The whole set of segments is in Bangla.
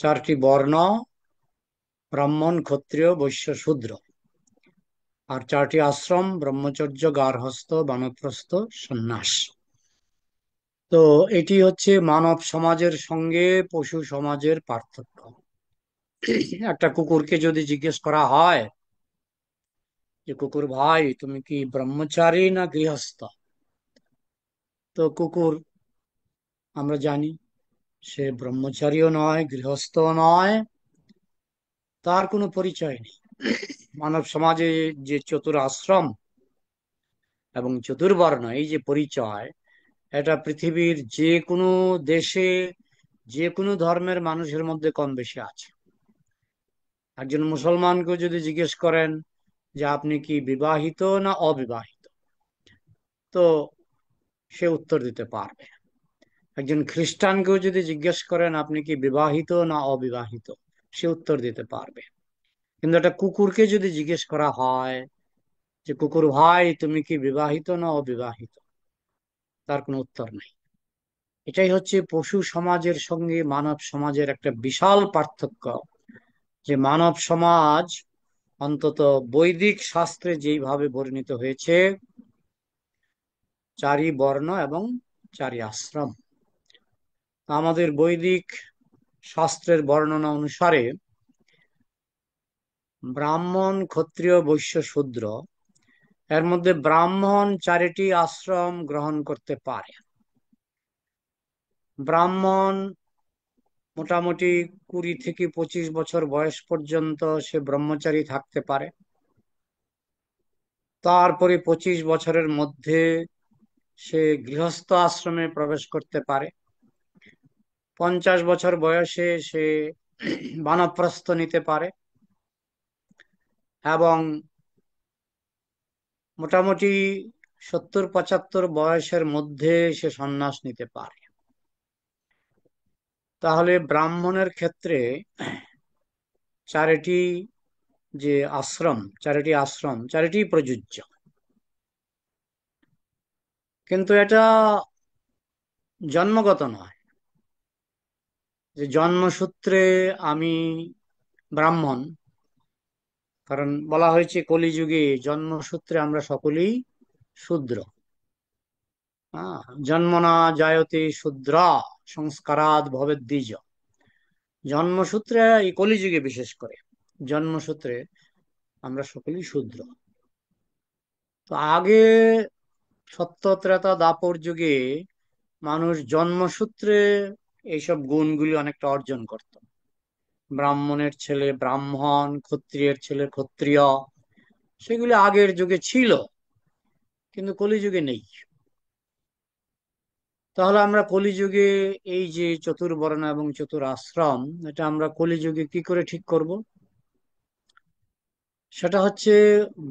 চারটি বর্ণ: ব্রাহ্মণ, ক্ষত্রিয়, বৈশ্য, শূদ্র। আর চারটি আশ্রম: ব্রহ্মচর্য, গার্হস্থ্য, বানপ্রস্থ, সন্ন্যাস। তো এটি হচ্ছে মানব সমাজের সঙ্গে পশু সমাজের পার্থক্য। একটা কুকুরকে যদি জিজ্ঞেস করা হয় যে, কুকুর ভাই, তুমি কি ব্রহ্মচারী না গৃহস্থ? তো কুকুর, আমরা জানি, সে ব্রহ্মচারীও নয়, গৃহস্থও নয়, তার কোনো পরিচয় নেই। মানব সমাজে যে চতুর আশ্রম এবং চতুর্বর্ণ, এই যে পরিচয়, এটা পৃথিবীর যে কোনো দেশে, যে কোনো ধর্মের মানুষের মধ্যে কম বেশি আছে। একজন মুসলমানকে যদি জিজ্ঞেস করেন যে আপনি কি বিবাহিত না অবিবাহিত, তো সে উত্তর দিতে পারবে। একজন খ্রিস্টানকেও যদি জিজ্ঞেস করেন আপনি কি বিবাহিত না অবিবাহিত, সে উত্তর দিতে পারবে। কিন্তু একটা কুকুরকে যদি জিজ্ঞেস করা হয় যে, কুকুর ভাই, তুমি কি বিবাহিত না অবিবাহিত, তার কোনো উত্তর নেই। এটাই হচ্ছে পশু সমাজের সঙ্গে মানব সমাজের একটা বিশাল পার্থক্য। যে মানব সমাজ, অন্তত বৈদিক শাস্ত্রে যেইভাবে বর্ণিত হয়েছে, চারি বর্ণ এবং চারি আশ্রম। আমাদের বৈদিক শাস্ত্রের বর্ণনা অনুসারে ব্রাহ্মণ, ক্ষত্রিয়, বৈশ্য, শূদ্র, এর মধ্যে ব্রাহ্মণ চারিটি আশ্রম গ্রহণ করতে পারে। ব্রাহ্মণ মোটামুটি 20 থেকে 25 বছর বয়স পর্যন্ত সে ব্রহ্মচারী থাকতে পারে। তারপরে 25 বছরের মধ্যে সে গৃহস্থ আশ্রমে প্রবেশ করতে পারে। 50 বছর বয়সে সে বানপ্রস্থ নিতে পারে, এবং মোটামুটি 70-75 বয়সের মধ্যে সে সন্ন্যাস নিতে পারে। তাহলে ব্রাহ্মণের ক্ষেত্রে চারিটি যে আশ্রম, চারিটি প্রযোজ্য। কিন্তু এটা জন্মগত নয় যে জন্মসূত্রে আমি ব্রাহ্মণ। কারণ বলা হয়েছে কলিযুগে জন্মসূত্রে আমরা সকলেই শূদ্র। হ্যাঁ, জন্মনা জায়তে শূদ্রা সংস্কারাদ ভবেদ দ্বিজ। জন্মসূত্রে, এই কলিযুগে বিশেষ করে জন্মসূত্রে আমরা সকলেই শূদ্র। তো আগে সত্য ত্রেতা দাপর যুগে মানুষ জন্মসূত্রে এইসব গুণগুলি অনেকটা অর্জন করত। ব্রাহ্মণের ছেলে ব্রাহ্মণ, ক্ষত্রিয়ের ছেলে ক্ষত্রিয়, সেগুলি আগের যুগে ছিল, কিন্তু কলিযুগে নেই। তাহলে আমরা কলিযুগে এই যে চতুর্বর্ণ এবং চতুর আশ্রম, এটা আমরা কলিযুগে কি করে ঠিক করব? সেটা হচ্ছে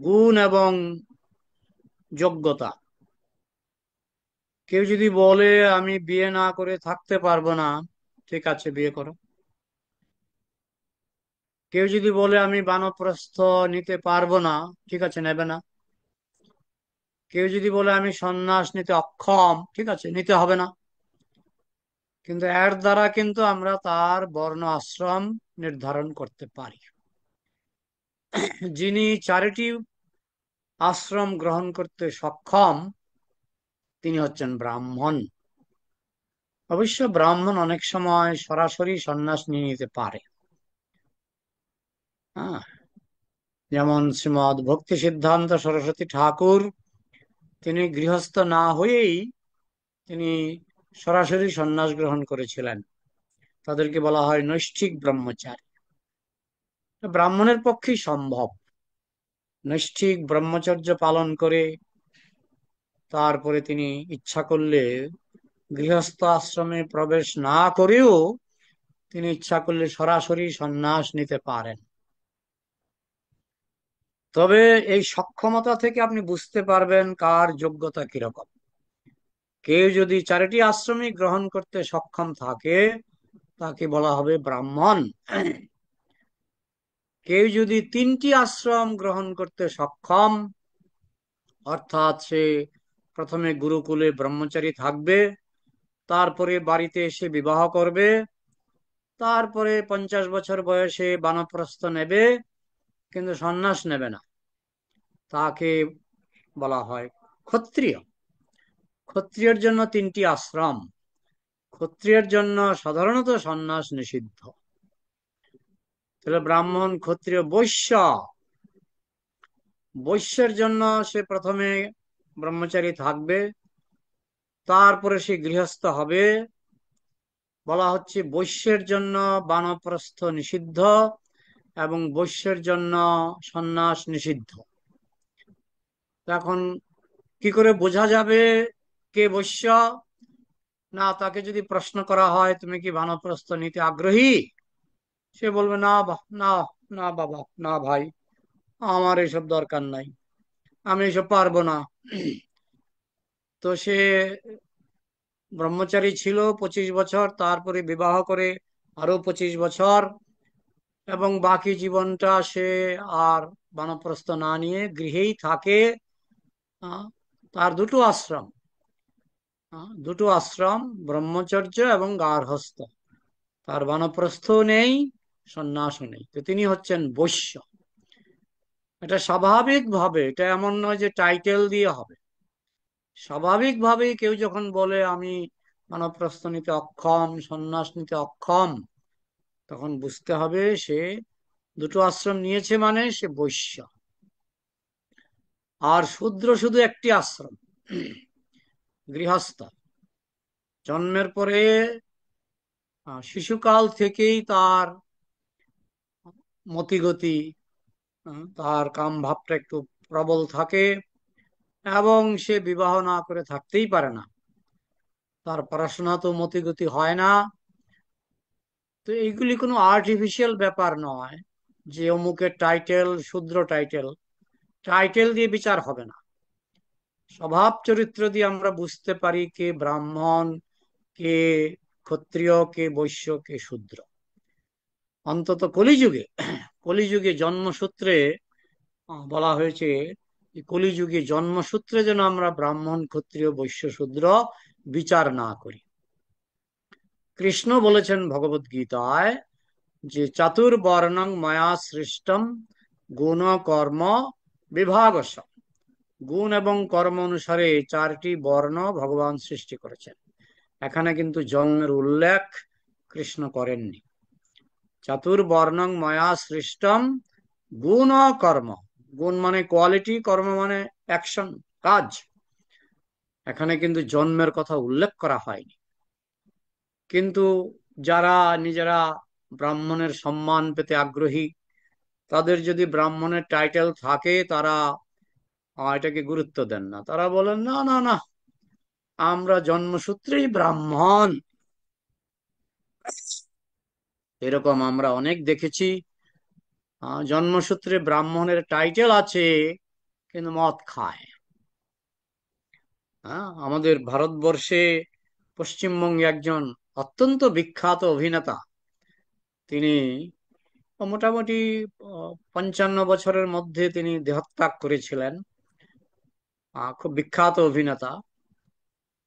গুণ এবং যোগ্যতা। কেউ যদি বলে আমি বিয়ে না করে থাকতে পারবো না, ঠিক আছে, বিয়ে করো। কেউ যদি বলে আমি বানপ্রস্থ নিতে পারবো না, ঠিক আছে, নেবে না। কেউ যদি বলে আমি সন্ন্যাস নিতে অক্ষম, ঠিক আছে, নিতে হবে না। কিন্তু এর দ্বারা কিন্তু আমরা তার বর্ণ আশ্রম নির্ধারণ করতে পারি। যিনি চারিটি আশ্রম গ্রহণ করতে সক্ষম, তিনি হচ্ছেন ব্রাহ্মণ। অবশ্য ব্রাহ্মণ অনেক সময় সরাসরি সন্ন্যাস নিয়ে নিতে পারে। হ্যাঁ, যেমন শ্রীমৎ ভক্তি সিদ্ধান্ত সরস্বতী ঠাকুর, তিনি গৃহস্থ না হয়েই তিনি সরাসরি সন্ন্যাস গ্রহণ করেছিলেন। তাদেরকে বলা হয় নৈষ্ঠিক ব্রহ্মচারী। ব্রাহ্মণের পক্ষেই সম্ভব নৈষ্ঠিক ব্রহ্মচর্য পালন করে তারপরে তিনি ইচ্ছা করলে গৃহস্থ আশ্রমে প্রবেশ না করেও তিনি ইচ্ছা করলে সরাসরি সন্ন্যাস নিতে পারেন। তবে এই সক্ষমতা থেকে আপনি বুঝতে পারবেন কার যোগ্যতা কিরকম। কেউ যদি চারিটি আশ্রমই গ্রহণ করতে সক্ষম থাকে, তাকে বলা হবে ব্রাহ্মণ। কেউ যদি তিনটি আশ্রম গ্রহণ করতে সক্ষম, অর্থাৎ সে প্রথমে গুরুকুলে ব্রহ্মচারী থাকবে, তারপরে বাড়িতে এসে বিবাহ করবে, তারপরে 50 বছর বয়সে বানপ্রস্থ নেবে, কিন্তু সন্ন্যাস নেবে না। তাকে বলা হয় ক্ষত্রিয়। ক্ষত্রিয়ের জন্য তিনটি আশ্রম। ক্ষত্রিয়ের জন্য সাধারণত সন্ন্যাস নিষিদ্ধ। তাহলে ব্রাহ্মণ, ক্ষত্রিয়, বৈশ্য। বৈশ্যের জন্য সে প্রথমে ব্রহ্মচারী থাকবে, তারপরে সে গৃহস্থ হবে। বলা হচ্ছে বৈশ্যের জন্য বানপ্রস্থ নিষিদ্ধ এবং বৈশ্যের জন্য সন্ন্যাস নিষিদ্ধ। এখন কি করে বোঝা যাবে কে বৈশ্য? না, তাকে যদি প্রশ্ন করা হয় তুমি কি বানপ্রস্থ নিতে আগ্রহী, সে বলবে না না, না বাবা, না ভাই, আমার এসব দরকার নাই, আমি এসব পারবো না। তো সে ব্রহ্মচারী ছিল 25 বছর, তারপরে বিবাহ করে আরো 25 বছর, এবং বাকি জীবনটা সে আর বানপ্রস্থ না নিয়ে গৃহেই থাকে। আহ, তার দুটো আশ্রম, দুটো আশ্রম, ব্রহ্মচর্য এবং গার্হস্থ্য। তার বানপ্রস্থও নেই, সন্ন্যাসও নেই, তো তিনি হচ্ছেন বৈশ্য। এটা স্বাভাবিক ভাবে, এটা এমন নয় যে টাইটেল দিয়ে হবে। স্বাভাবিক ভাবেই কেউ যখন বলে আমি বানপ্রস্থ নিতে অক্ষম, সন্ন্যাস নিতে অক্ষম, তখন বুঝতে হবে সে দুটো আশ্রম নিয়েছে, মানে সে বৈশ্য। আর শূদ্র শুধু একটি আশ্রম, গৃহস্থ। জন্মের পরে শিশুকাল থেকেই তার মতিগতি, তার কাম ভাবটা একটু প্রবল থাকে, এবং সে বিবাহ না করে থাকতেই পারে না। তার পড়াশোনা তো মতিগতি হয় না। তো এইগুলি কোনো আর্টিফিশিয়াল ব্যাপার নয় যে অমুকের টাইটেল শূদ্র টাইটেল। টাইটেল দিয়ে বিচার হবে না, স্বভাব চরিত্র দিয়ে আমরা বুঝতে পারি কে ব্রাহ্মণ, কে ক্ষত্রিয়, কে বৈশ্য, কে শূদ্র। অন্তত কলিযুগে, কলিযুগে জন্মসূত্রে বলা হয়েছে যে কলিযুগে জন্মসূত্রে যেন আমরা ব্রাহ্মণ, ক্ষত্রিয়, বৈশ্য, শূদ্র বিচার না করি। কৃষ্ণ বলেছেন ভগবদ গীতায় যে চাতুর্বর্ণং ময়া সৃষ্টম গুণ কর্ম বিভাগস। গুণ এবং কর্ম অনুসারে চারটি বর্ণ ভগবান সৃষ্টি করেছেন। এখানে কিন্তু জন্মের উল্লেখ কৃষ্ণ করেননি। চাতুর্বর্ণং ময়া সৃষ্টম গুণ কর্ম। গুণ মানে কোয়ালিটি, কর্ম মানে অ্যাকশন, কাজ। এখানে কিন্তু জন্মের কথা উল্লেখ করা হয়নি। কিন্তু যারা নিজেরা ব্রাহ্মণের সম্মান পেতে আগ্রহী, তাদের যদি ব্রাহ্মণের টাইটেল থাকে, তারা এটাকে গুরুত্ব দেন না। তারা বলেন না না না, আমরা জন্মসূত্রেই ব্রাহ্মণ। এরকম আমরা অনেক দেখেছি। জন্মসূত্রে ব্রাহ্মণের টাইটেল আছে, কিন্তু মদ খায়। আমাদের ভারতবর্ষে পশ্চিমবঙ্গে একজন অত্যন্ত বিখ্যাত অভিনেতা, তিনি মোটামুটি 55 বছরের মধ্যে তিনি দেহত্যাগ করেছিলেন। খুব বিখ্যাত অভিনেতা।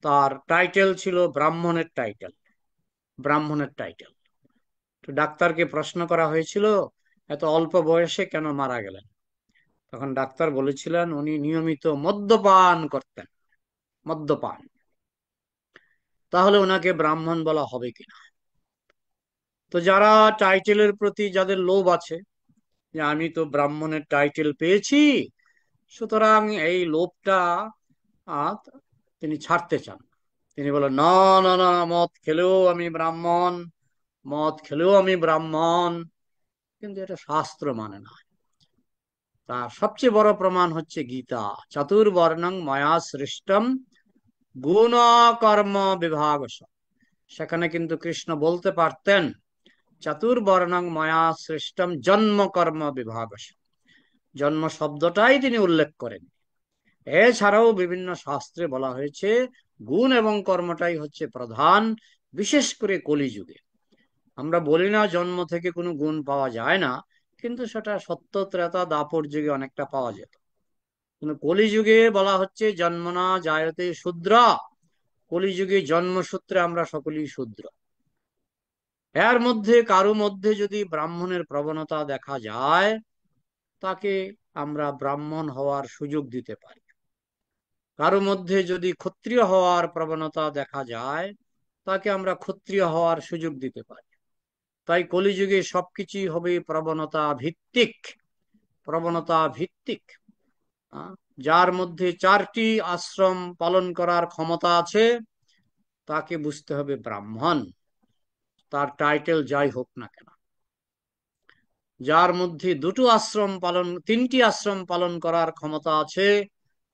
তার টাইটেল ছিল ব্রাহ্মণের টাইটেল, ব্রাহ্মণের টাইটেল। তো ডাক্তারকে প্রশ্ন করা হয়েছিল এত অল্প বয়সে কেন মারা গেলেন। তখন ডাক্তার বলেছিলেন উনি নিয়মিত মদ্যপান করতেন, মদ্যপান। তাহলে ওনাকে ব্রাহ্মণ বলা হবে কিনা? তো যারা টাইটেলের প্রতি যাদের লোভ আছে, যে আমি তো ব্রাহ্মণের টাইটেল পেয়েছি, সুতরাং এই লোভটা আহ, তিনি ছাড়তে চান। তিনি বলেন না না না, মদ খেলেও আমি ব্রাহ্মণ, মদ খেলেও আমি ব্রাহ্মণ। কিন্তু এটা শাস্ত্র মানে না। তার সবচেয়ে বড় প্রমাণ হচ্ছে গীতা। চাতুর্বর্ণং ময়া সৃষ্টম গুণ কর্ম বিভাগস। সেখানে কিন্তু কৃষ্ণ বলতে পারতেন চাতুর্বর্ণং ময়া সৃষ্টম জন্ম কর্ম বিভাগস। জন্ম শব্দটাই তিনি উল্লেখ করেন। এছাড়াও বিভিন্ন শাস্ত্রে বলা হয়েছে গুণ এবং কর্মটাই হচ্ছে প্রধান, বিশেষ করে কলিযুগে। আমরা বলি না জন্ম থেকে কোনো গুণ পাওয়া যায় না, কিন্তু সেটা সত্য ত্রেতা দাপর যুগে অনেকটা পাওয়া যেত। কিন্তু কলিযুগে বলা হচ্ছে জন্মনা জায়তে শূদ্র। কলিযুগে জন্মসূত্রে আমরা সকলেই শূদ্র। এর মধ্যে কারো মধ্যে যদি ব্রাহ্মণের প্রবণতা দেখা যায়, তাকে আমরা ব্রাহ্মণ হওয়ার সুযোগ দিতে পারি। কারো মধ্যে যদি ক্ষত্রিয় হওয়ার প্রবণতা দেখা যায়, তাকে আমরা ক্ষত্রিয় হওয়ার সুযোগ দিতে পারি। তাই কলিযুগে সবকিছুই হবে প্রবণতা ভিত্তিক। প্রবণতা ভিত্তিক। আহ, যার মধ্যে 4টি আশ্রম পালন করার ক্ষমতা আছে, তাকে বুঝতে হবে ব্রাহ্মণ, তার টাইটেল যাই হোক না কেন। যার মধ্যে 3টি আশ্রম পালন করার ক্ষমতা আছে,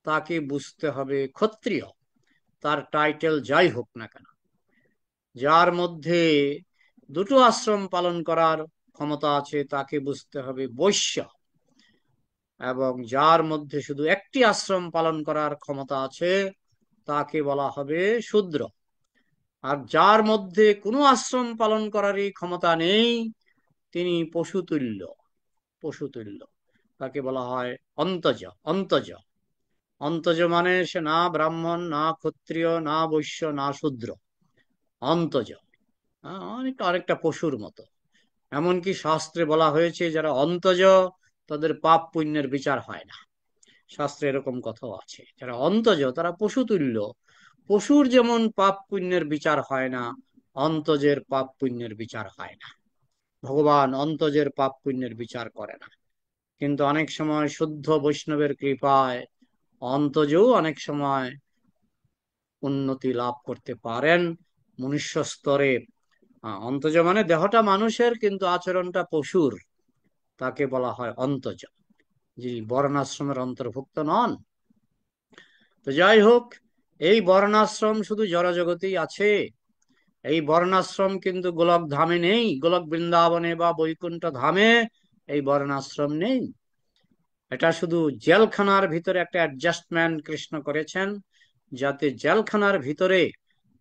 তাকে বুঝতে হবে ক্ষত্রিয়, তার টাইটেল যাই হোক না কেন। যার মধ্যে 2টো আশ্রম পালন করার ক্ষমতা আছে, তাকে বুঝতে হবে বৈশ্য। এবং যার মধ্যে শুধু একটি আশ্রম পালন করার ক্ষমতা আছে, তাকে বলা হবে শূদ্র। আর যার মধ্যে কোনো আশ্রম পালন করারই ক্ষমতা নেই, তিনি পশুতুল্য। পশুতুল্য, তাকে বলা হয় অন্তজ। অন্তজ, অন্তজ মানে সে না ব্রাহ্মণ, না ক্ষত্রিয়, না বৈশ্য, না শূদ্র। অন্তজ। অনেকটা অনেকটা পশুর মতো। এমনকি শাস্ত্রে বলা হয়েছে, যারা অন্তজ, তাদের পাপ পুণ্যের বিচার হয় না। শাস্ত্রে এরকম কথাও আছে, যারা অন্তজ তারা পশু তুল্য। পশুর যেমন পাপ পুণ্যের বিচার হয় না, অন্তজের পাপ পুণ্যের বিচার হয় না। ভগবান অন্তজের পাপ পুণ্যের বিচার করে না। কিন্তু অনেক সময় শুদ্ধ বৈষ্ণবের কৃপায় অন্তজও অনেক সময় উন্নতি লাভ করতে পারেন মনুষ্য স্তরে। অন্তজ মানে দেহটা মানুষের, কিন্তু আচরণটা পশুর, তাকে বলা হয় অন্তজ, যিনি বর্ণাশ্রমের অন্তর্ভুক্ত নন। তো যাই হোক, এই বর্ণাশ্রম শুধু জড়জগতেই আছে। এই বর্ণাশ্রম কিন্তু গোলক ধামে নেই, গোলক বৃন্দাবনে বা বৈকুণ্ঠ ধামে এই বর্ণাশ্রম নেই। এটা শুধু জেলখানার ভিতরে একটা অ্যাডজাস্টমেন্ট কৃষ্ণ করেছেন, যাতে জেলখানার ভিতরে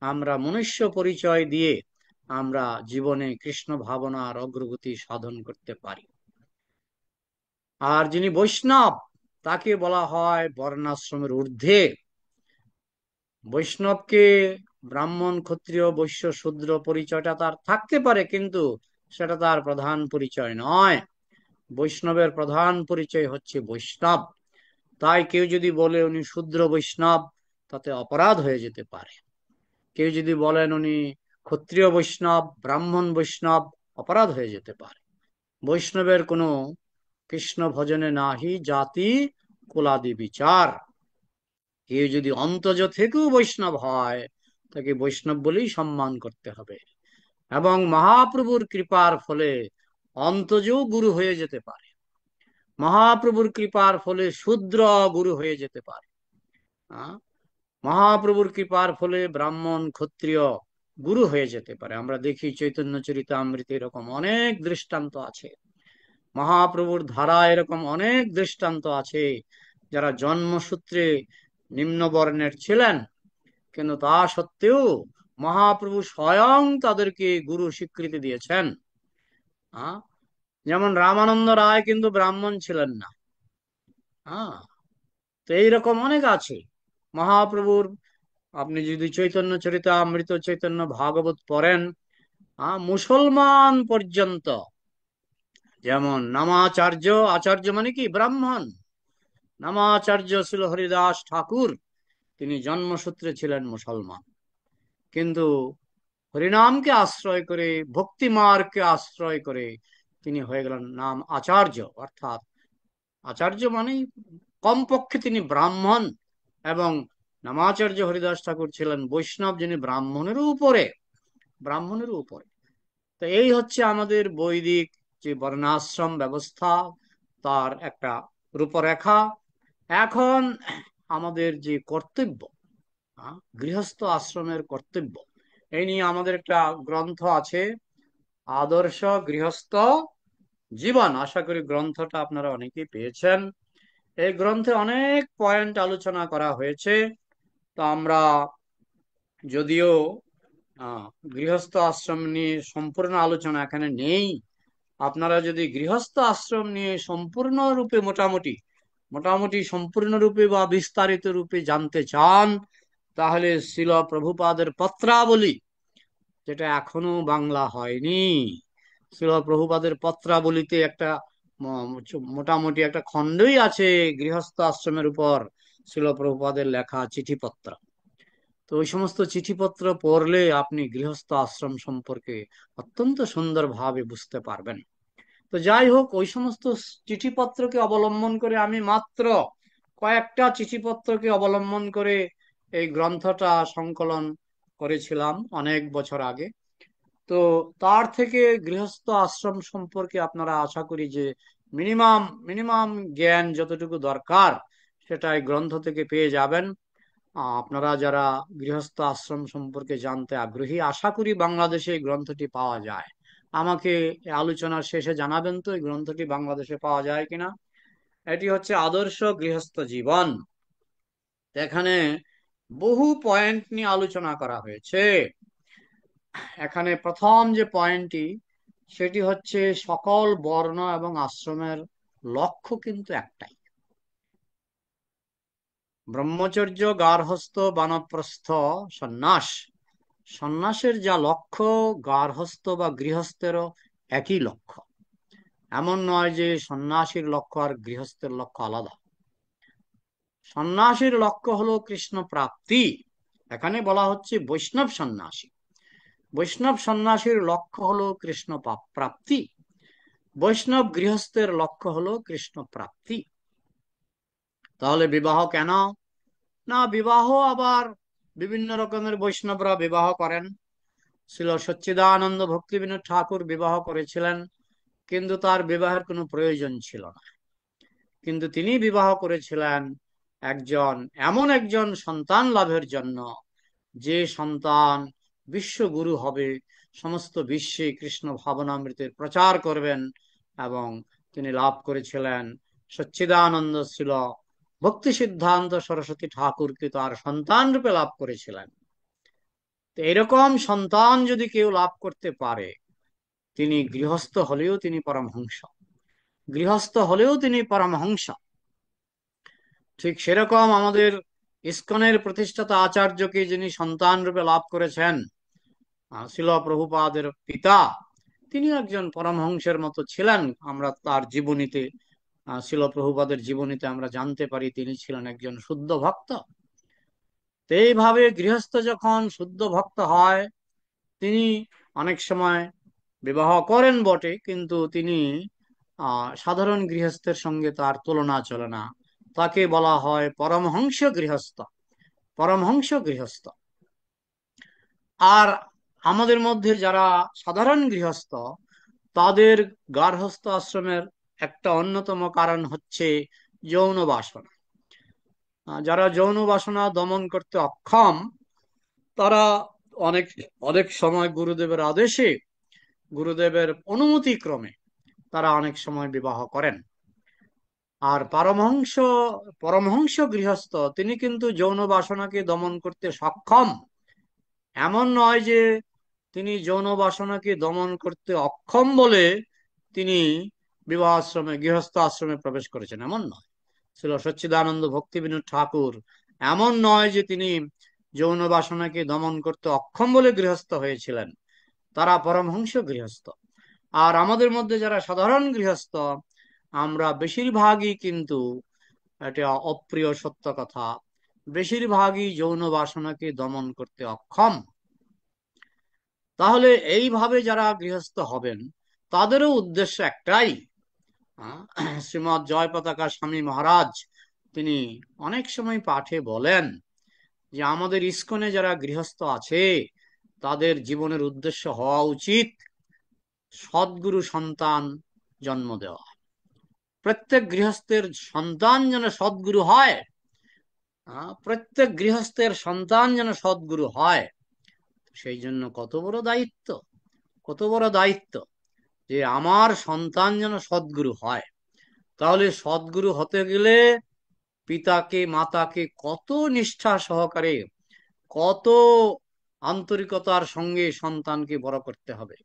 আমরা মনুষ্য পরিচয় দিয়ে আমরা জীবনে কৃষ্ণ ভাবনার অগ্রগতি সাধন করতে পারি। আর যিনি বৈষ্ণব, তাকে বলা হয় বর্ণাশ্রমের ঊর্ধ্বে। বৈষ্ণবকে ব্রাহ্মণ, ক্ষত্রিয়, বৈশ্য, শূদ্র পরিচয়টা তার থাকতে পারে, কিন্তু সেটা তার প্রধান পরিচয় নয়। বৈষ্ণবের প্রধান পরিচয় হচ্ছে বৈষ্ণব। তাই কেউ যদি বলে উনি শূদ্র বৈষ্ণব, তাতে অপরাধ হয়ে যেতে পারে। কেউ যদি বলেন উনি ক্ষত্রিয় বৈষ্ণব, ব্রাহ্মণ বৈষ্ণব, অপরাধ হয়ে যেতে পারে। বৈষ্ণবের কোনো কৃষ্ণ ভজনে নাহি জাতি কুলাদি বিচার। কেউ যদি অন্তজ থেকেও বৈষ্ণব হয়, তাকে বৈষ্ণব বলেই সম্মান করতে হবে। এবং মহাপ্রভুর কৃপার ফলে অন্তজও গুরু হয়ে যেতে পারে। মহাপ্রভুর কৃপার ফলে শূদ্র গুরু হয়ে যেতে পারে। আহ, মহাপ্রভুর কৃপার ফলে ব্রাহ্মণ, ক্ষত্রিয় গুরু হয়ে যেতে পারে। আমরা দেখি চৈতন্য চরিতামৃতে এরকম অনেক দৃষ্টান্ত আছে। মহাপ্রভুর ধারা এরকম অনেক দৃষ্টান্ত আছে, যারা জন্মসূত্রে নিম্ন বর্ণের ছিলেন, কিন্তু তা সত্ত্বেও মহাপ্রভু স্বয়ং তাদেরকে গুরু স্বীকৃতি দিয়েছেন। হ্যাঁ, যেমন রামানন্দ রায় কিন্তু ব্রাহ্মণ ছিলেন না। হ্যাঁ, তো এইরকম অনেক আছে মহাপ্রভুর। আপনি যদি চৈতন্য চরিতামৃত, চৈতন্য ভাগবত পড়েন, মুসলমান পর্যন্ত, যেমন নামাচার্য, আচার্য মানে কি ব্রাহ্মণ, নামাচার্য ছিল হরিদাস ঠাকুর, তিনি জন্মসূত্রে ছিলেন মুসলমান, কিন্তু হরিনামকে আশ্রয় করে, ভক্তি মার্গকে আশ্রয় করে তিনি হয়ে গেলেন নাম আচার্য। অর্থাৎ আচার্য মানে কমপক্ষে তিনি ব্রাহ্মণ। এবং নামাচার্য হরিদাস ঠাকুর ছিলেন বৈষ্ণব, যিনি ব্রাহ্মণেরও উপরে। ব্রাহ্মণেরও উপরে। তো এই হচ্ছে আমাদের বৈদিক যে বর্ণাশ্রম ব্যবস্থা, তার একটা রূপরেখা। এখন আমাদের যে কর্তব্য, গৃহস্থ আশ্রমের কর্তব্য, এই নিয়ে আমাদের একটা গ্রন্থ আছে, আদর্শ গৃহস্থ জীবন। আশা করি গ্রন্থটা আপনারা অনেকেই পেয়েছেন। এই গ্রন্থে অনেক পয়েন্ট আলোচনা করা হয়েছে। তো আমরা যদিও আহ গৃহস্থ আশ্রম নিয়ে সম্পূর্ণ আলোচনা এখানে নেই, আপনারা যদি গৃহস্থ আশ্রম নিয়ে সম্পূর্ণরূপে মোটামুটি মোটামুটি সম্পূর্ণরূপে বা বিস্তারিত রূপে জানতে চান, তাহলে শ্রীল প্রভুপাদের পত্রাবলী, যেটা এখনো বাংলা হয়নি। শ্রীল প্রভুপাদের পত্রাবলিতে একটা মোটামুটি একটা খণ্ডই আছে গৃহস্থ আশ্রমের উপর, শ্রীল প্রভুপাদের লেখা চিঠিপত্র। তো ওই সমস্ত চিঠিপত্র পড়লে আপনি গৃহস্থ আশ্রম সম্পর্কে অত্যন্ত সুন্দরভাবে বুঝতে পারবেন। তো যাই হোক, ওই সমস্ত চিঠিপত্রকে অবলম্বন করে আমি মাত্র কয়েকটা চিঠিপত্রকে অবলম্বন করে এই গ্রন্থটা সংকলন করেছিলাম অনেক বছর আগে। তো তার থেকে গৃহস্থ আশ্রম সম্পর্কে আপনারা আশা করি যে মিনিমাম মিনিমাম জ্ঞান যতটুকু দরকার সেটা এই গ্রন্থ থেকে পেয়ে যাবেন। আপনারা যারা গৃহস্থ আশ্রম সম্পর্কে জানতে আগ্রহী, আশা করি বাংলাদেশে এই গ্রন্থটি পাওয়া যায়। আমাকে এই আলোচনার শেষে জানাবেন তো এই গ্রন্থটি বাংলাদেশে পাওয়া যায় কিনা। এটি হচ্ছে আদর্শ গৃহস্থ জীবন। এখানে বহু পয়েন্ট নিয়ে আলোচনা করা হয়েছে। এখানে প্রথম যে পয়েন্টটি, সেটি হচ্ছে সকল বর্ণ এবং আশ্রমের লক্ষ্য কিন্তু একটাই, ব্রহ্মচর্য, গার্হস্থ, বানপ্রস্থ, সন্ন্যাস। সন্ন্যাসের যা লক্ষ্য, গার্হস্থ বা গৃহস্থেরও একই লক্ষ্য। এমন নয় যে সন্ন্যাসীর লক্ষ্য আর গৃহস্থের লক্ষ্য আলাদা। সন্ন্যাসীর লক্ষ্য হলো কৃষ্ণ প্রাপ্তি। এখানে বলা হচ্ছে বৈষ্ণব সন্ন্যাসী। বৈষ্ণব সন্ন্যাসীর লক্ষ্য হলো কৃষ্ণ প্রাপ্তি। বৈষ্ণব গৃহস্থের লক্ষ্য হলো কৃষ্ণ প্রাপ্তি। তাহলে বিবাহ কেন? না, বিবাহ আবার বিভিন্ন রকমের বৈষ্ণবরা বিবাহ করেন। ছিল সচ্চিদানন্দ ভক্তিবিনোদ ঠাকুর বিবাহ করেছিলেন, কিন্তু তার বিবাহের কোনো প্রয়োজন ছিল না। কিন্তু তিনি বিবাহ করেছিলেন একজন এমন একজন সন্তান লাভের জন্য, যে সন্তান বিশ্বগুরু হবে, সমস্ত বিশ্বে কৃষ্ণ ভাবনামৃতের প্রচার করবেন। এবং তিনি লাভ করেছিলেন সচ্চিদানন্দ ছিল ভক্তি সিদ্ধান্ত সরস্বতী ঠাকুরকে তার সন্তান রূপে লাভ করেছিলেন। তো এরকম সন্তান যদি কেউ লাভ করতে পারে, তিনি গৃহস্থ হলেও তিনি পরমহংস, গৃহস্থ হলেও তিনি পরমহংস। ঠিক সেরকম আমাদের ইস্কনের প্রতিষ্ঠাতা আচার্যকে যিনি সন্তান রূপে লাভ করেছেন, শিল প্রভুপাদের পিতা, তিনি একজন পরমহংসের মতো ছিলেন। আমরা তার জীবনীতে, শিল প্রভুপাদের জীবনীতে আমরা জানতে পারি তিনি ছিলেন একজন শুদ্ধ ভক্ত। তো এইভাবে গৃহস্থ যখন শুদ্ধ ভক্ত হয়, তিনি অনেক সময় বিবাহ করেন বটে, কিন্তু তিনি সাধারণ গৃহস্থের সঙ্গে তার তুলনা চলে না। তাকে বলা হয় পরমহংস গৃহস্থ, পরমহংস গৃহস্থ। আর আমাদের মধ্যে যারা সাধারণ গৃহস্থ, তাদের গার্হস্থ আশ্রমের একটা অন্যতম কারণ হচ্ছে যৌন বাসনা। যারা যৌন বাসনা দমন করতে অক্ষম, তারা অনেক অনেক সময় গুরুদেবের আদেশে, গুরুদেবের অনুমতি ক্রমে তারা অনেক সময় বিবাহ করেন। আর পরমহংস, পরমহংস গৃহস্থ, তিনি কিন্তু যৌন বাসনাকে দমন করতে সক্ষম। এমন নয় যে তিনি যৌন বাসনাকে দমন করতে অক্ষম বলে তিনি বিবাহ আশ্রমে, গৃহস্থ আশ্রমে প্রবেশ করেছেন, এমন নয়। ছিল সচ্চিদানন্দ ভক্তিবিনোদ ঠাকুর এমন নয় যে তিনি যৌন বাসনাকে দমন করতে অক্ষম বলে গৃহস্থ হয়েছিলেন, তারা পরমহংস গৃহস্থ। আর আমাদের মধ্যে যারা সাধারণ গৃহস্থ, আমরা বেশিরভাগই কিন্তু, এটা অপ্রিয় সত্য কথা, বেশিরভাগই যৌন বাসনাকে দমন করতে অক্ষম। তাহলে এইভাবে যারা গৃহস্থ হবেন, তাদেরও উদ্দেশ্য একটাই। শ্রীমৎ জয় পতাকা স্বামী মহারাজ তিনি অনেক সময় পাঠে বলেন যে আমাদের ইস্কনে যারা গৃহস্থ আছে, তাদের জীবনের উদ্দেশ্য হওয়া উচিত সদ্গুরু সন্তান জন্ম দেওয়া। প্রত্যেক গৃহস্থের সন্তান যেন সদ্গুরু হয়, প্রত্যেক গৃহস্থের সন্তান যেন সদ্গুরু হয়। সেই জন্য কত বড় দায়িত্ব, কত বড় দায়িত্ব যে আমার সন্তান যেন সদ্গুরু হয়। তাহলে সদ্গুরু হতে গেলে পিতাকে, মাতাকে কত নিষ্ঠা সহকারে, কত আন্তরিকতার সঙ্গে সন্তানকে বড় করতে হবে।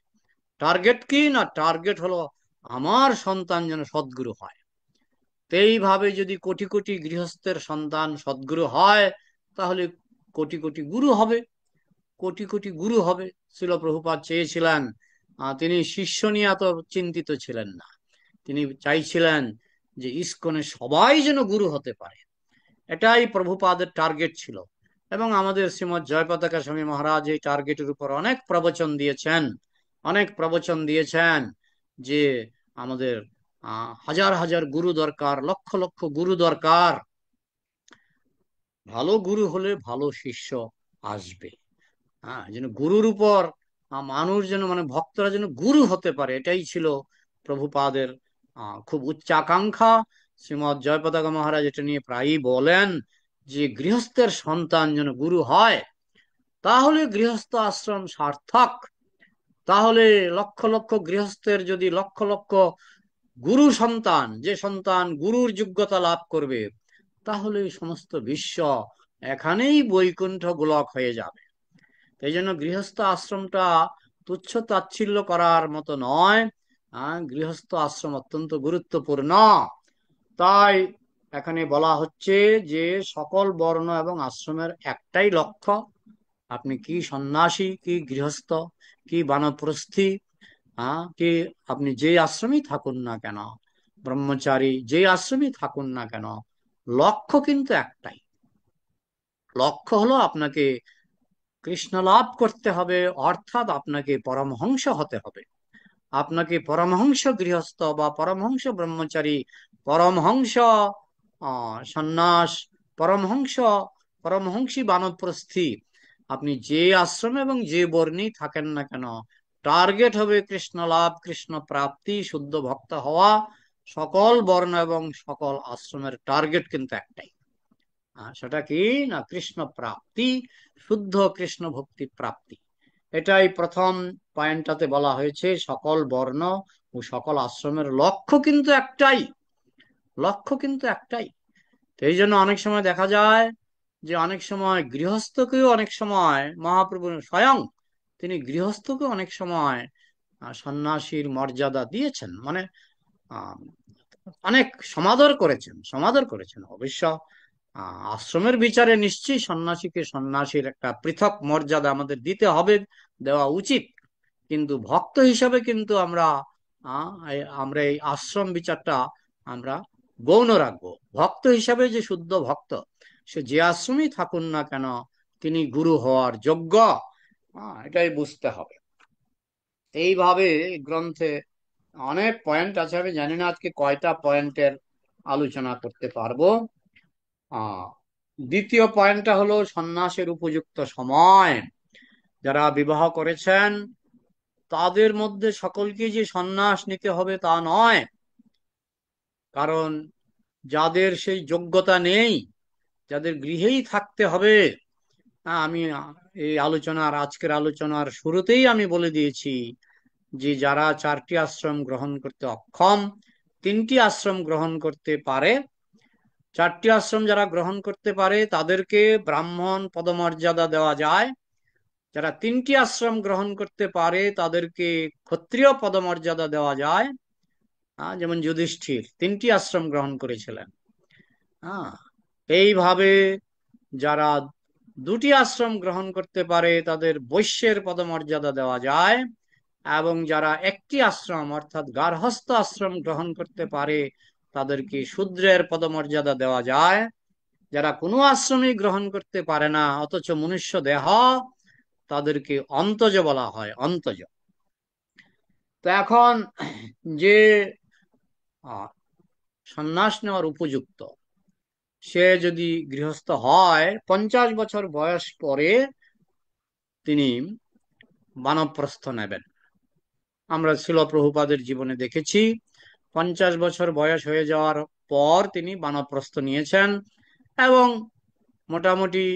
টার্গেট কি? না, টার্গেট হলো আমার সন্তান যেন সদ্গুরু হয়। তো এইভাবে যদি কোটি কোটি গৃহস্থের সন্তান সদ্গুরু হয়, তাহলে কোটি কোটি গুরু হবে, কোটি কোটি গুরু হবে। শ্রীল প্রভুপাদ চেয়েছিলেন, তিনি শিষ্য নিয়ে এত চিন্তিত ছিলেন না। তিনি চাইছিলেন যে ইসকনে সবাই যেন গুরু হতে পারে, এটাই প্রভুপাদের টার্গেট ছিল। এবং আমাদের শ্রীমৎ জয়পতাকা স্বামী মহারাজ এই টার্গেটের উপর অনেক প্রবচন দিয়েছেন, অনেক প্রবচন দিয়েছেন যে আমাদের হাজার হাজার গুরু দরকার, লক্ষ লক্ষ গুরু দরকার। ভালো গুরু হলে ভালো শিষ্য আসবে। হ্যাঁ, যেন গুরুর উপর মানুষ যেন মানে ভক্তরা যেন গুরু হতে পারে, এটাই ছিল প্রভুপাদের খুব উচ্চাকাঙ্ক্ষা। শ্রীমৎ জয়পতাকা মহারাজ এটা নিয়ে প্রায়ই বলেন যে গৃহস্থের সন্তান যেন গুরু হয়, তাহলে গৃহস্থ আশ্রম সার্থক। তাহলে লক্ষ লক্ষ গৃহস্থের যদি লক্ষ লক্ষ গুরু সন্তান, যে সন্তান গুরুর যোগ্যতা লাভ করবে, তাহলে সমস্ত বিশ্ব এখানেই বৈকুণ্ঠ গোলক হয়ে যাবে। এই জন্য গৃহস্থ আশ্রমটা তুচ্ছ তাচ্ছিল্য করার মতো নয়। গৃহস্থ আশ্রম অত্যন্ত গুরুত্বপূর্ণ। তাই এখানে বলা হচ্ছে যে সকল বর্ণ এবং আশ্রমের একটাই লক্ষ্য, আপনি কি সন্ন্যাসী, কি গৃহস্থ, কি বানপ্রস্থি, কি আপনি যে আশ্রমেই থাকুন না কেন, ব্রহ্মচারী যে আশ্রমেই থাকুন না কেন, লক্ষ্য কিন্তু একটাই। লক্ষ্য হলো আপনাকে কৃষ্ণ লাভ করতে হবে, অর্থাৎ আপনাকে পরমহংস হতে হবে। আপনাকে পরমহংস গৃহস্থ বা পরমহংস ব্রহ্মচারী, পরমহংস সন্ন্যাস, পরমহংস পরমহংসী বানপ্রস্থি, আপনি যে আশ্রমে এবং যে বর্ণেই থাকেন না কেন, টার্গেট হবে কৃষ্ণ লাভ, কৃষ্ণ প্রাপ্তি, শুদ্ধ ভক্ত হওয়া। সকল বর্ণ এবং সকল আশ্রমের টার্গেট কিন্তু একটাই, সেটা কি না কৃষ্ণ প্রাপ্তি, শুদ্ধ কৃষ্ণ ভক্তি প্রাপ্তি। এটাই প্রথম পয়েন্টটাতে বলা হয়েছে। সকল বর্ণ ও সকল আশ্রমের লক্ষ্য কিন্তু একটাই, লক্ষ্য কিন্তু একটাই। তো এই জন্য অনেক সময় দেখা যায় যে অনেক সময় গৃহস্থকেও, অনেক সময় মহাপ্রভু স্বয়ং তিনি গৃহস্থকে অনেক সময় সন্ন্যাসীর মর্যাদা দিয়েছেন, মানে আহ অনেক সমাদর করেছেন, সমাদর করেছেন। অবশ্য আশ্রমের বিচারে নিশ্চয়ই সন্ন্যাসীকে সন্ন্যাসীর একটা পৃথক মর্যাদা আমাদের দিতে হবে, দেওয়া উচিত। কিন্তু ভক্ত হিসাবে কিন্তু আমরা এই আশ্রম বিচারটা আমরা গৌণ রাখবো। ভক্ত হিসাবে যে শুদ্ধ ভক্ত, সে যে আশ্রমেই থাকুন না কেন, তিনি গুরু হওয়ার যোগ্য, এটাই বুঝতে হবে। এইভাবে গ্রন্থে অনেক পয়েন্ট আছে, আমি জানি না আজকে কয়টা পয়েন্টের আলোচনা করতে পারবো। আহ দ্বিতীয় পয়েন্টটা হলো সন্ন্যাসের উপযুক্ত সময়। যারা বিবাহ করেছেন তাদের মধ্যে সকলকে যে সন্ন্যাস নিতে হবে তা নয়। কারণ যাদের সেই যোগ্যতা নেই, যাদের গৃহেই থাকতে হবে, আমি এই আলোচনার, আজকের আলোচনার শুরুতেই আমি বলে দিয়েছি যে যারা 4টি আশ্রম গ্রহণ করতে অক্ষম, 3টি আশ্রম গ্রহণ করতে পারে, 4টি আশ্রম যারা গ্রহণ করতে পারে তাদেরকে ব্রাহ্মণ পদমর্যাদা দেওয়া যায়। যারা 3টি আশ্রম গ্রহণ করতে পারে তাদেরকে ক্ষত্রিয় পদমর্যাদা দেওয়া যায়। যেমন যুধিষ্ঠির 3টি আশ্রম গ্রহণ করেছিলেন। হ্যাঁ, এইভাবে যারা 2টি আশ্রম গ্রহণ করতে পারে তাদের বৈশ্যের পদমর্যাদা দেওয়া যায়, এবং যারা 1টি আশ্রম অর্থাৎ গার্হস্থ আশ্রম গ্রহণ করতে পারে তাদেরকে শূদ্রের পদমর্যাদা দেওয়া যায়। যারা কোনো আশ্রমই গ্রহণ করতে পারে না অথচ মনুষ্য দেহ, তাদেরকে অন্তজ বলা হয়, অন্তজ। তো এখন যে সন্ন্যাস নেওয়ার উপযুক্ত, সে যদি গৃহস্থ হয়, 50 বছর বয়স পরে তিনি বানপ্রস্থ নেবেন। আমরা শিল প্রভুপাদের জীবনে দেখেছি 50 বছর বয়স হয়ে যাওয়ার পর তিনি বানপ্রস্থ নিয়েছেন, এবং মোটামুটি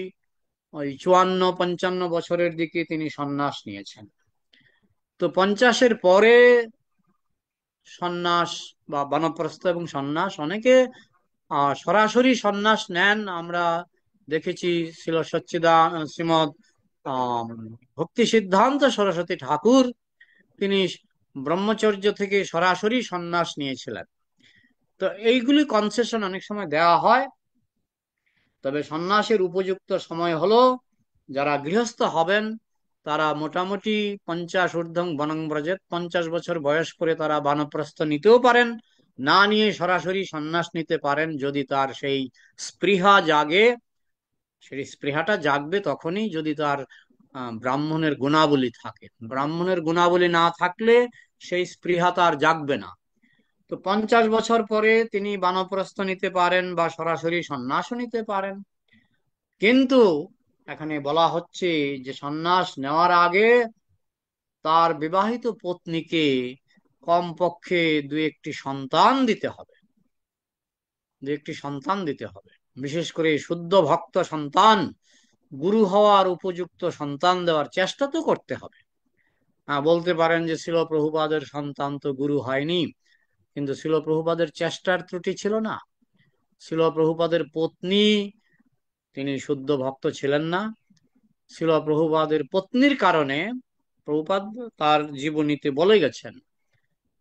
ওই 54-55 বছরের দিকে তিনি সন্ন্যাস নিয়েছেন। তো 50-এর পরে সন্ন্যাস বা বানপ্রস্থ এবং সন্ন্যাস, অনেকে সরাসরি সন্ন্যাস নেন। আমরা দেখেছি শ্রীমৎ ভক্তি সিদ্ধান্ত সরস্বতী ঠাকুর, তিনি ব্রহ্মচর্য থেকে সরাসরি সন্ন্যাস নিয়েছিলেন। তো এইগুলি কনসেশন অনেক সময় দেওয়া হয়। তবে সন্ন্যাসের উপযুক্ত সময় হলো যারা গৃহস্থ হবেন তারা মোটামুটি 50 ঊর্ধ্বং বনং ব্রজেত, 50 বছর বয়স করে তারা বানপ্রস্থ নিতেও পারেন, না নিয়ে সরাসরি সন্ন্যাস নিতে পারেন যদি তার সেই স্পৃহা জাগে। সেই স্পৃহাটা জাগবে তখনই যদি তার ব্রাহ্মণের গুণাবলী থাকে। ব্রাহ্মণের গুণাবলী না থাকলে সেই স্পৃহা তার জাগবে না। তো 50 বছর পরে তিনি বানপ্রস্থ নিতে পারেন বা সরাসরি সন্ন্যাসও নিতে পারেন। কিন্তু এখানে বলা হচ্ছে যে সন্ন্যাস নেওয়ার আগে তার বিবাহিত পত্নীকে কমপক্ষে দু একটি সন্তান দিতে হবে। দু একটি সন্তান দিতে হবে, বিশেষ করে শুদ্ধ ভক্ত সন্তান, গুরু হওয়ার উপযুক্ত সন্তান দেওয়ার চেষ্টা তো করতে হবে। হ্যাঁ, বলতে পারেন যে শিল প্রভুপাদের সন্তান তো গুরু হয়নি, কিন্তু শিল প্রভুপাদের চেষ্টার ত্রুটি ছিল না। শিল প্রভুপাদের পত্নী, তিনি শুদ্ধ ভক্ত ছিলেন না। শিল প্রভুপাদের পত্নীর কারণে প্রভুপাদ তার জীবনীতে বলে গেছেন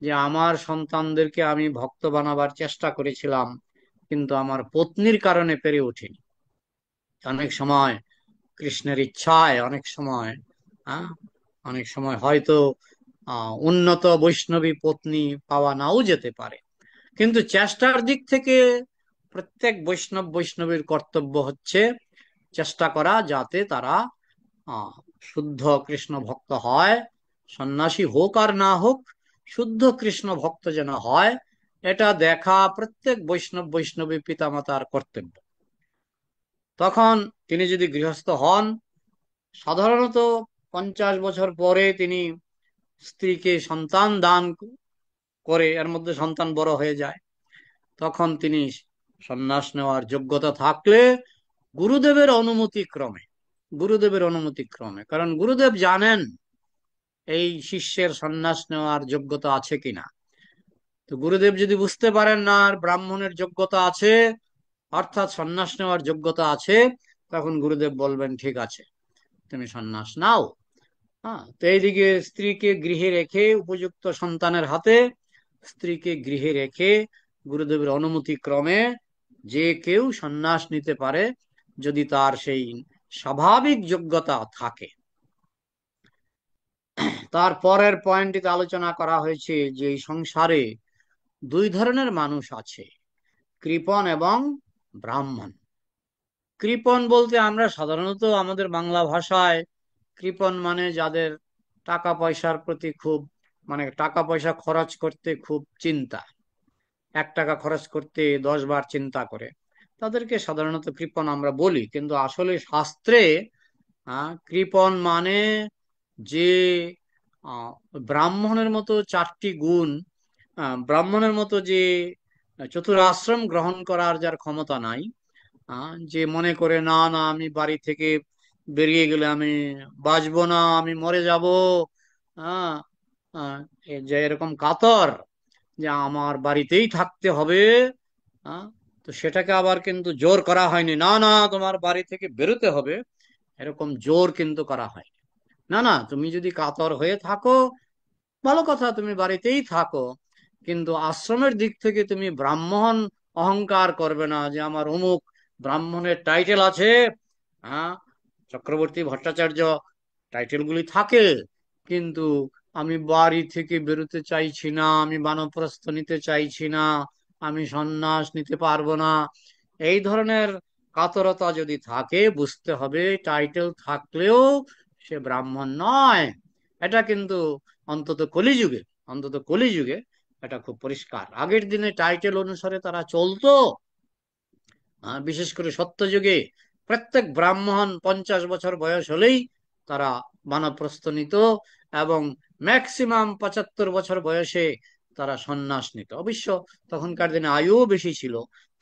যে আমার সন্তানদেরকে আমি ভক্ত বানাবার চেষ্টা করেছিলাম, কিন্তু আমার পত্নীর কারণে পেরে ওঠেনি। অনেক সময় কৃষ্ণের ইচ্ছায়, অনেক সময় হ্যাঁ, অনেক সময় হয়তো উন্নত বৈষ্ণবী পত্নী পাওয়া নাও যেতে পারে। কিন্তু চেষ্টার দিক থেকে প্রত্যেক বৈষ্ণবীর কর্তব্য হচ্ছে চেষ্টা করা যাতে তারা আহ, শুদ্ধ কৃষ্ণ ভক্ত হয়। সন্ন্যাসী হোক আর না হোক, শুদ্ধ কৃষ্ণ ভক্ত যেন হয়, এটা দেখা প্রত্যেক বৈষ্ণবী পিতামাতার কর্তব্য। তখন তিনি যদি গৃহস্থ হন, সাধারণত 50 বছর পরে তিনি স্ত্রীকে সন্তান দান করে, এর মধ্যে সন্তান বড় হয়ে যায়, তখন তিনি সন্ন্যাস নেওয়ার যোগ্যতা থাকলে গুরুদেবের অনুমতি ক্রমে, গুরুদেবের অনুমতি ক্রমে, কারণ গুরুদেব জানেন এই শিষ্যের সন্ন্যাস নেওয়ার যোগ্যতা আছে কিনা। তো গুরুদেব যদি বুঝতে পারেন না আর ব্রাহ্মণের যোগ্যতা আছে, অর্থাৎ সন্ন্যাস নেওয়ার যোগ্যতা আছে, তখন গুরুদেব বলবেন ঠিক আছে, তুমি সন্ন্যাস নাও। হ্যাঁ, তো এইদিকে স্ত্রীকে গৃহে রেখে, উপযুক্ত সন্তানের হাতে স্ত্রীকে গৃহে রেখে গুরুদেবের অনুমতি ক্রমে যে কেউ সন্ন্যাস নিতে পারে যদি তার সেই স্বাভাবিক যোগ্যতা থাকে। তার পরের পয়েন্টটিতে আলোচনা করা হয়েছে যে এই সংসারে দুই ধরনের মানুষ আছে, কৃপণ এবং ব্রাহ্মণ। কৃপণ বলতে আমরা সাধারণত আমাদের বাংলা ভাষায় কৃপণ মানে যাদের টাকা পয়সার প্রতি খুব, মানে টাকা পয়সা খরচ করতে খুব চিন্তা, 1 টাকা খরচ করতে 10 বার চিন্তা করে, তাদেরকে সাধারণত কৃপণ আমরা বলি। কিন্তু আসলে শাস্ত্রে কৃপণ মানে যে ব্রাহ্মণের মতো 4টি গুণ, ব্রাহ্মণের মতো যে চতুরাশ্রম গ্রহণ করার যার ক্ষমতা নাই, যে মনে করে না না আমি বাড়ি থেকে বেরিয়ে গেলে আমি বাঁচবো না, আমি মরে যাব, হ্যাঁ, যে এরকম কাতর যে আমার বাড়িতেই থাকতে হবে। হ্যাঁ, তো সেটাকে আবার কিন্তু জোর করা হয়নি, না না তোমার বাড়ি থেকে বেরোতে হবে, এরকম জোর কিন্তু করা হয় না। না, তুমি যদি কাতর হয়ে থাকো ভালো কথা, তুমি বাড়িতেই থাকো, কিন্তু আশ্রমের দিক থেকে তুমি ব্রাহ্মণ অহংকার করবে না যে আমার অমুক ব্রাহ্মণের টাইটেল আছে। হ্যাঁ, চক্রবর্তী ভট্টাচার্য টাইটেল গুলি থাকে, কিন্তু আমি বাড়ি থেকে বেরোতে চাইছি না, আমি বানপ্রস্থ নিতে চাইছি না, আমি সন্ন্যাস নিতে পারবো না, এই ধরনের কাতরতা যদি থাকে, বুঝতে হবে টাইটেল থাকলেও সে ব্রাহ্মণ নয়। এটা কিন্তু অন্তত কলিযুগে, অন্তত কলিযুগে এটা খুব পরিষ্কার। আগের দিনে টাইটেল অনুসারে তারা চলতো। বিশেষ করে সত্যযুগে প্রত্যেক ব্রাহ্মণ 50 বছর বয়স হলেই তারা বানপ্রস্থ নিত, এবং ম্যাক্সিমাম 75 বছর বয়সে তারা সন্ন্যাস নিত। অবশ্য তখনকার দিনে আয়ুও বেশি ছিল,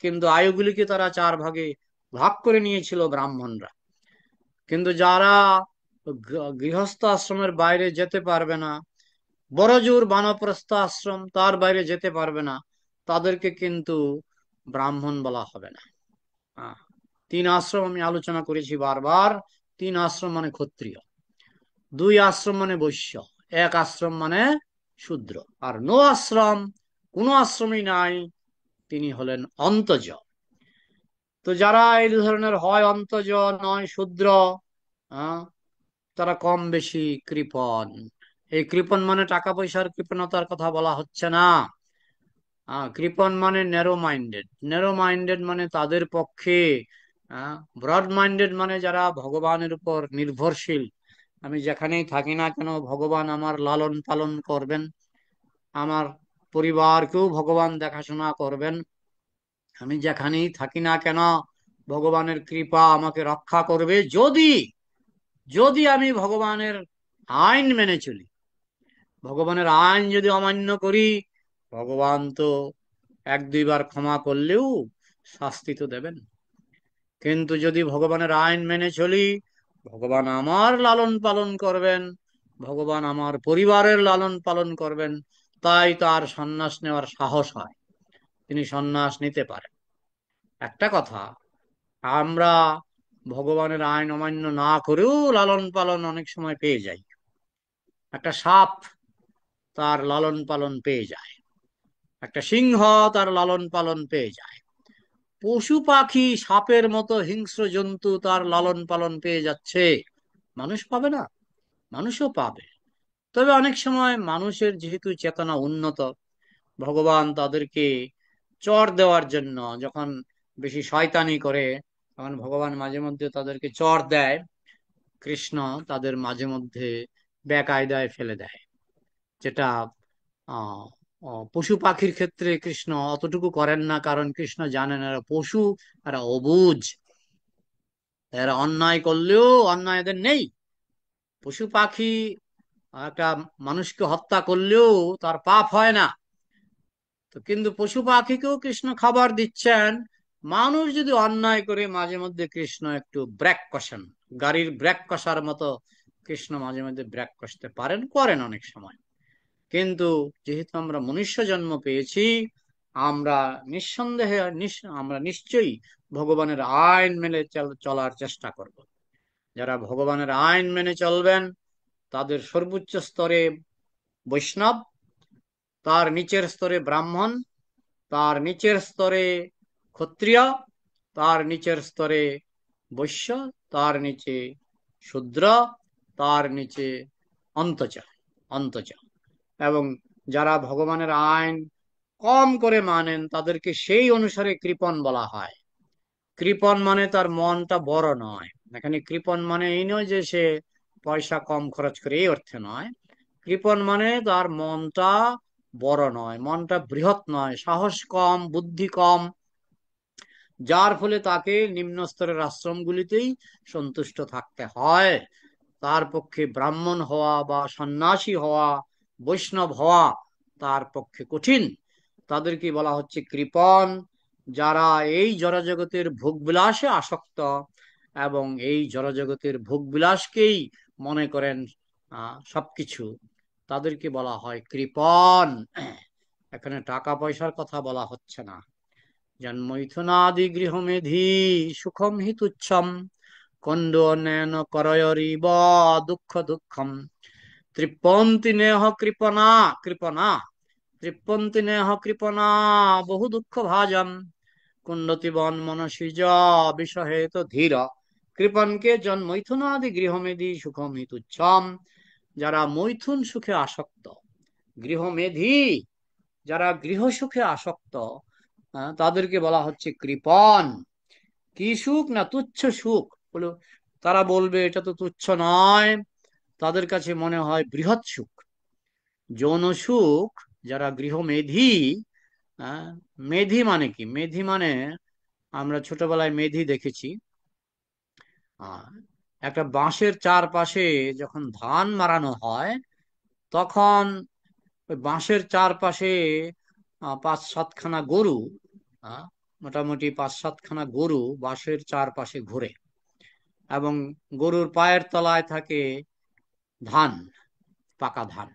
কিন্তু আয়ুগুলিকে তারা 4 ভাগে ভাগ করে নিয়েছিল ব্রাহ্মণরা। কিন্তু যারা গৃহস্থ আশ্রমের বাইরে যেতে পারবে না, বড়জোর বানপ্রস্থ আশ্রম, তার বাইরে যেতে পারবে না, তাদেরকে কিন্তু ব্রাহ্মণ বলা হবে না। আহ, 3 আশ্রম আমি আলোচনা করেছি বারবার। 3 আশ্রম মানে ক্ষত্রিয়, 2 আশ্রম মানে বৈশ্য, 1 আশ্রম মানে শূদ্র, আর নো আশ্রম, কোনো আশ্রমই নাই, তিনি হলেন অন্তজ। তো যারা এই ধরনের হয় অন্তজ নয় শূদ্র, আহ তারা কম বেশি কৃপণ। এই কৃপণ মানে টাকা পয়সার কৃপণতার কথা বলা হচ্ছে না। কৃপণ মানে ন্যারো মাইন্ডেড। ন্যারো মাইন্ডেড মানে তাদের পক্ষে, ব্রড মাইন্ডেড মানে যারা ভগবানের উপর নির্ভরশীল। আমি যেখানেই থাকি না কেন ভগবান আমার লালন পালন করবেন, আমার পরিবারকেও ভগবান দেখাশোনা করবেন। আমি যেখানেই থাকি না কেন ভগবানের কৃপা আমাকে রক্ষা করবে, যদি যদি আমি ভগবানের আইন মেনে চলি। ভগবানের আইন যদি অমান্য করি, ভগবান তো এক দুইবার ক্ষমা করলেও শাস্তি তো দেবেন। কিন্তু যদি ভগবানের আইন মেনে চলি, ভগবান আমার লালন পালন করবেন, ভগবান আমার পরিবারের লালন পালন করবেন। তাই তার সন্ন্যাস নেওয়ার সাহস হয়, তিনি সন্ন্যাস নিতে পারেন। একটা কথা, আমরা ভগবানের আইন অমান্য না করেও লালন পালন অনেক সময় পেয়ে যাই। একটা সাপ তার লালন পালন পেয়ে যায়, একটা সিংহ তার লালন পালন পেয়ে যায়। পশু পাখি সাপের মতো হিংস্র জন্তু তার লালন পালন পেয়ে যাচ্ছে, মানুষ পাবে না? মানুষও পাবে। তবে অনেক সময় মানুষের যেহেতু চেতনা উন্নত, ভগবান তাদেরকে চড় দেওয়ার জন্য, যখন বেশি শয়তানি করে তখন ভগবান মাঝে মধ্যে তাদেরকে চড় দেয়। কৃষ্ণ তাদের মাঝে মধ্যে বেকায়দায় ফেলে দেয়, যেটা আহ পশু পাখির ক্ষেত্রে কৃষ্ণ অতটুকু করেন না, কারণ কৃষ্ণ জানেন এরা পশু, এরা অবুঝ, এরা অন্যায় করলেও অন্যায় এদের নেই। পশু পাখি একটা মানুষকে হত্যা করলেও তার পাপ হয় না। তো কিন্তু পশু পাখিকেও কৃষ্ণ খাবার দিচ্ছেন। মানুষ যদি অন্যায় করে মাঝে মধ্যে কৃষ্ণ একটু ব্রেক কষেন, গাড়ির ব্রেক কষার মতো কৃষ্ণ মাঝে মধ্যে ব্রেক কষতে পারেন, করেন অনেক সময়। কিন্তু যেহেতু আমরা মনুষ্য জন্ম পেয়েছি, আমরা নিঃসন্দেহে আমরা নিশ্চয়ই ভগবানের আইন মেনে চলার চেষ্টা করব। যারা ভগবানের আইন মেনে চলবেন তাদের সর্বোচ্চ স্তরে বৈষ্ণব, তার নিচের স্তরে ব্রাহ্মণ, তার নিচের স্তরে ক্ষত্রিয়, তার নিচের স্তরে বৈশ্য, তার নিচে শূদ্র, তার নিচে অন্তচ অন্তচ এবং যারা ভগবানের আইন কম করে মানেন তাদেরকে সেই অনুসারে কৃপণ বলা হয়। কৃপণ মানে তার মনটা বড় নয়। এখানে কৃপণ মানে এই নয় যে সে পয়সা কম খরচ করে, এই অর্থে নয়। কৃপণ মানে তার মনটা বড় নয়, মনটা বৃহৎ নয়, সাহস কম, বুদ্ধি কম, যার ফলে তাকে নিম্ন স্তরের আশ্রমগুলিতেই সন্তুষ্ট থাকতে হয়। তার পক্ষে ব্রাহ্মণ হওয়া বা সন্ন্যাসী হওয়া, বৈষ্ণব হওয়া তার পক্ষে কঠিন। তাদেরকে বলা হচ্ছে কৃপণ, যারা এই জড়জগতের ভোগবিলাসে আসক্ত এবং এই জড়জগতের ভোগবিলাসকেই মনে করেন সবকিছু, তাদেরকে বলা হয় কৃপণ। এখানে টাকা পয়সার কথা বলা হচ্ছে না। জন্মৈথুনাদি গৃহমেধি সুখম হি তুচ্ছম, কন্ড অন্যান্য করয়রিব দুঃখ দুঃখম, তৃপ্পন্তি নেহ কৃপণা কৃপণা, তৃপ্পন্তি নেহ কৃপণা বহু দুঃখ ভাজম, কুণ্ডতি বন মনসিজ বিষহেত ধীর, কৃপণকে জন্মৈথুনাদি গৃহমেধি সুখম হি তুচ্ছম। যারা মৈথুন সুখে আসক্ত, গৃহমেধি, যারা গৃহ সুখে আসক্ত, তাদেরকে বলা হচ্ছে কৃপণ। কি সুখ? না তুচ্ছ সুখ। বলো, তারা বলবে এটা তো তুচ্ছ নয়, তাদের কাছে মনে হয় বৃহৎ সুখ, যৌন সুখ। যারা গৃহমেধি, আহ, মেধি মানে কি? মেধি মানে, আমরা ছোটবেলায় মেধি দেখেছি। আহ, একটা বাঁশের চারপাশে যখন ধান মারানো হয়, তখন ওই বাঁশের চারপাশে পাঁচ সাতখানা গরু, আহ, মোটামুটি পাঁচ সাতখানা গরু বাঁশের চারপাশে ঘুরে, এবং গরুর পায়ের তলায় থাকে ধান, পাকা ধান।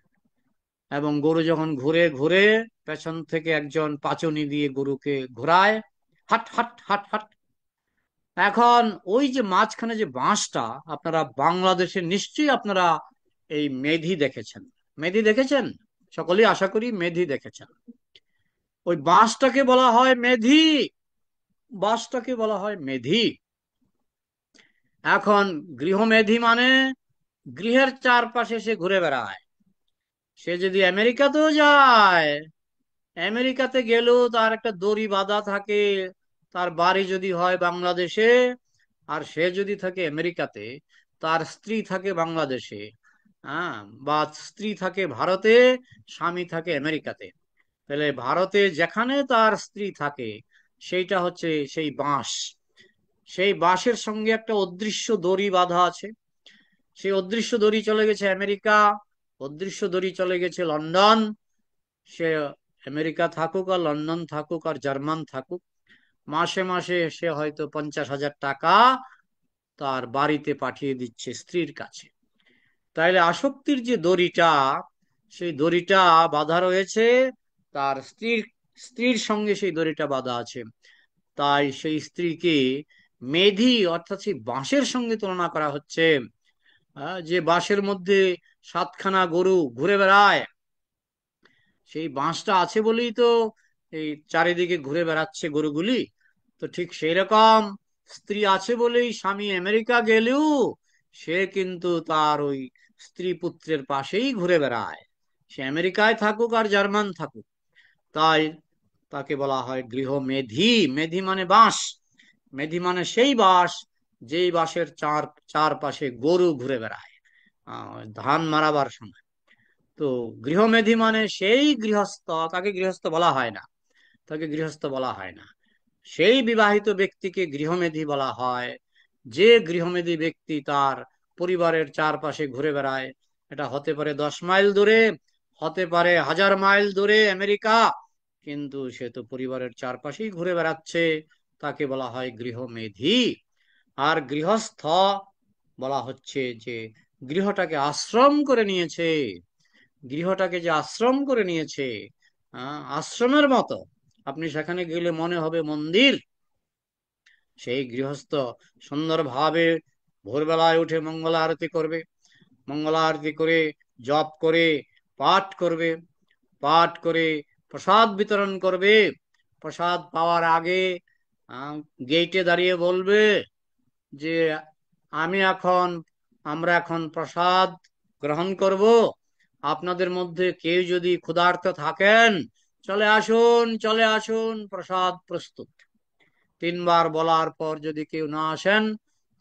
এবং গরু যখন ঘুরে ঘুরে, পেছন থেকে একজন পাচনি দিয়ে গরুকে ঘোরায়, হাট হাট হাট হাট। এখন ওই যে মাঝখানে যে বাঁশটা, আপনারা বাংলাদেশে নিশ্চয়ই আপনারা এই মেধি দেখেছেন। মেধি দেখেছেন? সকলেই আশা করি মেধি দেখেছেন। ওই বাঁশটাকে বলা হয় মেধি, বাঁশটাকে বলা হয় মেধি। এখন গৃহমেধি মানে গৃহের চারপাশে সে ঘুরে বেড়ায়। সে যদি আমেরিকাতেও যায়, আমেরিকাতে গেলেও তার একটা দড়ি বাঁধা থাকে। তার বাড়ি যদি হয় বাংলাদেশে, আর সে যদি থাকে আমেরিকাতে, তার স্ত্রী থাকে বাংলাদেশে, হ্যাঁ, বা স্ত্রী থাকে ভারতে, স্বামী থাকে আমেরিকাতে, তাহলে ভারতে যেখানে তার স্ত্রী থাকে সেইটা হচ্ছে সেই বাঁশ। সেই বাঁশের সঙ্গে একটা অদৃশ্য দড়ি বাঁধা আছে। সেই অদৃশ্য দড়ি চলে গেছে আমেরিকা, অদৃশ্য দড়ি চলে গেছে লন্ডন। সে আমেরিকা থাকুক আর লন্ডন থাকুক আর জার্মান থাকুক, মাসে মাসে সে হয়তো 50,000 টাকা তার বাড়িতে পাঠিয়ে দিচ্ছে স্ত্রীর কাছে। তাইলে আসক্তির যে দড়িটা, সেই দড়িটা বাঁধা রয়েছে তার স্ত্রীর, স্ত্রীর সঙ্গে সেই দড়িটা বাঁধা আছে। তাই সেই স্ত্রীকে মেধি অর্থাৎ সেই বাঁশের সঙ্গে তুলনা করা হচ্ছে। যে বাঁশের মধ্যে 7খানা গরু ঘুরে বেড়ায়, সেই বাঁশটা আছে বলেই তো এই চারিদিকে ঘুরে বেড়াচ্ছে গরুগুলি। তো ঠিক সেই রকম স্ত্রী আছে বলেই স্বামী আমেরিকা গেলেও সে কিন্তু তার ওই স্ত্রী পুত্রের পাশেই ঘুরে বেড়ায়, সে আমেরিকায় থাকুক আর জার্মান থাকুক। তাই তাকে বলা হয় গৃহমেধি। মেধি মানে বাঁশ, মেধি মানে সেই বাঁশ যেই বাঁশের চারপাশে গরু ঘুরে বেড়ায় ধান মারাবার সময়। তো গৃহমেধি মানে সেই গৃহস্থ, তাকে গৃহস্থ বলা হয় না, তাকে গৃহস্থ বলা হয় না। সেই বিবাহিত ব্যক্তিকে গৃহমেধি বলা হয়, যে গৃহমেধি ব্যক্তি তার পরিবারের চারপাশে ঘুরে বেড়ায়। এটা হতে পারে 10 মাইল দূরে, হতে পারে 1000 মাইল দূরে আমেরিকা, কিন্তু সে তো পরিবারের চারপাশেই ঘুরে বেড়াচ্ছে, তাকে বলা হয় গৃহমেধি। আর গৃহস্থ বলা হচ্ছে যে গৃহটাকে আশ্রম করে নিয়েছে, গৃহটাকে যে আশ্রম করে নিয়েছে, আশ্রমের মতো। আপনি সেখানে গেলে মনে হবে মন্দির। সেই গৃহস্থ সুন্দরভাবে ভোরবেলায় উঠে মঙ্গল আরতি করবে, মঙ্গল আরতি করে জপ করে পাঠ করবে, পাঠ করে প্রসাদ বিতরণ করবে। প্রসাদ পাওয়ার আগে গেটে দাঁড়িয়ে বলবে যে আমি এখন, আমরা এখন প্রসাদ গ্রহণ করব। আপনাদের মধ্যে কেউ যদি ক্ষুধার্ত থাকেন, চলে আসুন, চলে আসুন, প্রসাদ প্রস্তুত। 3বার বলার পর যদি কেউ না আসেন,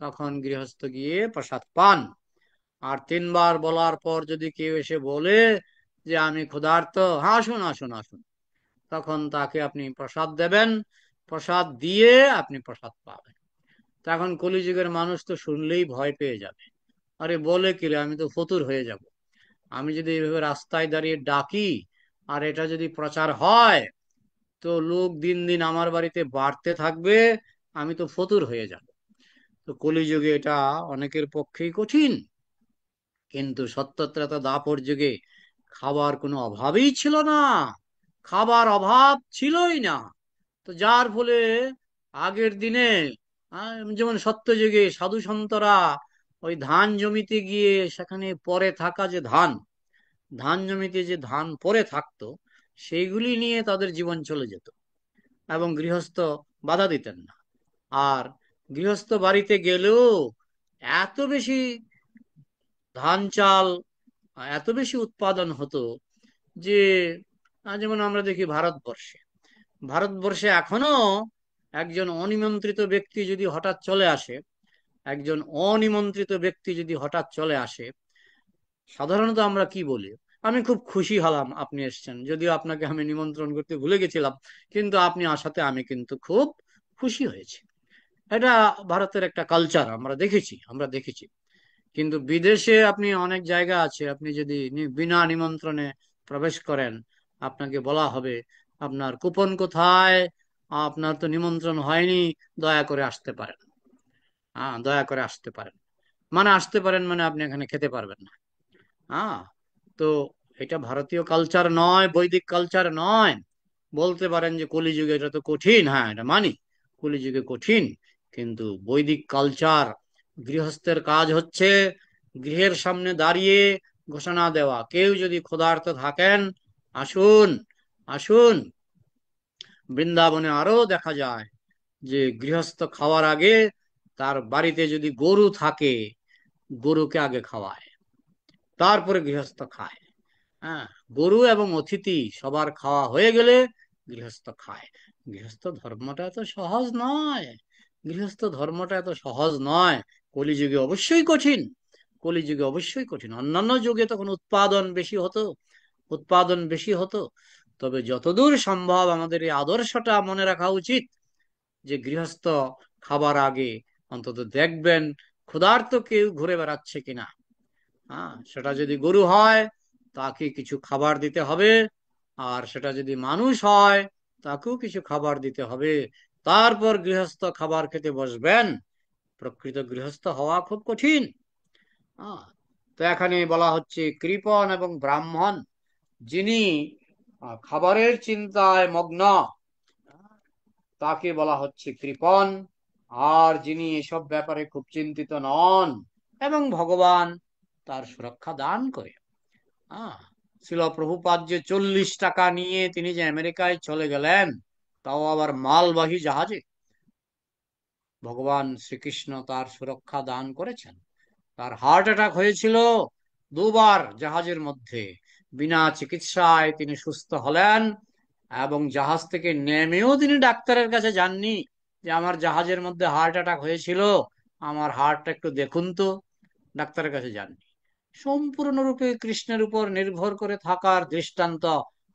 তখন গৃহস্থ গিয়ে প্রসাদ পান। আর 3বার বলার পর যদি কেউ এসে বলে যে আমি ক্ষুধার্ত, হ্যাঁ আসুন আসুন আসুন, তখন তাকে আপনি প্রসাদ দেবেন। প্রসাদ দিয়ে আপনি প্রসাদ পাবেন। তখন কলিযুগের মানুষ তো শুনলেই ভয় পেয়ে যাবে। আরে বলে কি রে, আমি তো ফতুর হয়ে যাব। আমি যদি এইভাবে রাস্তায় দাঁড়িয়ে ডাকি আর এটা যদি প্রচার হয়, তো লোক দিন দিন আমার বাড়িতে বাড়তে থাকবে, আমি তো ফতুর হয়ে যাব। তো কলিযুগে এটা অনেকের পক্ষেই কঠিন। কিন্তু সত্যত্রাতা দাপর যুগে খাবার কোনো অভাবই ছিল না, খাবার অভাব ছিলই না। তো যার ফলে আগের দিনে যেমন সত্যযুগে সাধু সন্তরা ওই ধান জমিতে গিয়ে সেখানে পরে থাকা যে ধান, ধান জমিতে যে ধান পরে থাকতো, সেইগুলি নিয়ে তাদের জীবন চলে যেত, এবং গৃহস্থ বাধা দিতেন না। আর গৃহস্থ বাড়িতে গেলেও এত বেশি ধান চাল এত বেশি উৎপাদন হতো যে যেমন আমরা দেখি ভারতবর্ষে, ভারতবর্ষে এখনো একজন অনিমন্ত্রিত ব্যক্তি যদি হঠাৎ চলে আসে, একজন অনিমন্ত্রিত ব্যক্তি যদি হঠাৎ চলে আসে, সাধারণত আমরা কি বলি? আমি খুব খুশি হলাম আপনি এসেছেন, যদিও আপনাকে আমি নিমন্ত্রণ করতে ভুলে গেছিলাম, কিন্তু আপনি আসাতে আমি কিন্তু খুব খুশি হয়েছি। এটা ভারতের একটা কালচার, আমরা দেখেছি। কিন্তু বিদেশে আপনি অনেক জায়গা আছে, আপনি যদি বিনা নিমন্ত্রণে প্রবেশ করেন, আপনাকে বলা হবে আপনার কুপন কোথায়, আপনার তো নিমন্ত্রণ হয়নি, দয়া করে আসতে পারেন। হ্যাঁ, দয়া করে আসতে পারেন, মানে আসতে পারেন মানে আপনি এখানে খেতে পারবেন না। হ্যাঁ, তো এটা ভারতীয় কালচার নয়, বৈদিক কালচার নয়। বলতে পারেন যে কলিযুগে এটা তো কঠিন, হ্যাঁ এটা মানি, কলিযুগে কঠিন। কিন্তু বৈদিক কালচার, গৃহস্থের কাজ হচ্ছে গৃহের সামনে দাঁড়িয়ে ঘোষণা দেওয়া, কেউ যদি ক্ষুধার্ত থাকেন আসুন, আসুন। বৃন্দাবনে আরো দেখা যায় যে গৃহস্থ খাওয়ার আগে তার বাড়িতে যদি গরু থাকে, গরুকে আগে খাওয়ায়। তারপরে গৃহস্থ খায়। হ্যাঁ, গরু এবং অতিথি সবার খাওয়া হয়ে গেলে গৃহস্থ খায়। গৃহস্থ ধর্মটা এত সহজ নয়। গৃহস্থ ধর্মটা এত সহজ নয়। কলিযুগে অবশ্যই কঠিন। কলিযুগে অবশ্যই কঠিন। অন্যান্য যুগে তখন উৎপাদন বেশি হতো, উৎপাদন বেশি হতো। তবে যতদূর সম্ভব আমাদের এই আদর্শটা মনে রাখা উচিত যে গৃহস্থ খাবার আগে অন্তত দেখবেন ক্ষুধার্ত কেউ ঘুরে বেড়াচ্ছে কিনা। হ্যাঁ, সেটা যদি গরু হয় তাকে কিছু খাবার দিতে হবে, আর সেটা যদি মানুষ হয় তাকেও কিছু খাবার দিতে হবে। তারপর গৃহস্থ খাবার খেতে বসবেন। প্রকৃত গৃহস্থ হওয়া খুব কঠিন। হ্যাঁ, তো এখানে বলা হচ্ছে কৃপণ এবং ব্রাহ্মণ, যিনি খাবারের চিন্তায় মগ্ন, তাকে বলা হচ্ছে কৃপণ। আর যিনি এসব ব্যাপারে খুব চিন্তিত নন এবং ভগবান তার সুরক্ষা দান করে। হ্যাঁ, শিল প্রভুপাদ যে 40 টাকা নিয়ে তিনি যে আমেরিকায় চলে গেলেন, তাও আবার মালবাহী জাহাজে, ভগবান শ্রীকৃষ্ণ তার সুরক্ষা দান করেছেন। তার হার্ট অ্যাটাক হয়েছিল 2বার জাহাজের মধ্যে, বিনা চিকিৎসায় তিনি সুস্থ হলেন। এবং জাহাজ থেকে নেমেও তিনি ডাক্তারের কাছে যাননি যে আমার জাহাজের মধ্যে হার্ট অ্যাটাক হয়েছিল, আমার হার্টটা একটু দেখুন তো। ডাক্তারের কাছে যাননি। সম্পূর্ণরূপে কৃষ্ণের উপর নির্ভর করে থাকার দৃষ্টান্ত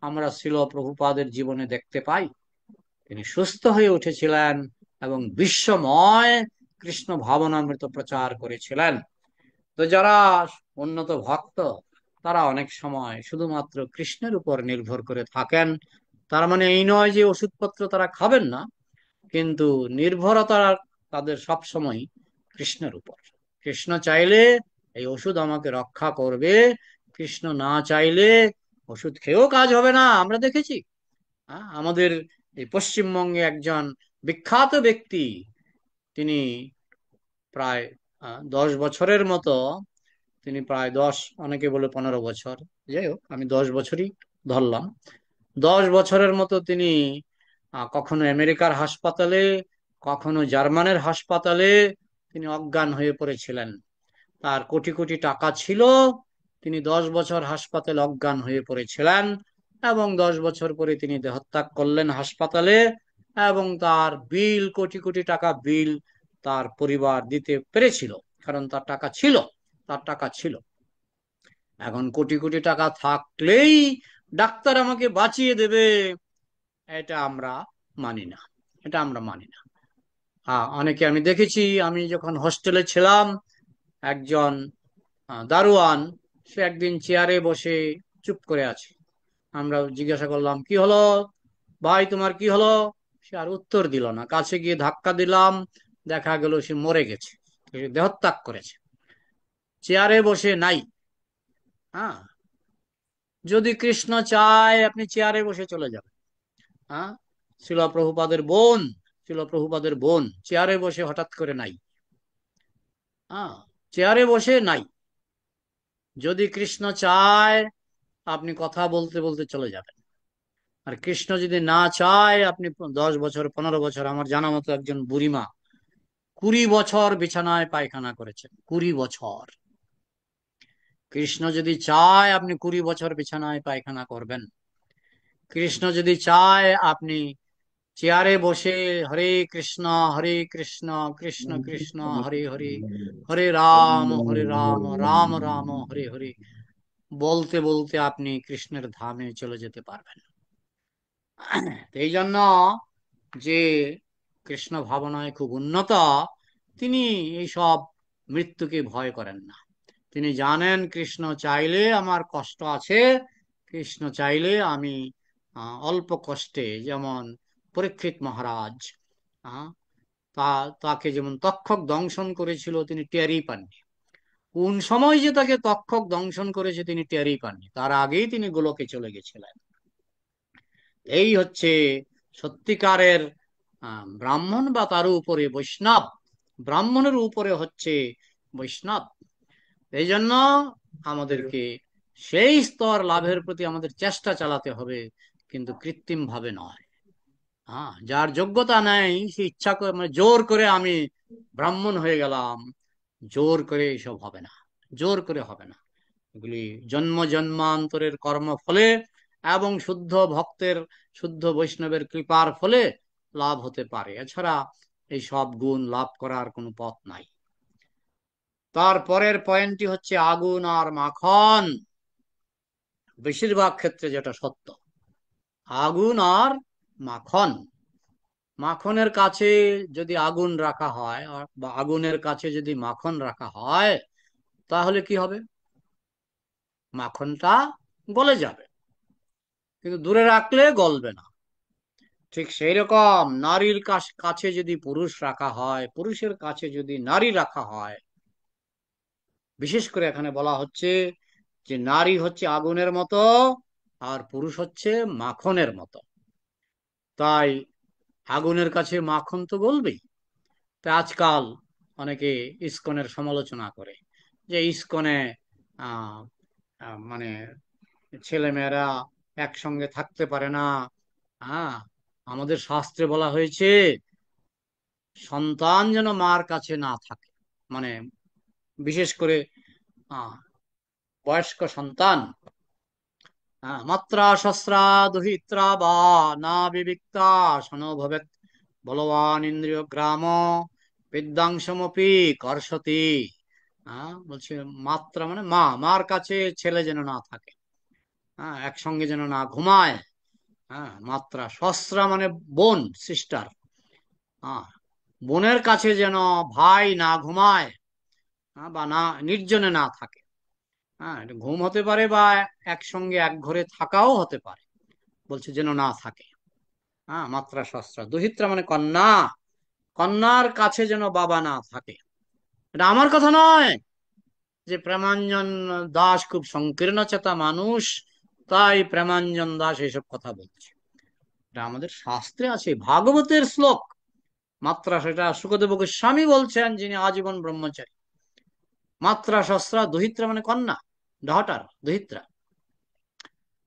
আমরা শিল প্রভুপাদের জীবনে দেখতে পাই। তিনি সুস্থ হয়ে উঠেছিলেন এবং বিশ্বময় কৃষ্ণ ভাবনামৃত প্রচার করেছিলেন। তো যারা উন্নত ভক্ত, তারা অনেক সময় শুধুমাত্র কৃষ্ণের উপর নির্ভর করে থাকেন। তার মানে এই নয় যে ওষুধপত্র তারা খাবেন না, কিন্তু নির্ভরতা তাদের সব সময় কৃষ্ণের উপর। কৃষ্ণ চাইলে এই ওষুধ আমাকে রক্ষা করবে, কৃষ্ণ না চাইলে ওষুধ খেয়েও কাজ হবে না, আমরা দেখেছি। আমাদের এই পশ্চিমবঙ্গে একজন বিখ্যাত ব্যক্তি, তিনি প্রায় 10 বছরের মতো, তিনি প্রায় 10, অনেকে বলে 15 বছর, যাই হোক আমি 10 বছরই ধরলাম। 10 বছরের মতো তিনি কখনো আমেরিকার হাসপাতালে, কখনো জার্মানের হাসপাতালে তিনি অজ্ঞান হয়ে পড়েছিলেন। তার কোটি কোটি টাকা ছিল, তিনি 10 বছর হাসপাতালে অজ্ঞান হয়ে পড়েছিলেন। এবং 10 বছর পরে তিনি দেহত্যাগ করলেন হাসপাতালে। এবং তার বিল, কোটি কোটি টাকা বিল তার পরিবার দিতে পেরেছিল, কারণ তার টাকা ছিল, তার টাকা ছিল। এখন কোটি কোটি টাকা থাকলেই ডাক্তার আমাকে বাঁচিয়ে দেবে, এটা আমরা মানি না। এটা আমরা মানি না। অনেকে আমি দেখেছি, আমি যখন হোস্টেলে ছিলাম, একজন দারোয়ান, সে একদিন চেয়ারে বসে চুপ করে আছে। আমরা জিজ্ঞাসা করলাম কি হলো ভাই, তোমার কি হলো? সে আর উত্তর দিল না। কাছে গিয়ে ধাক্কা দিলাম, দেখা গেল সে মরে গেছে, সে দেহত্যাগ করেছে, চেয়ারে বসে নাই। হ্যাঁ, যদি কৃষ্ণ চায় আপনি চেয়ারে বসে চলে যাবেন। হ্যাঁ, শিল প্রভুপাদের বোন, শিল প্রভুপাদের বোন চেয়ারে বসে হঠাৎ করে নাই। হ্যাঁ, চেয়ারে বসে নাই। যদি কৃষ্ণ চায় আপনি কথা বলতে বলতে চলে যাবেন। আর কৃষ্ণ যদি না চায়, আপনি 10 বছর 15 বছর, আমার জানা মতো একজন বুড়িমা 20 বছর বিছানায় পায়খানা করেছেন, 20 বছর। কৃষ্ণ যদি চায় আপনি 20 বছর বিছানায় পায়খানা করবেন। কৃষ্ণ যদি চায় আপনি চেয়ারে বসে হরে কৃষ্ণ, হরে কৃষ্ণ, কৃষ্ণ কৃষ্ণ হরে হরে, হরে রাম, রাম রাম হরে হরে বলতে বলতে আপনি কৃষ্ণের ধামে চলে যেতে পারবেন। এই জন্য যে কৃষ্ণ ভাবনায় খুব উন্নত, তিনি এইসব মৃত্যুকে ভয় করেন না। তিনি জানেন কৃষ্ণ চাইলে আমার কষ্ট আছে, কৃষ্ণ চাইলে আমি অল্প কষ্টে, যেমন পরীক্ষিত মহারাজ, আহ, তাকে যেমন তক্ষক দংশন করেছিল, তিনি টেরই পাননি। কোন সময় যে তাকে তক্ষক দংশন করেছে তিনি টেরই পাননি, তার আগেই তিনি গোলকে চলে গেছিলেন। এই হচ্ছে সত্যিকারের ব্রাহ্মণ, বা তার উপরে বৈষ্ণব। ব্রাহ্মণের উপরে হচ্ছে বৈষ্ণব। এই জন্য আমাদেরকে সেই স্তর লাভের প্রতি আমাদের চেষ্টা চালাতে হবে, কিন্তু কৃত্রিম ভাবে নয়। যার যোগ্যতা নেই সে ইচ্ছা করে, মানে জোর করে আমি ব্রাহ্মণ হয়ে গেলাম, জোর করে এইসব হবে না, জোর করে হবে না। এগুলি জন্ম জন্মান্তরের কর্ম ফলে এবং শুদ্ধ ভক্তের, শুদ্ধ বৈষ্ণবের কৃপার ফলে লাভ হতে পারে। এছাড়া এই সব গুণ লাভ করার কোনো পথ নাই। তারপরের পয়েন্টটি হচ্ছে আগুন আর মাখন। বেশিরভাগ ক্ষেত্রে যেটা সত্য, আগুন আর মাখন। মাখনের কাছে যদি আগুন রাখা হয় বা আগুনের কাছে যদি মাখন রাখা হয়, তাহলে কি হবে? মাখনটা গলে যাবে, কিন্তু দূরে রাখলে গলবে না। ঠিক সেই রকম নারীর কাছে যদি পুরুষ রাখা হয়, পুরুষের কাছে যদি নারী রাখা হয়, বিশেষ করে এখানে বলা হচ্ছে যে নারী হচ্ছে আগুনের মতো আর পুরুষ হচ্ছে মাখনের মতো। তাই আগুনের কাছে মাখন তো গলবেই। তাই আজকাল অনেকে ইসকনের সমালোচনা করে যে ইসকনে আহ মানে ছেলেমেয়েরা একসঙ্গে থাকতে পারে না। হ্যাঁ, আমাদের শাস্ত্রে বলা হয়েছে সন্তান যেন মার কাছে না থাকে, মানে বিশেষ করে আহ বয়স্ক সন্তান। হ্যাঁ, মাত্রা শস্ত্রা দুহিত্রা বা না বিবিক্তা শনো ভবেত বলবান ইন্দ্রিয় গ্রাম বিদ্যাংশমপি কর্ষতি। হ্যাঁ, বলছে মাত্রা মানে মা, মার কাছে ছেলে যেন না থাকে। হ্যাঁ, একসঙ্গে যেন না ঘুমায়। হ্যাঁ, মাত্রা সস্রা মানে বোন, সিস্টার। হ্যাঁ, বোনের কাছে যেন ভাই না ঘুমায়। হ্যাঁ, বা না নির্জনে না থাকে। হ্যাঁ, এটা ঘুম হতে পারে বা একসঙ্গে এক ঘরে থাকাও হতে পারে, বলছে যেন না থাকে। হ্যাঁ, মাত্রা সস্ত্রা দুহিত্রা মানে কন্যা, কন্যার কাছে যেন বাবা না থাকে। এটা আমার কথা নয় যে প্রেমাঞ্জন দাস খুব সংকীর্ণ চেতা মানুষ, তাই প্রেমাঞ্জন দাস এইসব কথা বলছে। এটা আমাদের শাস্ত্রে আছে, ভাগবতের শ্লোক। মাত্রা, সেটা সুখদেব গোস্বামী বলছেন, যিনি আজীবন ব্রহ্মচারী। মাত্রা শস্ত্রা দুহিত্রা মানে কন্যা, ডহটার, দুহিত্রা।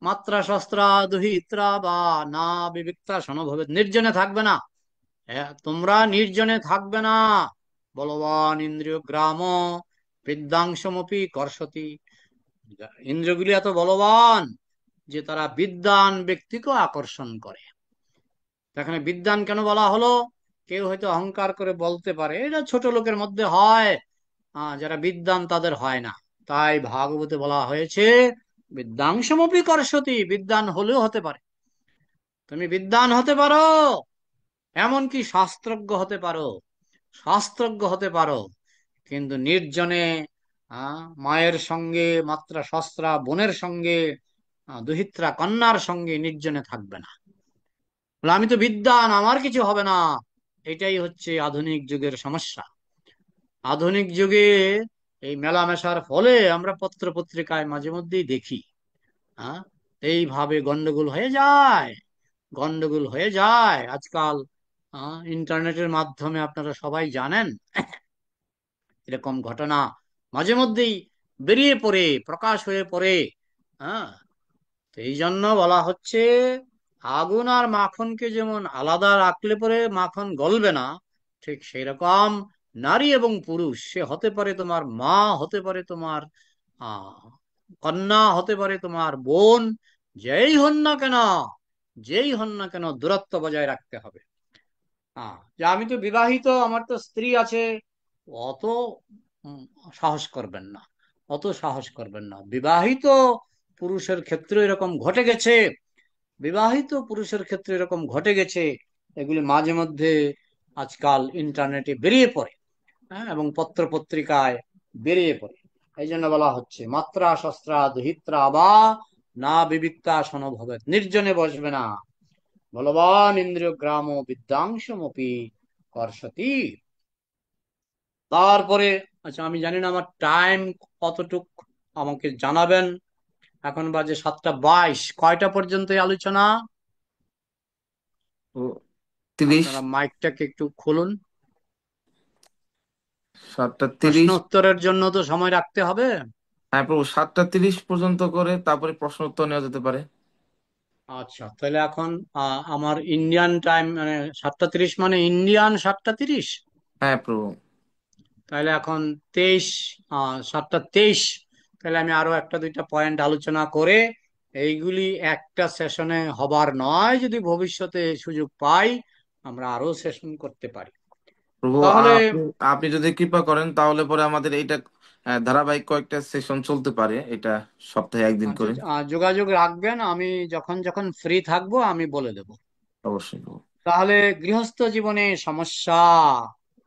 মাত্রা শস্ত্রা দুহিত্রা বা না বিবিক্তা সমভবে, নির্জনে থাকবে না। হ্যাঁ, তোমরা নির্জনে থাকবে না। বলবান ইন্দ্রিয় গ্রাম বিদ্যাংশমপি কর্ষতি। ইন্দ্রিয়গুলি এত বলবান যে তারা বিদ্বান ব্যক্তিকে আকর্ষণ করে। এখানে বিদ্বান কেন বলা হলো? কেউ হয়তো অহংকার করে বলতে পারে এটা ছোট লোকের মধ্যে হয়, যারা বিদ্বান তাদের হয় না। তাই ভাগবতে বলা হয়েছে বিদ্যাংশমপি করসতি, বিদ্বান হলেও হতে পারে। তুমি বিদ্বান হতে পারো, এমনকি শাস্ত্রজ্ঞ হতে পারো, শাস্ত্রজ্ঞ হতে পারো, কিন্তু নির্জনে মায়ের সঙ্গে, মাত্রা শস্ত্রা বোনের সঙ্গে, দুহিত্রা কন্যার সঙ্গে নির্জনে থাকবে না। বলে আমি তো বিদ্বান, আমার কিছু হবে না। এটাই হচ্ছে আধুনিক যুগের সমস্যা। আধুনিক যুগে এই মেলামেশার ফলে আমরা পত্র পত্রিকায় মাঝে মধ্যেই দেখি, হ্যাঁ, এইভাবে গন্ডগোল হয়ে যায়, গন্ডগোল হয়ে যায় আজকাল। ইন্টারনেটের মাধ্যমে আপনারা সবাই জানেন এরকম ঘটনা মাঝে মধ্যেই বেরিয়ে পড়ে, প্রকাশ হয়ে পড়ে। হ্যাঁ, তো এই জন্য বলা হচ্ছে আগুন আর মাখনকে যেমন আলাদা রাখলে পরে মাখন গলবে না, ঠিক সেই রকম নারী এবং পুরুষ, সে হতে পারে তোমার মা, হতে পারে তোমার আহ কন্যা, হতে পারে তোমার বোন, যেই হন না কেন, যেই হন না কেন দূরত্ব বজায় রাখতে হবে। যে আমি তো বিবাহিত, আমার তো স্ত্রী আছে, অত উম, সাহস করবেন না, অত সাহস করবেন না। বিবাহিত পুরুষের ক্ষেত্রে এরকম ঘটে গেছে, বিবাহিত পুরুষের ক্ষেত্রে এরকম ঘটে গেছে। এগুলি মাঝে মধ্যে আজকাল ইন্টারনেটে বেরিয়ে পড়ে, হ্যাঁ, এবং পত্র পত্রিকায় বেরিয়ে পড়ে। এই জন্য বলা হচ্ছে মাত্রা শস্ত্রা দুহিত্রা বা না বিবিক্তা সমভবে, নির্জনে বসবে না। বলবান ইন্দ্রিয় গ্রাম বিদ্যাংশমপি কর্ষতি। তারপরে, আচ্ছা আমি জানি না আমার টাইম কতটুক, আমাকে জানাবেন। এখন বাজে 7টা 22, কয়টা পর্যন্ত এই আলোচনা? ও 30। আপনারা মাইকটাকে একটু খুলুন। সাতটা প্রশ্ন তিরিশ উত্তরের জন্য তো সময় রাখতে হবে। হ্যাঁ প্রভু, 7টা 30 পর্যন্ত করে তারপরে প্রশ্ন উত্তর নেওয়া যেতে পারে। আচ্ছা, তাহলে এখন আমার ইন্ডিয়ান টাইম মানে 7টা 30, মানে ইন্ডিয়ান 7টা 30। হ্যাঁ প্রভু। তাহলে এখন 23, 7টা 23 তাহলে আমি আরো একটা দুইটা পয়েন্ট আলোচনা করে, এইগুলি একটা সেশনে হবার নয়, যদি ভবিষ্যতে সুযোগ পাই আমরা আরো সেশন করতে পারি। প্রভু, তাহলে আপনি আপনি যদি কৃপা করেন তাহলে পরে আমাদের এইটা ধারাবাহিক কয়েকটা সেশন চলতে পারে, এটা সপ্তাহে একদিন আচ্ছা, করে। যোগাযোগ রাখবেন, আমি যখন যখন ফ্রি থাকবো আমি বলে দেব। অবশ্যই প্রভু। তাহলে গৃহস্থ জীবনে সমস্যা,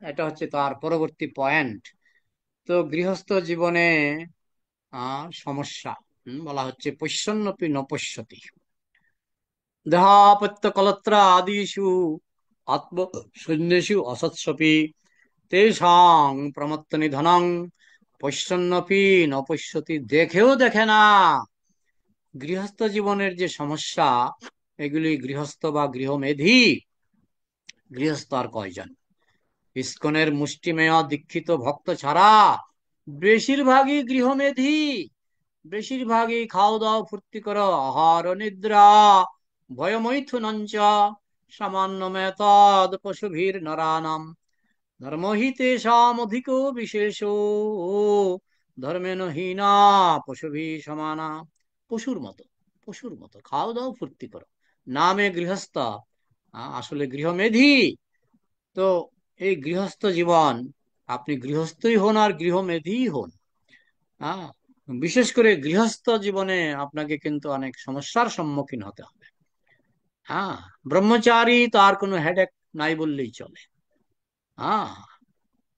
এটা হচ্ছে তার পরবর্তী পয়েন্ট। তো গৃহস্থ জীবনে সমস্যা বলা হচ্ছে পৈশ্যন্নপি নপশ্যতি দেহাপত্য কলত্র আদিষু আত্ম শূন্যেষু অসৎসপি তেষাং প্রমত্ত নিধনং পৈশ্যন্নপি নপশ্যতি, দেখেও দেখে না। গৃহস্থ জীবনের যে সমস্যা, এগুলি গৃহস্থ বা গৃহমেধি, গৃহস্থ আর কয়জন? ইস্কনের মুষ্টিমেয় দীক্ষিত ভক্ত ছাড়া বেশিরভাগই গৃহমেধি। বেশিরভাগই খাও দাও ফুর্তি করো, আহার নিদ্রা ভয়মৈথুনঞ্চ সামান্য মেতদ পশুভীর নরানাম ধর্ম হি তেষাম অধিকো বিশেষ ধর্মেন হীনা পশুভি সমানা। পশুর মতো, পশুর মতো খাও দাও ফুর্তি করো, নামে গৃহস্থ, আসলে গৃহমেধি। তো এই গৃহস্থ জীবন, আপনি গৃহস্থই হন আর গৃহমেধি হন, হ্যাঁ, বিশেষ করে গৃহস্থ জীবনে আপনাকে কিন্তু অনেক সমস্যার সম্মুখীন হতে হবে। হ্যাঁ, ব্রহ্মচারী তার কোনো হেডেক নাই বললেই চলে। হ্যাঁ,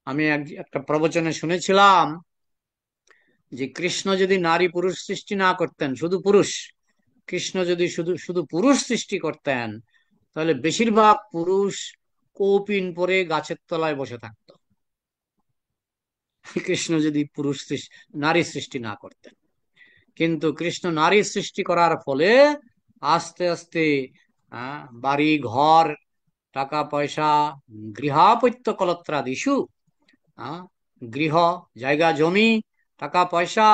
আমি একটা প্রবচনে শুনেছিলাম যে কৃষ্ণ যদি নারী পুরুষ সৃষ্টি না করতেন, শুধু পুরুষ, কৃষ্ণ যদি শুধু শুধু পুরুষ সৃষ্টি করতেন, তাহলে বেশিরভাগ পুরুষ কৌপিন পরে গাছের তলায় বসে থাকতো। কৃষ্ণ যদি নারী সৃষ্টি না করতেন, কিন্তু কৃষ্ণ নারী সৃষ্টি করার ফলে আস্তে আস্তে বাড়ি ঘর, টাকা পয়সা, গৃহাপত্য কলত্রাদিষু, আহ, গৃহ, জায়গা জমি, টাকা পয়সা,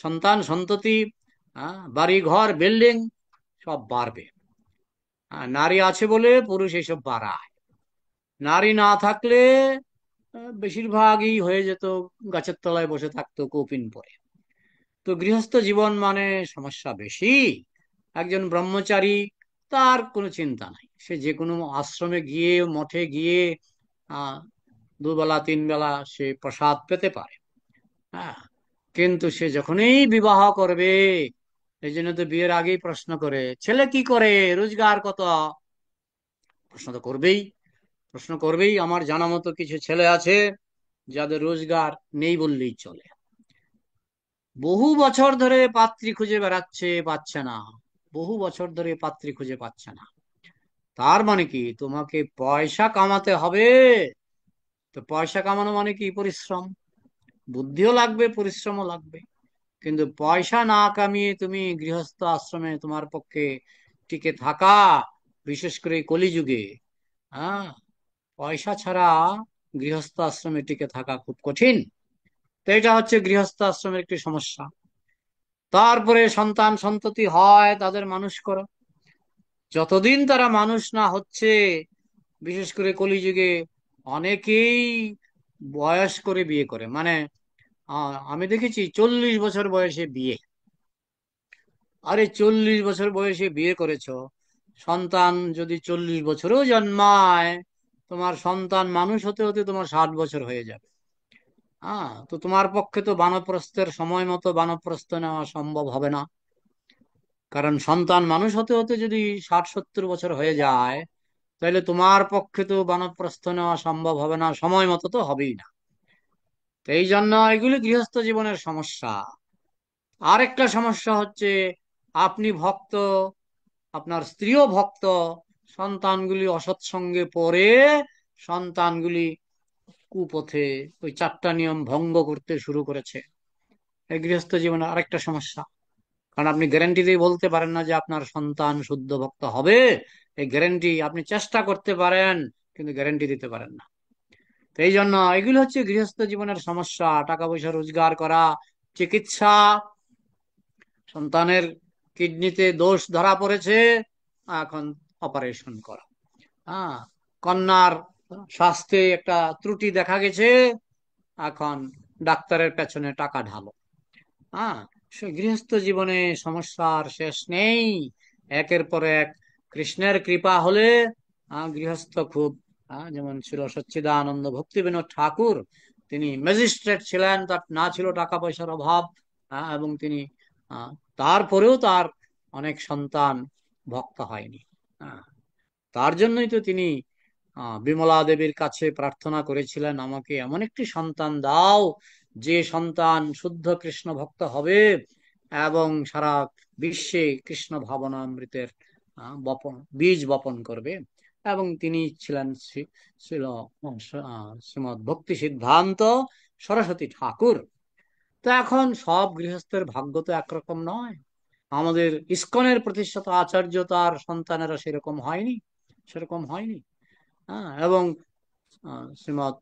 সন্তান সন্ততি, বাড়ি ঘর বিল্ডিং সব বাড়বে। নারী আছে বলে পুরুষ এসব বাড়ায়, নারী না থাকলে বেশিরভাগই হয়ে যেত গাছের তলায় বসে থাকতো কৌপিন পরে। তো গৃহস্থ জীবন মানে সমস্যা বেশি। একজন ব্রহ্মচারী, তার কোনো চিন্তা নাই, সে যে কোনো আশ্রমে গিয়ে মঠে গিয়ে আহ দুবেলা তিন বেলা সে প্রসাদ পেতে পারে। হ্যাঁ, কিন্তু সে যখনই বিবাহ করবে, এই জন্য তো বিয়ের আগেই প্রশ্ন করে ছেলে কি করে, রোজগার কত। প্রশ্ন তো করবেই, প্রশ্ন করবেই। আমার জানা মতো কিছু ছেলে আছে যাদের রোজগার নেই বললেই চলে, বহু বছর ধরে পাত্রী খুঁজে বেড়াচ্ছে, পাচ্ছে না। বহু বছর ধরে পাত্রী খুঁজে পাচ্ছে না। তার মানে কি, তোমাকে পয়সা কামাতে হবে। তো পয়সা কামানো মানে কি পরিশ্রম, বুদ্ধিও লাগবে পরিশ্রমও লাগবে। কিন্তু পয়সা না কামিয়ে তুমি গৃহস্থ আশ্রমে তোমার পক্ষে টিকে থাকা, বিশেষ করে এই কলিযুগে, হ্যাঁ, পয়সা ছাড়া গৃহস্থ আশ্রমে টিকে থাকা খুব কঠিন। তো এটা হচ্ছে গৃহস্থ আশ্রমের একটি সমস্যা। তারপরে সন্তান সন্ততি হয়, তাদের মানুষ করো। যতদিন তারা মানুষ না হচ্ছে, বিশেষ করে কলিযুগে অনেকেই বয়স করে বিয়ে করে, মানে আমি দেখেছি 40 বছর বয়সে বিয়ে। আরে 40 বছর বয়সে বিয়ে করেছো, সন্তান যদি 40 বছরেও জন্মায়, তোমার সন্তান মানুষ হতে হতে তোমার 60 বছর হয়ে যাবে। তো তোমার পক্ষে তো বানপ্রস্থের সময় মতো বানপ্রস্থ নেওয়া সম্ভব হবে না। কারণ সন্তান মানুষ হতে হতে যদি 60-70 বছর হয়ে যায়, তাহলে তোমার পক্ষে তো বানপ্রস্থ নেওয়া সম্ভব হবে না, সময় মতো তো হবেই না। তো এই জন্য এগুলি গৃহস্থ জীবনের সমস্যা। আরেকটা সমস্যা হচ্ছে, আপনি ভক্ত, আপনার স্ত্রীও ভক্ত, সন্তানগুলি অসৎসঙ্গে পড়ে, সন্তানগুলি কুপথে, ওই 4টা নিয়ম ভঙ্গ করতে শুরু করেছে। এই গৃহস্থ জীবনে আরেকটা সমস্যা। কারণ আপনি গ্যারান্টি দিয়ে বলতে পারেন না যে আপনার সন্তান শুদ্ধ ভক্ত হবে। এই গ্যারান্টি আপনি চেষ্টা করতে পারেন, কিন্তু গ্যারান্টি দিতে পারেন না। তো এই জন্য এগুলো হচ্ছে গৃহস্থ জীবনের সমস্যা। টাকা পয়সা রোজগার করা, চিকিৎসা, সন্তানের কিডনিতে দোষ ধরা পড়েছে, এখন অপারেশন করা। হ্যাঁ, কন্যার স্বাস্থ্যে একটা ত্রুটি দেখা গেছে, এখন ডাক্তারের পেছনে টাকা ঢালো। হ্যাঁ, গৃহস্থ জীবনে সমস্যার শেষ নেই। একের পর এক কৃষ্ণের কৃপা হলে গৃহস্থ খুব, যেমন ছিল সচ্চিদানন্দ ভক্তিবিনোদ ঠাকুর, তিনি ম্যাজিস্ট্রেট ছিলেন, তার না ছিল টাকা পয়সার অভাব, এবং তিনি আহ, তারপরেও তার অনেক সন্তান ভক্ত হয়নি। হ্যাঁ, তার জন্যই তো তিনি বিমলা দেবীর কাছে প্রার্থনা করেছিলেন, আমাকে এমন একটি সন্তান দাও যে সন্তান শুদ্ধ কৃষ্ণ ভক্ত হবে এবং সারা বিশ্বে কৃষ্ণ ভাবনামৃতের বীজ বপন করবে। এবং তিনি ছিলেন ছিল শ্রীমৎ ভক্তি সিদ্ধান্ত সরস্বতী ঠাকুর। তো এখন সব গৃহস্থের ভাগ্য তো একরকম নয়। আমাদের ইসকনের প্রতিষ্ঠাতা আচার্য তার সন্তানেরা সেরকম হয়নি। হ্যাঁ, এবং শ্রীমৎ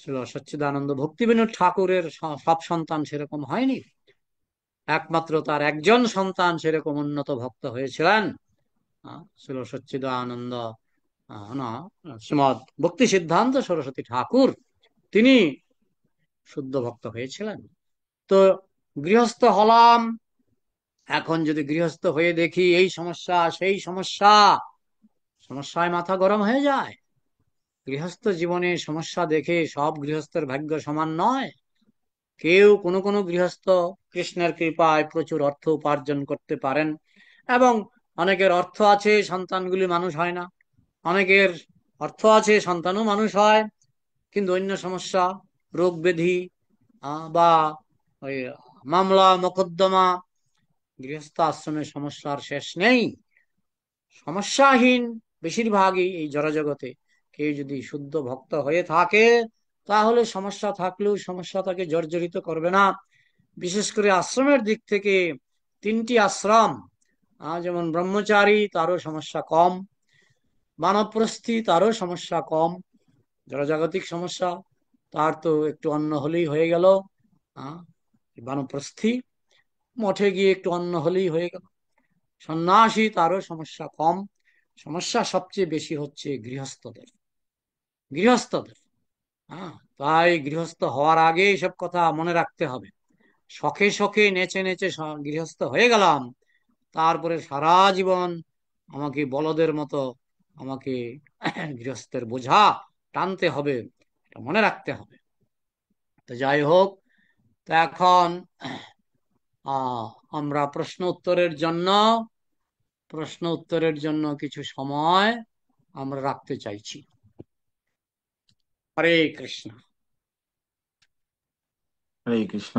ছিল সচ্চিদানন্দ ভক্তিবিনোদ ঠাকুরের সব সন্তান সেরকম হয়নি। একমাত্র তার একজন সন্তান সেরকম উন্নত ভক্ত হয়েছিলেন, ছিল সচ্চিদানন্দ না, শ্রীমৎ ভক্তি সিদ্ধান্ত সরস্বতী ঠাকুর। তিনি শুদ্ধ ভক্ত হয়েছিলেন। তো গৃহস্থ হলাম, এখন যদি গৃহস্থ হয়ে দেখি এই সমস্যা সেই সমস্যা, সমস্যায় মাথা গরম হয়ে যায়। গৃহস্থ জীবনে সমস্যা দেখে সব গৃহস্থের ভাগ্য সমান নয়। কেউ কোনো কোনো গৃহস্থ কৃষ্ণের কৃপায় প্রচুর অর্থ উপার্জন করতে পারেন, এবং অনেকের অর্থ আছে সন্তানগুলি মানুষ হয় না, অনেকের অর্থ আছে সন্তানও মানুষ হয়, কিন্তু অন্য সমস্যা, রোগ ব্যাধি, বা ওই মামলা মোকদ্দমা, গৃহস্থ আশ্রমের সমস্যার শেষ নেই। সমস্যাহীন বেশিরভাগই এই জড়জগতে। কেউ যদি শুদ্ধ ভক্ত হয়ে থাকে তাহলে সমস্যা থাকলেও সমস্যা তাকে জর্জরিত করবে না। বিশেষ করে আশ্রমের দিক থেকে তিনটি আশ্রম, যেমন ব্রহ্মচারী তারও সমস্যা কম, বানপ্রস্থি তারও সমস্যা কম, জড়জাগতিক সমস্যা তার তো একটু অন্ন হলেই হয়ে গেল। আহ বানপ্রস্থি মঠে গিয়ে একটু অন্ন হলেই হয়ে গেল। সন্ন্যাসী তারও সমস্যা কম। সমস্যা সবচেয়ে বেশি হচ্ছে গৃহস্থদের। তাই গৃহস্থ হওয়ার আগে এসব কথা মনে রাখতে হবে। শখে শখে নেচে নেচে গৃহস্থ হয়ে গেলাম, তারপরে সারা জীবন আমাকে বলদের মতো আমাকে গৃহস্থের বোঝা টানতে হবে, এটা মনে রাখতে হবে। তো যাই হোক, তো এখন আহ আমরা প্রশ্ন উত্তরের জন্য কিছু সময় আমরা রাখতে চাইছি। হরে কৃষ্ণ। হরে কৃষ্ণ।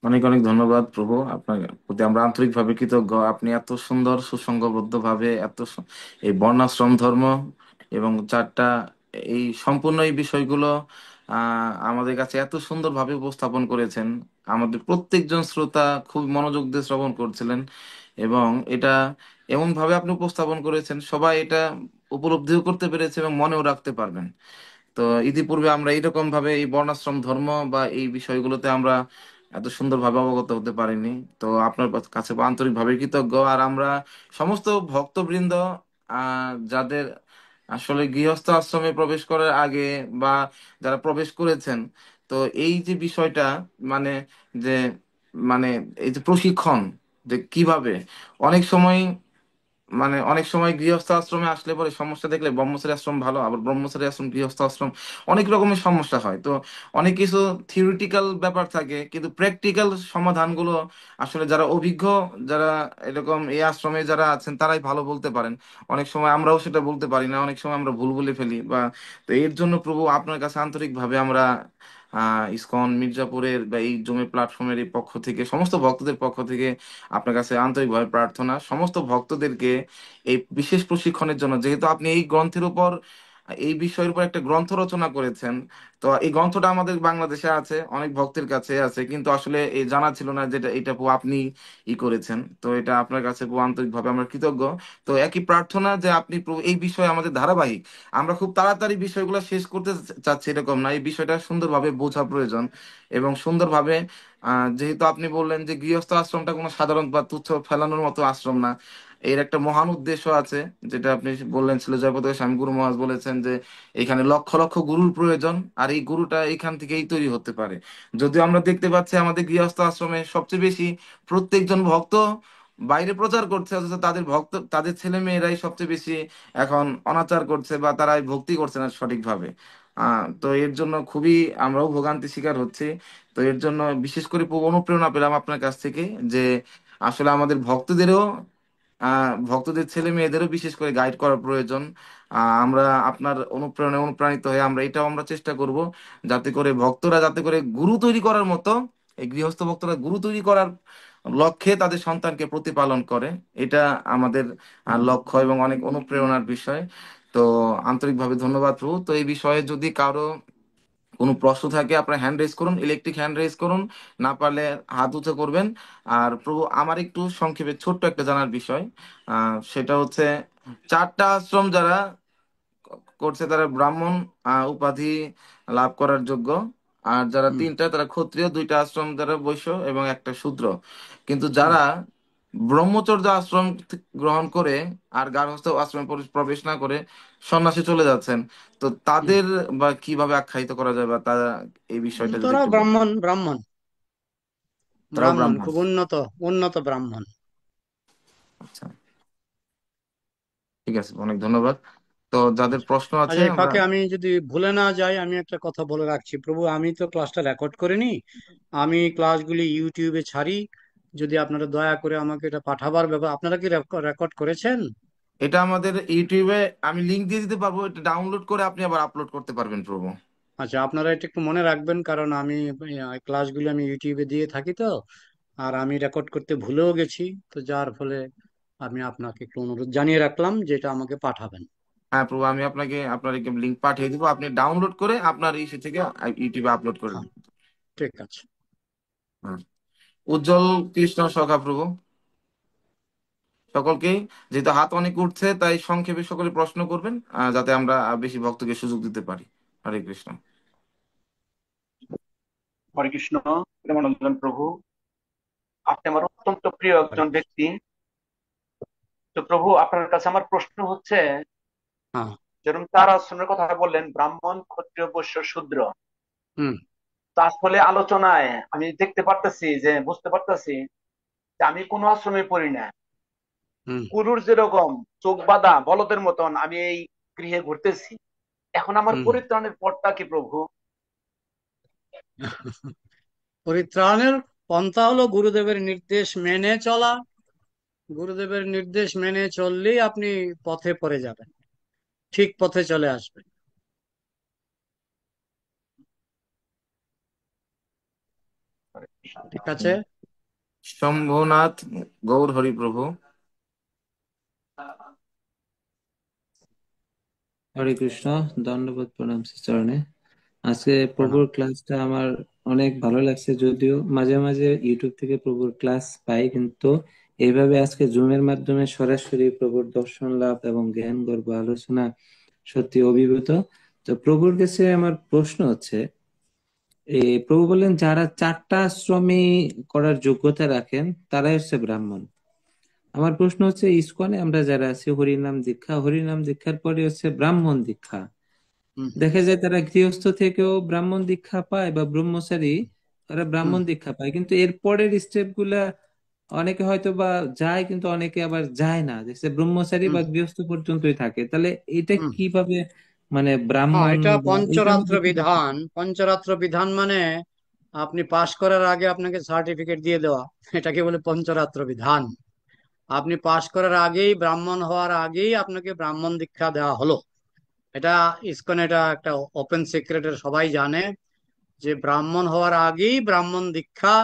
অনেক অনেক ধন্যবাদ প্রভু, আপনার প্রতি আমরা আন্তরিকভাবে কৃতজ্ঞ। আপনি এত সুন্দর সুসংঘবদ্ধ ভাবে এই বর্ণাশ্রম ধর্ম এবং চারটা এই সম্পূর্ণ এই বিষয়গুলো আমাদের কাছে এত সুন্দরভাবে উপস্থাপন করেছেন। আমাদের প্রত্যেকজন শ্রোতা খুব মনোযোগ দিয়ে শ্রবণ করছিলেন, এবং এটা এমন ভাবে আপনি উপস্থাপন করেছেন সবাই এটা উপলব্ধিও করতে পেরেছে এবং মনেও রাখতে পারবেন। তো ইতিপূর্বে আমরা এইরকম ভাবে এই বর্ণাশ্রম ধর্ম বা এই বিষয়গুলোতে আমরা এত সুন্দরভাবে অবগত হতে পারিনি। তো আপনার কাছে আন্তরিকভাবে কৃতজ্ঞ। আর আমরা সমস্ত ভক্তবৃন্দ যাদের আসলে গৃহস্থ আশ্রমে প্রবেশ করার আগে বা যারা প্রবেশ করেছেন, তো এই যে বিষয়টা, মানে যে মানে এই যে প্রশিক্ষণ, যে কিভাবে অনেক সময় গৃহস্থ আশ্রমে আসলে পরে সমস্যা দেখলে ব্রহ্মচারী আশ্রম ভালো, আবার ব্রহ্মচারী আশ্রম গৃহস্থ আশ্রম অনেক রকমের সমস্যা হয়। তো অনেক কিছু থিওরিটিক্যাল ব্যাপার থাকে, কিন্তু প্র্যাকটিক্যাল সমাধানগুলো আসলে যারা অভিজ্ঞ, যারা এরকম এই আশ্রমে যারা আছেন তারাই ভালো বলতে পারেন। অনেক সময় আমরাও সেটা বলতে পারি না, অনেক সময় আমরা ভুল বলে ফেলি বা। তো এর জন্য প্রভু আপনার কাছে আন্তরিকভাবে আমরা ইসকন মির্জাপুরের বা এই জমি প্ল্যাটফর্মের এই পক্ষ থেকে, সমস্ত ভক্তদের পক্ষ থেকে আপনার কাছে আন্তরিকভাবে প্রার্থনা সমস্ত ভক্তদেরকে এই বিশেষ প্রশিক্ষণের জন্য। যেহেতু আপনি এই গ্রন্থের উপর, এই বিষয়ের উপর একটা গ্রন্থ রচনা করেছেন, তো এই গ্রন্থটা আমাদের বাংলাদেশে আছে, অনেক ভক্তের কাছে আছে, কিন্তু আসলে এই জানা ছিল না যেটা এটা আপনি করেছেন। তো এটা আপনার কাছে আন্তরিকভাবে আমরা কৃতজ্ঞ। তো একই প্রার্থনা যে আপনি প্রভু এই বিষয়ে আমাদের ধারাবাহিক, আমরা খুব তাড়াতাড়ি বিষয়গুলো শেষ করতে চাচ্ছি এরকম না, এই বিষয়টা সুন্দরভাবে বোঝা প্রয়োজন এবং সুন্দরভাবে যেহেতু আপনি বললেন যে গৃহস্থ আশ্রমটা কোনো সাধারণ বা তুচ্ছ ফেলানোর মতো আশ্রম না, এর একটা মহান উদ্দেশ্য আছে, যেটা আপনি বললেন ছিল জয়পতাকা স্বামী গুরু মহারাজ বলেছেন যে এখানে লক্ষ লক্ষ গুরুর প্রয়োজন, আর এই গুরুটা এখান থেকেই তৈরি হতে পারে। যদিও আমরা দেখতে পাচ্ছি আমাদের গৃহস্থ আশ্রমে সবচেয়ে বেশি প্রত্যেকজন ভক্ত বাইরে প্রচার করছে, অথচ তাদের ভক্ত তাদের ছেলে মেয়েরাই সবচেয়ে বেশি এখন অনাচার করছে বা তারাই ভক্তি করছে না সঠিকভাবে। তো এর জন্য খুবই আমরাও ভোগান্তি শিকার হচ্ছি। তো এর জন্য বিশেষ করে অনুপ্রেরণা পেলাম আপনার কাছ থেকে যে আসলে আমাদের ভক্তদেরও ভক্তদের ছেলে মেয়েদেরও বিশেষ করে গাইড করা প্রয়োজন। আমরা আপনার অনুপ্রেরণায় অনুপ্রাণিত হয়ে আমরা চেষ্টা করব যাতে করে ভক্তরা যাতে করে গুরু তৈরি করার মতো, এই গৃহস্থ ভক্তরা গুরু তৈরি করার লক্ষ্যে তাদের সন্তানকে প্রতিপালন করে। এটা আমাদের লক্ষ্য এবং অনেক অনুপ্রেরণার বিষয়। তো আন্তরিকভাবে ধন্যবাদ প্রভু। তো এই বিষয়ে যদি কারো কোনো প্রশ্ন থাকে আপনার হ্যান্ড রেজ করুন, ইলেকট্রিক হ্যান্ড রেজ করুন, না পারলে হাত উঁচু করবেন। আর প্রভু আমার একটু সংক্ষেপে ছোট্ট একটা জানার বিষয়, সেটা হচ্ছে চারটা আশ্রম যারা করছে তারা ব্রাহ্মণ উপাধি লাভ করার যোগ্য, আর যারা হুম। তিনটা তারা ক্ষত্রিয়, দুইটা আশ্রম যারা বৈশ্য এবং একটা শূদ্র। কিন্তু হুম। যারা ব্রহ্মচর্য আশ্রম গ্রহণ করে আর গার্হস্থ্য আশ্রমে প্রবেশ না করে সন্ন্যাসী চলে যাচ্ছেন, তো হুম। তাদের বা কিভাবে আখ্যায়িত করা যায়, বা তারা এই বিষয়টা যদি তারা একটু বলেন। ব্রাহ্মণ, ব্রাহ্মণ, তারাও ব্রাহ্মণ, ব্রাহ্মণ? খুব উন্নত, উন্নত ব্রাহ্মণ। আচ্ছা, ঠিক আছে, অনেক ধন্যবাদ। তো যাদের আচ্ছা। প্রশ্ন আছে আচ্ছা, এই আমরা। ফাঁকে আমি যদি ভুলে না যাই, আমি একটা কথা বলে রাখছি প্রভু, আমি তো ক্লাসটা রেকর্ড করিনি। আমি ক্লাসগুলি ইউটিউবে ছাড়ি। যদি আপনারা দয়া করে আমাকে এটা পাঠাবার ব্যাপার, আপনারা কি রেকর্ড করেছেন? এটা আমাদের ইউটিউবে আমি লিংক দিয়ে দিতে পারবো, এটা ডাউনলোড করে আপনি আবার আপলোড করতে পারবেন প্রভু। আচ্ছা, আপনারা এটা একটু মনে রাখবেন, কারণ আমি ক্লাসগুলি আমি ইউটিউবে দিয়ে থাকি তো। আর আমি রেকর্ড করতে ভুলেও গেছি। তো যার ফলে আমি আপনাকে একটু অনুরোধ জানিয়ে রাখলাম যে এটা আমাকে পাঠাবেন। হ্যাঁ প্রভু, আমি আপনাকে আপনার লিংক পাঠিয়ে দিব, আপনি ডাউনলোড করে আপনার ইসে থেকে ইউটিউবে আপলোড করে হ্যাঁ, দিন। ঠিক আছে। হ্যাঁ। উজ্জ্বল কৃষ্ণ সখা প্রভু, সকলকেই, যেহেতু হাত অনেক উঠছে তাই সংক্ষেপে সকলে প্রশ্ন করবেন, যাতে আমরা বেশি ভক্তকে সুযোগ দিতে পারি। হরে কৃষ্ণ। হরে কৃষ্ণ। প্রেমানন্দন প্রভু, আপনি আমার অত্যন্ত প্রিয় হরে একজন কৃষ্ণ। ব্যক্তি। তো প্রভু, আপনার কাছে আমার প্রশ্ন হচ্ছে, হ্যাঁ। যেরকম চার আশ্রমের কথা বললেন, ব্রাহ্মণ, ক্ষত্রিয়, বৈশ্য, শূদ্র। হুম। তো আসলে আলোচনায় আমি দেখতে পারতেছি, যে বুঝতে পারতেছি যে আমি কোনো আশ্রমে পড়ি না। হুম। কুরুর যেরকম চোখ বাঁধা বলদের মতন আমি এই গৃহে ঘুরতেছি। এখন আমার হুম। পরিত্রাণের পথটা কি প্রভু? পরিত্রাণের পন্থা হলো গুরুদেবের নির্দেশ মেনে চলা। গুরুদেবের নির্দেশ মেনে চললেই আপনি পথে পড়ে যাবেন, ঠিক পথে চলে আসবেন। হরে কৃষ্ণ। ঠিক আছে। শম্ভুনাথ গৌর হরি প্রভু। হরে কৃষ্ণ। দণ্ডবোধ প্রণাম চরণে। আজকে প্রণাম। প্রভুর ক্লাসটা আমার অনেক ভালো লাগছে, যদিও মাঝে মাঝে ইউটিউব থেকে প্রভুর ক্লাস পাই, কিন্তু এইভাবে আজকে জুমের মাধ্যমে সরাসরি প্রভুর দর্শন লাভ এবং জ্ঞান গর্ভ আলোচনা সত্যি অভিভূত। তো প্রভুর কাছে আমার প্রশ্ন হচ্ছে, প্রভু বললেন যারা চারটা আশ্রমে করার যোগ্যতা রাখেন তারাই হচ্ছে ব্রাহ্মণ। আমার প্রশ্ন হচ্ছে, ইসকনে আমরা যারা আছি হরিনাম দীক্ষা, হরিনাম দীক্ষার পরে হচ্ছে ব্রাহ্মণ দীক্ষা। হুম। দেখা যায় তারা গৃহস্থ থেকেও ব্রাহ্মণ দীক্ষা পায় বা ব্রহ্মচারী, তারা হুম। ব্রাহ্মণ দীক্ষা পায়, কিন্তু এর পরের স্টেপ গুলা অনেকে হয়তো বা যায়, কিন্তু অনেকে আবার যায় না, যে সে ব্রহ্মচারী হুম। বা গৃহস্থ পর্যন্তই থাকে। তাহলে এটা হুম। কিভাবে, মানে হ্যাঁ, ব্রাহ্মণ এটা বা এটার পঞ্চরাত্র মধ্যে কি বিধান। পার্থক্য? পঞ্চরাত্র বিধান মানে আপনি পাশ করার আগে আপনাকে সার্টিফিকেট দিয়ে দেওয়া, এটাকে বলে পঞ্চরাত্র বিধান। আপনি পাশ করার আগেই, ব্রাহ্মণ হওয়ার আগেই আপনাকে ব্রাহ্মণ দীক্ষা দেওয়া হলো। এটা ইসকনে এটা একটা ওপেন সিক্রেটের, সবাই জানে যে ব্রাহ্মণ হওয়ার আগেই ব্রাহ্মণ দীক্ষা।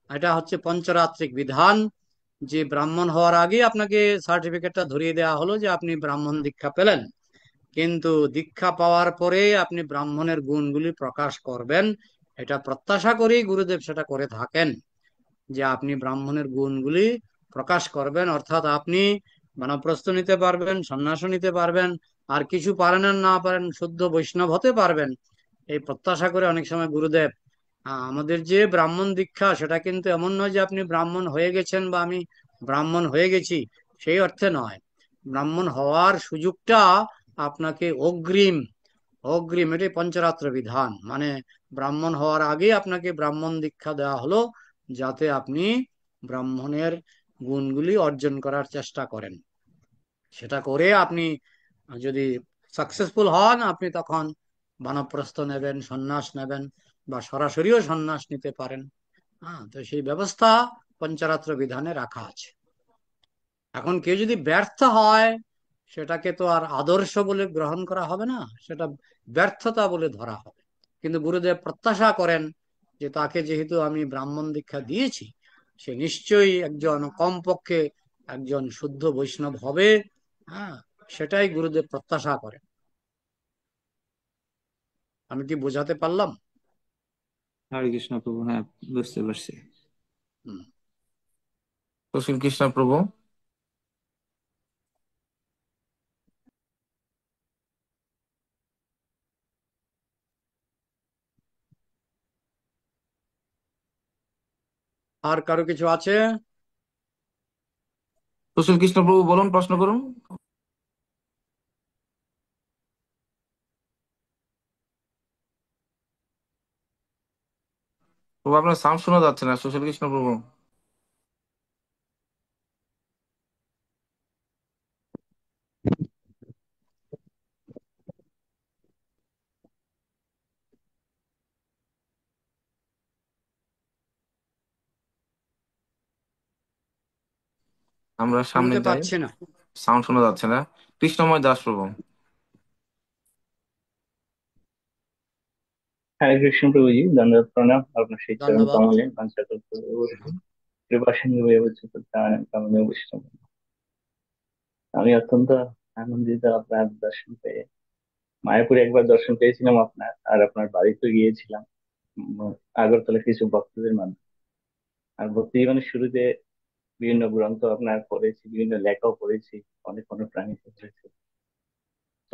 এটা হচ্ছে পঞ্চরাত্রিক বিধান, যে ব্রাহ্মণ হওয়ার আগেই আপনাকে সার্টিফিকেটটা ধরিয়ে দেওয়া হলো যে আপনি ব্রাহ্মণ দীক্ষা পেলেন। কিন্তু দীক্ষা পাওয়ার পরে আপনি ব্রাহ্মণের গুণগুলি প্রকাশ করবেন, এটা প্রত্যাশা করেই গুরুদেব সেটা করে থাকেন, যে আপনি ব্রাহ্মণের গুণগুলি প্রকাশ করবেন। অর্থাৎ আপনি বানপ্রস্থ নিতে পারবেন, সন্ন্যাস নিতে পারবেন, আর কিছু পারেন আর না পারেন শুদ্ধ বৈষ্ণব হতে পারবেন। এই প্রত্যাশা করে অনেক সময় গুরুদেব আমাদের যে ব্রাহ্মণ দীক্ষা, সেটা কিন্তু এমন নয় যে আপনি ব্রাহ্মণ হয়ে গেছেন বা আমি ব্রাহ্মণ হয়ে গেছি, সেই অর্থে নয়। ব্রাহ্মণ হওয়ার সুযোগটা আপনাকে অগ্রিম, অগ্রিম, এটাই পঞ্চরাত্র বিধান। মানে ব্রাহ্মণ হওয়ার আগে আপনাকে ব্রাহ্মণ দীক্ষা দেওয়া হলো, যাতে আপনি ব্রাহ্মণের গুণগুলি অর্জন করার চেষ্টা করেন। সেটা করে আপনি যদি সাকসেসফুল হন, আপনি তখন বানপ্রস্থ নেবেন, সন্ন্যাস নেবেন, বা সরাসরিও সন্ন্যাস নিতে পারেন। হ্যাঁ, তো সেই ব্যবস্থা পঞ্চরাত্র বিধানে রাখা আছে। এখন কেউ যদি ব্যর্থ হয়, সেটাকে তো আর আদর্শ বলে গ্রহণ করা হবে না, সেটা ব্যর্থতা বলে ধরা হবে। কিন্তু গুরুদেব প্রত্যাশা করেন যে তাকে যেহেতু আমি ব্রাহ্মণ দীক্ষা দিয়েছি, সে নিশ্চয়ই একজন, কমপক্ষে একজন শুদ্ধ বৈষ্ণব হবে। হ্যাঁ, সেটাই গুরুদেব প্রত্যাশা করেন। আমি কি বোঝাতে পারলাম? হরে কৃষ্ণ প্রভু, হ্যাঁ, বুঝতে পারছি। হুম। সুশীল কৃষ্ণ প্রভু। আর কারো কিছু আছে? সুশীল কৃষ্ণ প্রভু বলুন, প্রশ্ন করুন। প্রভু আপনার সাউন্ড শোনা যাচ্ছে না, সুশীল কৃষ্ণ প্রভু। আমরা সামনে শুনতে যাই, পাচ্ছি না। সাউন্ড শোনা যাচ্ছে না। কৃষ্ণময় দাস প্রভু। हरे कृष्ण प्रभु जी, दंडवत प्रणाम। আপনার সেই চরণ ধন্যবাদ। কমলে পাঞ্চাকল্প অবশ্যই কৃপা সিন্ধু কামনে বৈষ্ণব। আমি অত্যন্ত আনন্দিত আপনার দর্শন পেয়ে। মায়াপুরে একবার দর্শন পেয়েছিলাম আপনার, আর আপনার বাড়িতে গিয়েছিলাম আগরতলা কিছু ভক্তদের মাধ্যমে। আর ভক্তি জীবনের শুরুতে বিভিন্ন গ্রন্থ আপনার পড়েছি, বিভিন্ন লেখাও পড়েছি, অনেক অনুপ্রাণিত হয়েছে।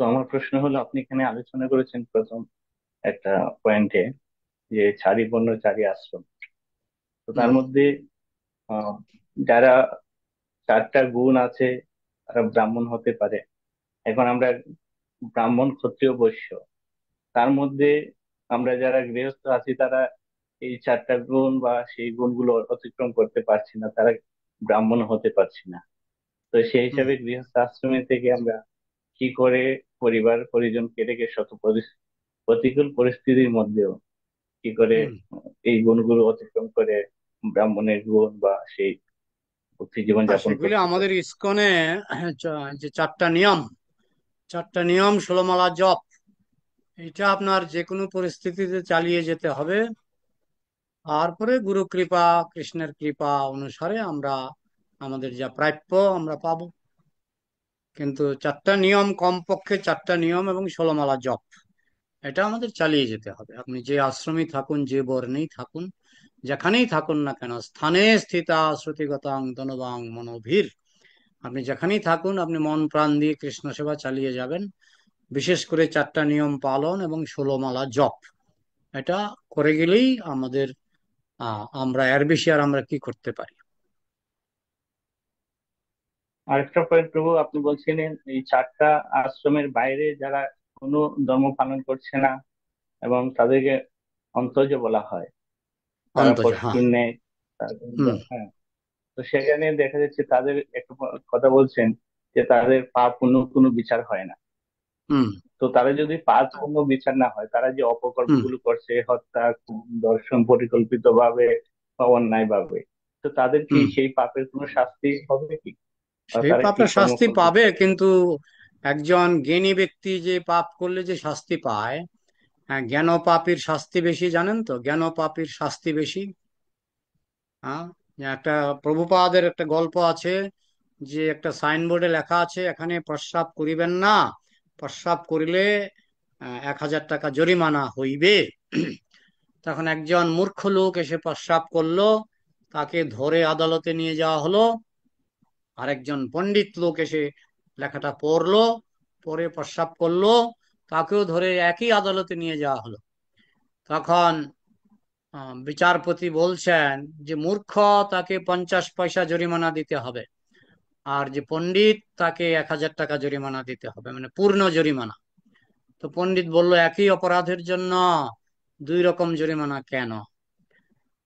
তো আমার প্রশ্ন হলো, আপনি এখানে আলোচনা করেছেন প্রথম একটা পয়েন্টে যে চারি বর্ণ চারি আশ্রম। তো তার হুম। মধ্যে আহ, যারা চারটা গুণ আছে তারা ব্রাহ্মণ হতে পারে। এখন আমরা ব্রাহ্মণ, ক্ষত্রিয়, বৈশ্য, তার মধ্যে আমরা যারা গৃহস্থ আছি তারা এই চারটা গুণ বা সেই গুণগুলো অতিক্রম করতে পারছি না, তারা ব্রাহ্মণ হতে পারছি না। তো সেই হুম। হিসাবে গৃহস্থ আশ্রমে থেকে আমরা কি করে পরিবার পরিজনকে রেখে প্রতিকূল পরিস্থিতির মধ্যেও কি করে হুম। এই গুণগুলো অতিক্রম করে ব্রাহ্মণের গুণ বা সেই ভক্তি জীবন যাপন সেগুলি করতে আমাদের পারি। ইসকনে যে চারটা নিয়ম, চারটা নিয়ম, 16 মালা জপ, এটা আপনার যে কোনো পরিস্থিতিতে চালিয়ে যেতে হবে। তারপরে গুরু কৃপা, কৃষ্ণের কৃপা অনুসারে আমরা আমাদের যা প্রাপ্য আমরা পাবো। কিন্তু চারটা নিয়ম, কমপক্ষে চারটা নিয়ম এবং 16 মালা জপ, এটা আমাদের চালিয়ে যেতে হবে। আপনি যে আশ্রমেই থাকুন, যে বর্ণেই থাকুন, যেখানেই থাকুন না কেন, স্থানে স্থিতা শ্রুতিগতাং ধনবাং মনোভীর, আপনি যেখানেই থাকুন, আপনি মন প্রাণ দিয়ে কৃষ্ণ সেবা চালিয়ে যাবেন। বিশেষ করে চারটা নিয়ম পালন এবং 16 মালা জপ, এটা করে গেলেই আমাদের আমরা এর বেশি আর আমরা কি করতে পারি? আরেকটা পয়েন্ট প্রভু, আপনি বলছিলেন এই চারটা আশ্রমের বাইরে যারা কোনো ধর্ম পালন করছে না এবং তাদেরকে অন্তর্জ বলা হয়, তারা অন্তজ, হ্যাঁ। পশুর নেয়। হুম। হ্যাঁ, তো সেখানে দেখা যাচ্ছে তাদের একটা কথা বলছেন যে তাদের পাপ পুণ্য কোনো বিচার হয় না। হুম। তো তারা যদি পাপ পুণ্য বিচার না হয়, তারা যে অপকর্ম হুম। গুলো করছে, হত্যা, দর্শন, পরিকল্পিত ভাবে বা অন্যায় ভাবে, তো তাদের কি হুম। সেই পাপের কোনো শাস্তি হবে কি, বা সেই তারা কি পাপের শাস্তি কর্মফল ভোগ পাবে, করবে? কিন্তু একজন জ্ঞানী ব্যক্তি যে পাপ করলে যে শাস্তি পায়, হ্যাঁ, জ্ঞান পাপীর শাস্তি বেশি, জানেন তো? জ্ঞান পাপীর শাস্তি বেশি। হ্যাঁ, যে একটা প্রভুপাদের একটা গল্প আছে, যে একটা সাইনবোর্ডে লেখা আছে, এখানে প্রস্রাব করিবেন না, প্রস্রাব করিলে 1000 টাকা জরিমানা হইবে। তখন একজন মূর্খ লোক এসে প্রস্রাব করলো, তাকে ধরে আদালতে নিয়ে যাওয়া হলো। আরেকজন পণ্ডিত লোক এসে লেখাটা পড়লো, পরে প্রস্রাব করলো, তাকেও ধরে একই আদালতে নিয়ে যাওয়া হলো। তখন বিচারপতি বলছেন যে মূর্খ তাকে 50 পয়সা জরিমানা দিতে হবে, আর যে পণ্ডিত তাকে 1000 টাকা জরিমানা দিতে হবে, মানে পূর্ণ জরিমানা। তো পণ্ডিত বলল, একই অপরাধের জন্য 2 রকম জরিমানা কেন?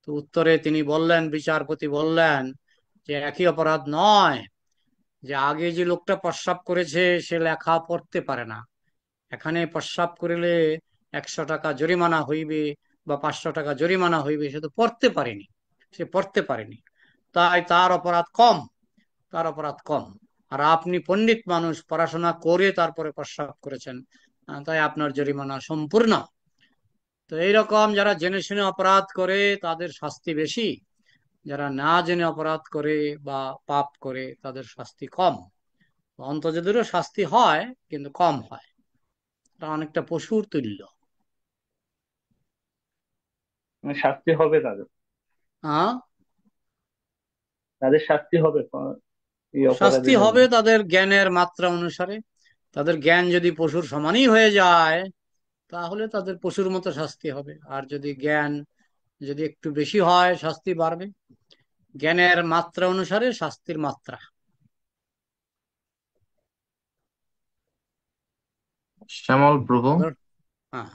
তো উত্তরে তিনি বললেন, বিচারপতি বললেন যে একই অপরাধ নয়, যে আগে যে লোকটা প্রস্রাব করেছে সে লেখা পড়তে পারে না, এখানে প্রস্রাব করিলে 100 টাকা জরিমানা হইবে বা 500 টাকা জরিমানা হইবে, সে তো পড়তে পারেনি, সে পড়তে পারেনি, তাই তার অপরাধ কম, তার অপরাধ কম। আর আপনি পণ্ডিত মানুষ, পড়াশোনা করে তারপরে প্রস্রাব করেছেন, তাই আপনার জরিমানা সম্পূর্ণ। তো এইরকম যারা জেনে শুনে অপরাধ করে তাদের শাস্তি বেশি, যারা না জেনে অপরাধ করে বা পাপ করে তাদের শাস্তি কম। অন্তর্জাতিরও শাস্তি হয় কিন্তু কম হয়, এটা অনেকটা পশুর তুল্য। মানে শাস্তি হবে তাদের, হ্যাঁ, তাদের শাস্তি হবে এই শাস্তি অপরাধের জন্য। হবে তাদের জ্ঞানের মাত্রা অনুসারে। তাদের জ্ঞান যদি পশুর সমানই হয়ে যায় তাহলে তাদের পশুর মতো শাস্তি হবে, আর যদি জ্ঞান যদি একটু বেশি হয় শাস্তি বাড়বে। জ্ঞানের মাত্রা অনুসারে শাস্তির মাত্রা। শ্যামল প্রভু, হ্যাঁ,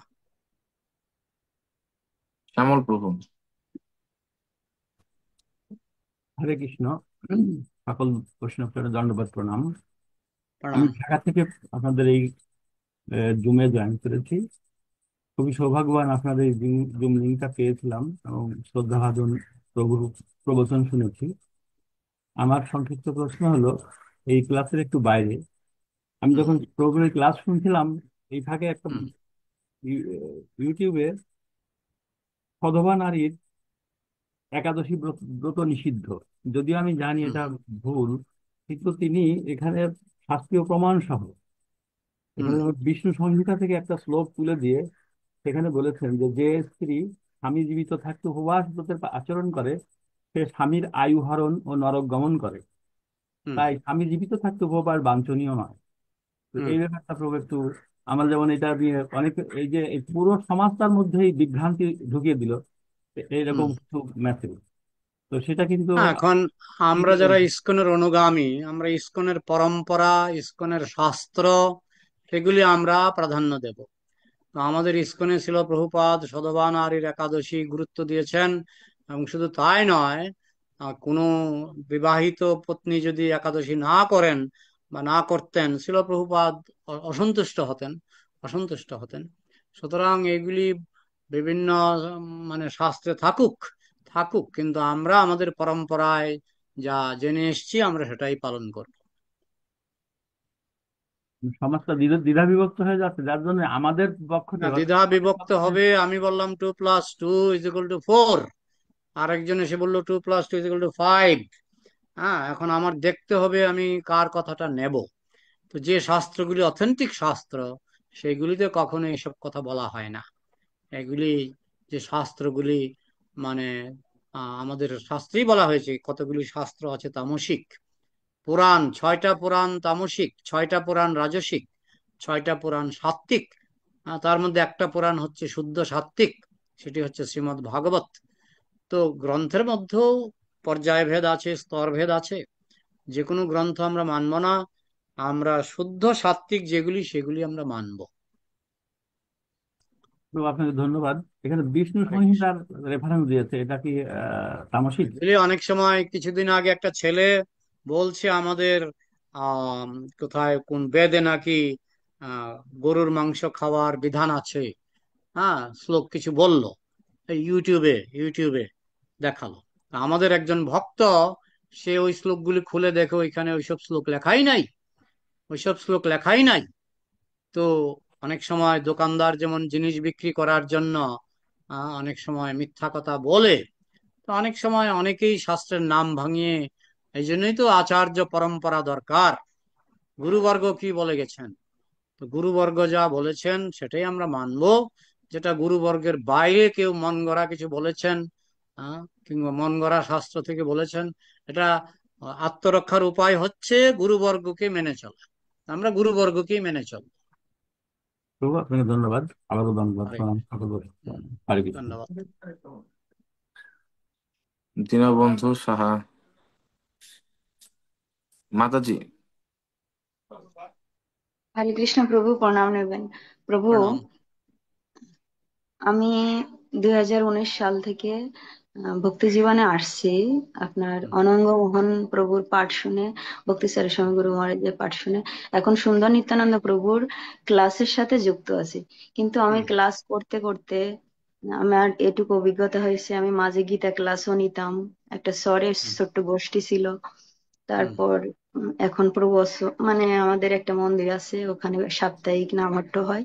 শ্যামল প্রভু। হরে কৃষ্ণ। সকল বৈষ্ণবকে দণ্ডবত প্রণাম। আমি প্রণাম। ঢাকা থেকে আপনাদের এই জুমে জয়েন করেছি। খুবই সৌভাগ্যবান, আপনাদের এই জুম লিঙ্কটা পেয়েছিলাম এবং শ্রদ্ধাভাজন প্রভুর প্রবচন শুনেছি। আমার সংক্ষিপ্ত প্রশ্ন হলো, এই ক্লাসের একটু বাইরে আমি হুম, যখন প্রভুর ক্লাস শুনছিলাম, এই ফাঁকে একটা হুম, ইউটিউবে সধবা নারীর একাদশী ব্রত ব্রত নিষিদ্ধ, যদিও আমি জানি হুম, এটা ভুল, কিন্তু তিনি এখানে শাস্ত্রীয় প্রমাণ সহ হুম, এখানে বিষ্ণু সংহিতা থেকে একটা শ্লোক তুলে দিয়ে সেখানে বলেছেন যে, যে স্ত্রী স্বামী জীবিত থাকতে উপবাস ব্রতের আচরণ করে সে স্বামীর আয়ু হরণ ও নরক গমন করে। হুম, তাই স্বামী জীবিত থাকতে উপবাস বাঞ্ছনীয় নয়। তো হুম, এই ব্যাপারটা প্রভু একটু, আমার যেমন এটা নিয়ে অনেক, এই যে এই পুরো সমাজটার মধ্যেই বিভ্রান্তি ঢুকিয়ে দিল হুম। এইরকম কিছু মেসেজ, তো সেটা কিন্তু এখন কি আমরা যারা বলবেন? ইসকনের অনুগামী, আমরা ইসকনের পরম্পরা, ইসকনের শাস্ত্র, সেগুলি আমরা প্রাধান্য দেব। তো আমাদের ইসকনে ছিল প্রভুপাদ সধবা নারীর একাদশী গুরুত্ব দিয়েছেন, এবং শুধু তাই নয়, কোনো বিবাহিত পত্নী যদি একাদশী না করেন বা না করতেন, ছিল প্রভুপাদ অসন্তুষ্ট হতেন, অসন্তুষ্ট হতেন। সুতরাং এগুলি বিভিন্ন মানে শাস্ত্রে থাকুক, থাকুক, কিন্তু আমরা আমাদের পরম্পরায় যা জেনে এসেছি আমরা সেটাই পালন করব। সমাজটা দ্বিধা বিভক্ত হয়ে যাচ্ছে, যার জন্য আমাদের পক্ষ না, থেকে দ্বিধা বিভক্ত হবে? আমি বললাম 2+2=4, আরেকজন এসে বললো 2+2=5। হ্যাঁ, এখন আমার দেখতে হবে আমি কার কথাটা নেব। তো যে শাস্ত্রগুলি অথেন্টিক শাস্ত্র, সেগুলিতে কখনো এসব কথা বলা হয় না। এগুলি যে শাস্ত্রগুলি মানে আমাদের শাস্ত্রেই বলা হয়েছে, কতগুলি শাস্ত্র আছে তামসিক পুরাণ, 6টা পুরাণ তামসিক, 6টা পুরাণ রাজসিক, 6টা পুরাণ সাত্ত্বিক। তার মধ্যে একটা পুরাণ হচ্ছে শুদ্ধ সাত্ত্বিক, সেটি হচ্ছে শ্রীমদ্ ভাগবত। তো গ্রন্থের মধ্যেও পর্যায়ভেদ আছে, স্তরভেদ আছে। যে কোনো গ্রন্থ আমরা মানব না, আমরা শুদ্ধ সাত্ত্বিক যেগুলি সেগুলি আমরা মানব। প্রভু, আপনাকে ধন্যবাদ। এখানে বিষ্ণু হরে কৃষ্ণ। সংহিতার রেফারেন্স দিয়েছে, এটা কি তামসিক? এগুলি অনেক সময়, কিছুদিন আগে একটা ছেলে বলছে আমাদের আহ কোথায় কোন বেদে নাকি আহ গরুর মাংস খাওয়ার বিধান আছে। হ্যাঁ, শ্লোক কিছু বলল, এই ইউটিউবে দেখালো। তা আমাদের একজন ভক্ত, সে ওই শ্লোকগুলি খুলে দেখে ওইখানে ওইসব শ্লোক লেখাই নাই, ওইসব শ্লোক লেখাই নাই। তো অনেক সময় দোকানদার যেমন জিনিস বিক্রি করার জন্য অনেক সময় মিথ্যা কথা বলে, তো অনেক সময় অনেকেই শাস্ত্রের নাম ভাঙিয়ে। এই জন্যই তো আচার্য পরম্পরা দরকার। গুরুবর্গ কি বলে গেছেন, তো গুরুবর্গ যা বলেছেন সেটাই আমরা মানবো। যেটা গুরুবর্গের বাইরে কেউ মন গড়া কিছু বলেছেন, কিংবা মন গড়া শাস্ত্র থেকে বলেছেন, এটা আত্মরক্ষার উপায় হচ্ছে গুরুবর্গকে মেনে চলা। আমরা গুরুবর্গকেই মেনে চলবো। প্রভু, আপনাকে ধন্যবাদ, আবারও ধন্যবাদ, হরে প্রণাম কৃষ্ণ। সকল হুম, হরে কৃষ্ণ। ধন্যবাদ। দীনবন্ধু সাহা। মাতাজি। হরে কৃষ্ণ প্রভু, প্রণাম নেবেন প্রভু। প্রণাম। আমি 2019 সাল থেকে ভক্তি জীবনে আসছি। আপনার অনঙ্গ মোহন প্রভুর পাঠ শুনে, ভক্তি স্বরূপ গুরু মহারাজের পাঠ শুনে এখন সুন্দর নিত্যানন্দ প্রভুর ক্লাসের সাথে যুক্ত আছি। কিন্তু আমি ক্লাস করতে করতে আমার এটুকু অভিজ্ঞতা হয়েছে, আমি মাঝে গীতা ক্লাসও নিতাম, একটা স্বরের ছোট্ট গোষ্ঠী ছিল। তারপর এখন প্রভু মানে আমাদের একটা মন্দির আছে, ওখানে সাপ্তাহিক নামহট্ট হয়,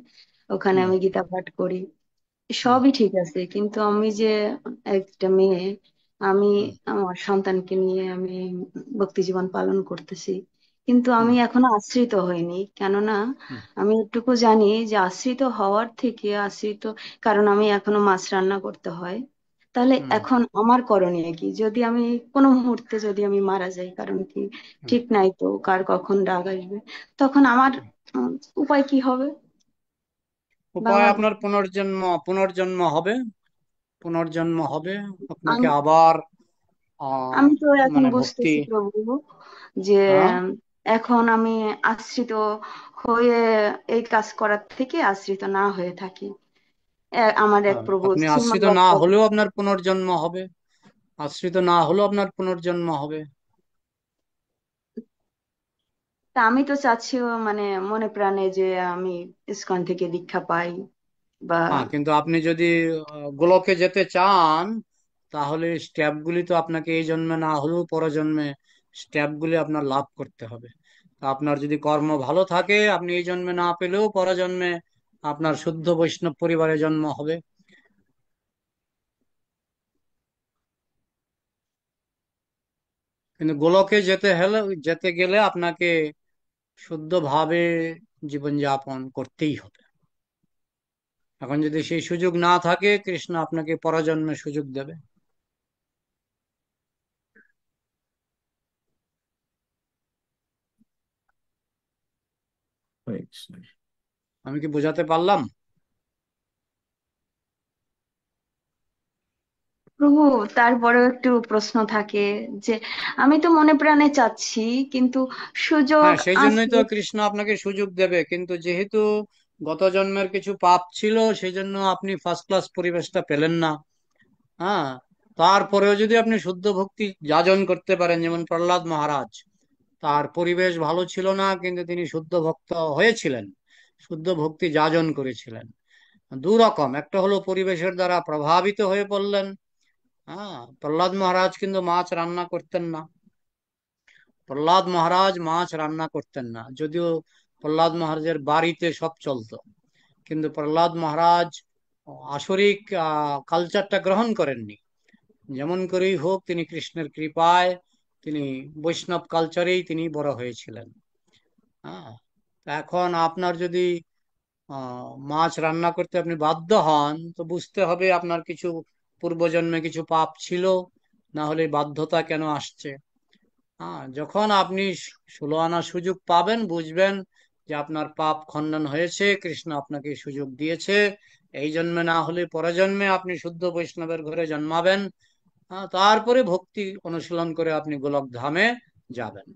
ওখানে আমি গীতা পাঠ করি। সবই ঠিক আছে, কিন্তু আমি যে একটা মেয়ে, আমি আমার সন্তানকে নিয়ে আমি ভক্তি জীবন পালন করতেছি, কিন্তু আমি এখনো আশ্রিত হইনি। কেননা আমি এটুকু জানি যে আশ্রিত হওয়ার থেকে আশ্রিত, কারণ আমি এখনো মাছ রান্না করতে হয়। তাহলে এখন আমার করণীয় কি? যদি আমি কোনো মুহূর্তে যদি আমি মারা যাই, কারণ কি ঠিক নাই তো, কার কখন রাগ আসবে, তখন আমার উম, উপায় কি হবে? বা উপায় আমার আপনার পুনর্জন্ম, পুনর্জন্ম হবে, পুনর্জন্ম হবে। আপনাকে আমি আবার আহ আমি তো এখন মানে ভক্তি। বুঝতেছি প্রভু যে হ্যাঁ, এখন আমি আশ্রিত হয়ে এই কাজ করার থেকে আশ্রিত না হয়ে থাকি। আমার এক প্রভু আপনি শ্রীমদ আশ্রিত না ভক্ত। হলেও আপনার পুনর্জন্ম হবে, আশ্রিত না হলেও আপনার পুনর্জন্ম হবে। তা আমি তো চাচ্ছি মানে মনে প্রাণে যে আমি ইসকন থেকে দীক্ষা পাই বা হ্যাঁ, কিন্তু আপনি যদি গোলকে যেতে চান, তাহলে স্টেপগুলি তো আপনাকে এই জন্মে না হলেও পরজন্মে স্টেপগুলি আপনার লাভ করতে হবে। তা আপনার যদি কর্ম ভালো থাকে, আপনি এই জন্মে না পেলেও পরজন্মে আপনার শুদ্ধ বৈষ্ণব পরিবারে জন্ম হবে। কিন্তু গোলকে যেতে গেলে আপনাকে শুদ্ধভাবে জীবনযাপন করতেই হবে। এখন যদি সেই সুযোগ না থাকে, কৃষ্ণ আপনাকে পরজন্মে সুযোগ দেবে। হরে কৃষ্ণ। আমি কি বোঝাতে পারলাম? প্রভু, তারপরেও একটু প্রশ্ন থাকে যে আমি তো মনে প্রাণে চাচ্ছি, কিন্তু সুযোগ হ্যাঁ, সেই জন্যই তো আসলে কৃষ্ণ আপনাকে সুযোগ দেবে, কিন্তু যেহেতু গত জন্মের কিছু পাপ ছিল, সেই জন্য আপনি ফার্স্ট ক্লাস পরিবেশটা পেলেন না। হ্যাঁ, তারপরেও যদি আপনি শুদ্ধ ভক্তি যাজন করতে পারেন, যেমন প্রহ্লাদ মহারাজ, তার পরিবেশ ভালো ছিল না, কিন্তু তিনি শুদ্ধ ভক্ত হয়েছিলেন, শুদ্ধ ভক্তি যাজন করেছিলেন। দু রকম, একটা হলো পরিবেশের দ্বারা প্রভাবিত হয়ে পড়লেন। হ্যাঁ, প্রহ্লাদ মহারাজ কিন্তু মাছ রান্না করতেন না, প্রহ্লাদ মহারাজ মাছ রান্না করতেন না, যদিও প্রহ্লাদ মহারাজের বাড়িতে সব চলতো, কিন্তু প্রহ্লাদ মহারাজ আসরিক কালচারটা গ্রহণ করেননি। যেমন করেই হোক, তিনি কৃষ্ণের কৃপায় তিনি বৈষ্ণব কালচারেই তিনি বড় হয়েছিলেন। হ্যাঁ, তা এখন আপনার যদি মাছ রান্না করতে আপনি বাধ্য হন, তো বুঝতে হবে আপনার কিছু পূর্বজন্মে কিছু পাপ ছিল, না হলে বাধ্যতা কেন আসছে। হ্যাঁ, যখন আপনি 16 আনা সুযোগ পাবেন, বুঝবেন যে আপনার পাপ খণ্ডন হয়েছে, কৃষ্ণ আপনাকে সুযোগ দিয়েছে, এই জন্মে না হলে পরজন্মে আপনি শুদ্ধ বৈষ্ণবের ঘরে জন্মাবেন। তারপরে ভক্তি অনুশীলন করে আপনি গোলক ধামে যাবেন।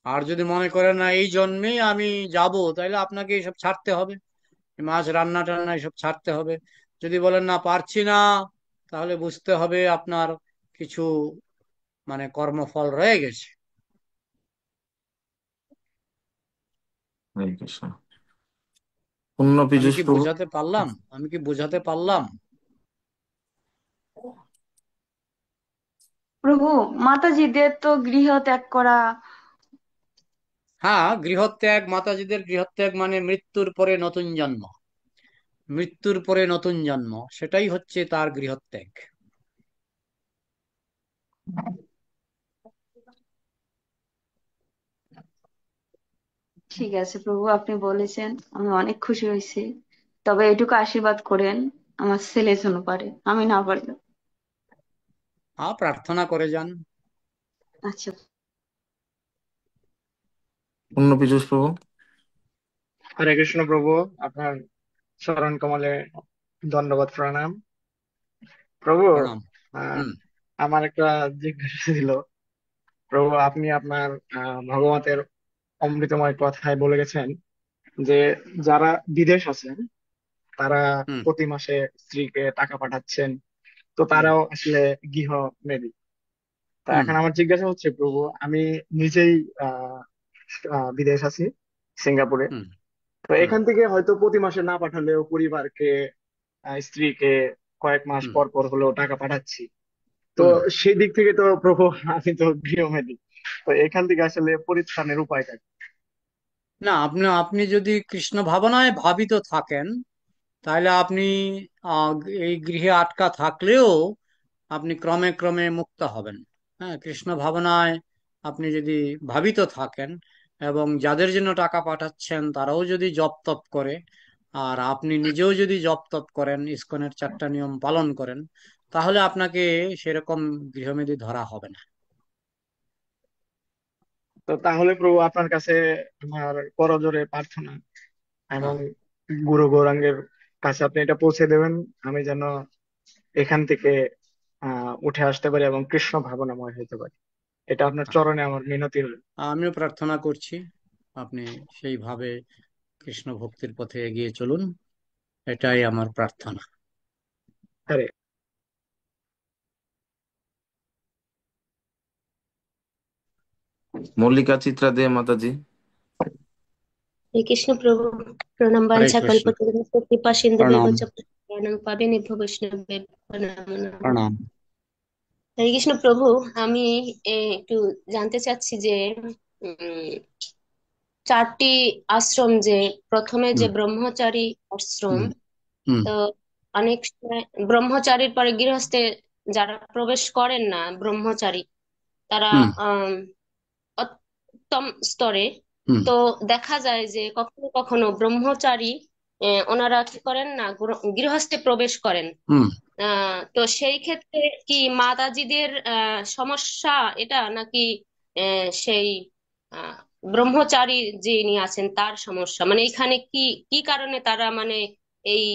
আর যদি মনে করেন না এই জন্মেই আমি যাব, তাহলে আপনাকে এইসব ছাড়তে হবে, মাছ রান্না টান্না এসব ছাড়তে হবে। যদি বলেন না পারছি না, তাহলে বুঝতে হবে আপনার কিছু মানে কর্মফল রয়ে গেছে। হরে কৃষ্ণ। পূর্ণ আমি পীযূষ কি প্রভু। বোঝাতে পারলাম? আমি কি বোঝাতে পারলাম? প্রভু, মাতাজিদের তো গৃহ ত্যাগ করা। হ্যাঁ, গৃহত্যাগ, মাতাজিদের গৃহত্যাগ মানে মৃত্যুর পরে নতুন জন্ম, মৃত্যুর পরে নতুন জন্ম, সেটাই হচ্ছে তার গৃহত্যাগ। ঠিক আছে প্রভু, আপনি বলেছেন, আমি অনেক খুশি হয়েছি। তবে এটুকু আশীর্বাদ করেন, আমার ছেলে যেন পারে, আমি না পারলে। প্রার্থনা করে যান। আচ্ছা পূর্ণ পীযূষ প্রভু। হরে কৃষ্ণ প্রভু, আপনার চরণ কমলে ধন্যবাদ, প্রণাম। প্রভু, প্রণাম। আহ, হুম আমার একটা জিজ্ঞাসা ছিল। প্রভু, আপনি আপনার ভগবতের অমৃতময় কথায় বলে গেছেন যে যারা বিদেশ আছেন তারা হুম প্রতি মাসে স্ত্রীকে টাকা পাঠাচ্ছেন, তো হুম তারাও আসলে গৃহমেধী। তা হুম এখন আমার জিজ্ঞাসা হচ্ছে প্রভু, আমি নিজেই আহ বিদেশ আছি, সিঙ্গাপুরে। হুম তো হুম এখান থেকে হয়তো প্রতি মাসে না পাঠালেও পরিবারকে, স্ত্রীকে কয়েক মাস হুম পর পর হলেও টাকা পাঠাচ্ছি। তো হুম। সেই দিক থেকে তো প্রভু আমি তো গৃহমেধী। তো এখান থেকে আসলে পরিত্রাণের উপায়টা কি? না, আপনি আপনি যদি কৃষ্ণ ভাবনায় ভাবিত থাকেন, তাহলে আপনি আহ, এই গৃহে আটকা থাকলেও আপনি ক্রমে ক্রমে মুক্ত হবেন। হ্যাঁ, কৃষ্ণ ভাবনায় আপনি যদি ভাবিত থাকেন এবং যাদের জন্য টাকা পাঠাচ্ছেন তারাও যদি জপ তপ করে, আর আপনি নিজেও যদি জপ তপ করেন, ইসকনের 4টা নিয়ম পালন করেন, তাহলে আপনাকে সেরকম গৃহমেধি ধরা হবে না। তো তাহলে প্রভু আপনার কাছে আমার করজোড়ে প্রার্থনা, এবং হ্যাঁ, গুরু গৌরাঙ্গের কাছে আপনি এটা পৌঁছে দেবেন, আমি যেন এখান থেকে উঠে আসতে পারি এবং কৃষ্ণ ভাবনাময় হতে পারি। এটা আপনার হ্যাঁ। চরণে আমার মিনতি রইল। আমিও প্রার্থনা করছি আপনি সেইভাবে কৃষ্ণ ভক্তির পথে এগিয়ে চলুন, এটাই আমার প্রার্থনা। হরে মল্লিকা চিত্রা দে মাতাজি। হরে কৃষ্ণ প্রভু। প্রণাম। হরে বাঞ্ছা কৃষ্ণ। কল্পতরুশ্চ কৃপা সিন্ধুবেব প্রণাম। চ পতিতানাং পাবনেভ্যো বৈষ্ণবেভ্যো নমো নমঃ। প্রণাম। হরে কৃষ্ণ প্রভু। আমি একটু জানতে চাচ্ছি যে উম, 4টি আশ্রম, যে প্রথমে যে হুম ব্রহ্মচারী আশ্রম, হুম হুম তো অনেক সময় ব্রহ্মচারীর পরে গৃহস্থে যারা প্রবেশ করেন না ব্রহ্মচারী, তারা হুম উত্তম স্তরে, হুম তো দেখা যায় যে কখনো কখনো ব্রহ্মচারী ওনারা কি করেন না, গৃহস্থে প্রবেশ করেন। হুম। তো সেই ক্ষেত্রে কি মাতাজিদের সমস্যা এটা, নাকি সেই আহ, ব্রহ্মচারী যিনি আছেন তার সমস্যা, মানে এখানে কি কি কারণে তারা মানে এই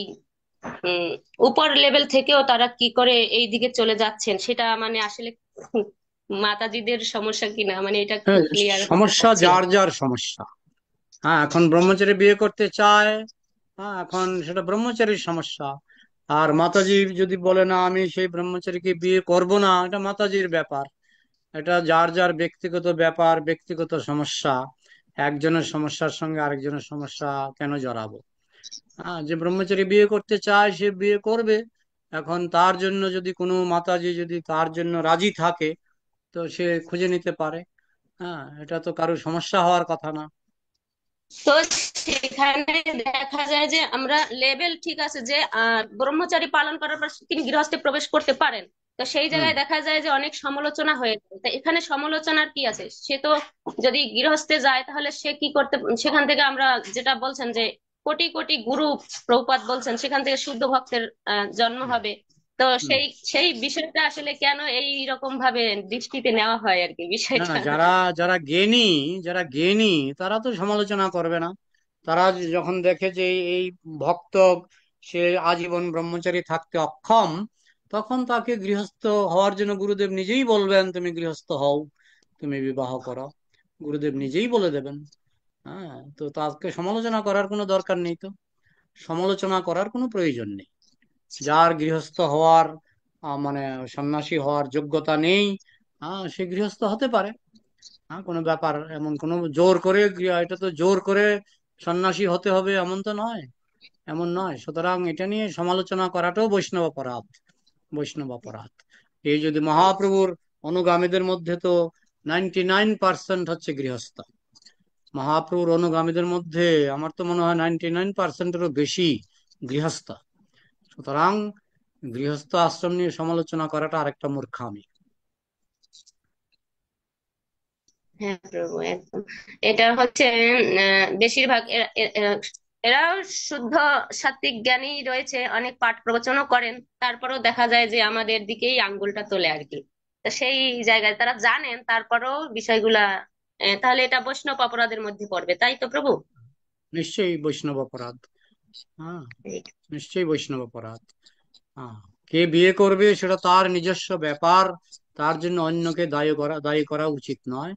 উম, উপর লেভেল থেকেও তারা কি করে এই দিকে চলে যাচ্ছেন, সেটা মানে আসলে মাতাজিদের সমস্যা কিনা, মানে এটা একটু হ্যাঁ, ক্লিয়ার হতে সমস্যা চাচ্ছিলাম। যার যার সমস্যা। হ্যাঁ, এখন ব্রহ্মচারী বিয়ে করতে চায়, হ্যাঁ, এখন সেটা ব্রহ্মচারীর সমস্যা। আর মাতাজি যদি বলে না আমি সেই ব্রহ্মচারীকে বিয়ে করব না, এটা মাতাজির ব্যাপার। এটা যার যার ব্যক্তিগত ব্যাপার, ব্যক্তিগত সমস্যা। একজনের সমস্যার সঙ্গে আরেকজনের সমস্যা কেন জড়াবো? হ্যাঁ, যে ব্রহ্মচারী বিয়ে করতে চায় সে বিয়ে করবে। এখন তার জন্য যদি কোনো মাতাজি যদি তার জন্য রাজি থাকে, তো সে খুঁজে নিতে পারে। হ্যাঁ, এটা তো কারো সমস্যা হওয়ার কথা না। তো সেখানে দেখা যায় যে আমরা লেভেল ঠিক আছে যে ব্রহ্মচারী পালন করার পর তিনি গৃহস্থে প্রবেশ করতে পারেন, তো সেই হুম জায়গায় দেখা যায় যে অনেক সমালোচনা হয়ে যায়। তো এখানে সমালোচনার কি আছে, সে তো যদি গৃহস্থে যায় তাহলে সে কি করতে, সেখান থেকে আমরা যেটা বলছেন যে কোটি কোটি গুরু প্রভুপাদ বলছেন সেখান থেকে শুদ্ধ ভক্তের জন্ম হবে। তো হুম। সেই সেই বিষয়টা আসলে কেন এই রকম ভাবে দৃষ্টিতে নেওয়া হয় আর কি না না, বিষয়টা। যারা যারা জ্ঞানী, যারা জ্ঞানী তারা তো সমালোচনা করবে না। তারা যখন দেখে যে এই ভক্ত সে আজীবন ব্রহ্মচারী থাকতে অক্ষম, তখন তাকে গৃহস্থ হওয়ার জন্য গুরুদেব নিজেই বলবেন তুমি গৃহস্থ হও, তুমি বিবাহ করো। গুরুদেব নিজেই বলে দেবেন। হ্যাঁ, তো তাকে সমালোচনা করার কোনো দরকার নেই, তো সমালোচনা করার কোনো প্রয়োজন নেই। যার গৃহস্থ হওয়ার মানে সন্ন্যাসী হওয়ার যোগ্যতা নেই, হ্যাঁ, সে গৃহস্থ হতে পারে। হ্যাঁ, কোনো ব্যাপার, এমন কোনো জোর করে এটা তো জোর করে সন্ন্যাসী হতে হবে এমন তো নয়, এমন নয়। সুতরাং এটা নিয়ে সমালোচনা করাটাও বৈষ্ণব অপরাধ, বৈষ্ণব অপরাধ। এই যদি মহাপ্রভুর অনুগামীদের মধ্যে তো 99% হচ্ছে গৃহস্থ। মহাপ্রভুর অনুগামীদের মধ্যে আমার তো মনে হয় 99%-এরও বেশি গৃহস্থ। সুতরাং গৃহস্থ আশ্রম নিয়ে সমালোচনা করাটা আরেকটা মূর্খামি। হ্যাঁ প্রভু, একদম। এটা হচ্ছে বেশিরভাগ এরাও শুদ্ধ সাত্বিক জ্ঞানী রয়েছে, অনেক পাঠ প্রবচনও করেন, তারপরেও দেখা যায় যে আমাদের দিকেই আঙ্গুলটা তোলে আর কি। তো সেই জায়গায় তারা জানেন তারপরেও বিষয়গুলা তাহলে এটা বৈষ্ণব অপরাধের মধ্যে পড়বে, তাই তো প্রভু? নিশ্চয়ই বৈষ্ণব অপরাধ। হ্যাঁ, নিশ্চয়ই বৈষ্ণব অপরাধ। হ্যাঁ, কে বিয়ে করবে সেটা তার নিজস্ব ব্যাপার, তার জন্য অন্যকে দায়ী করা উচিত নয়।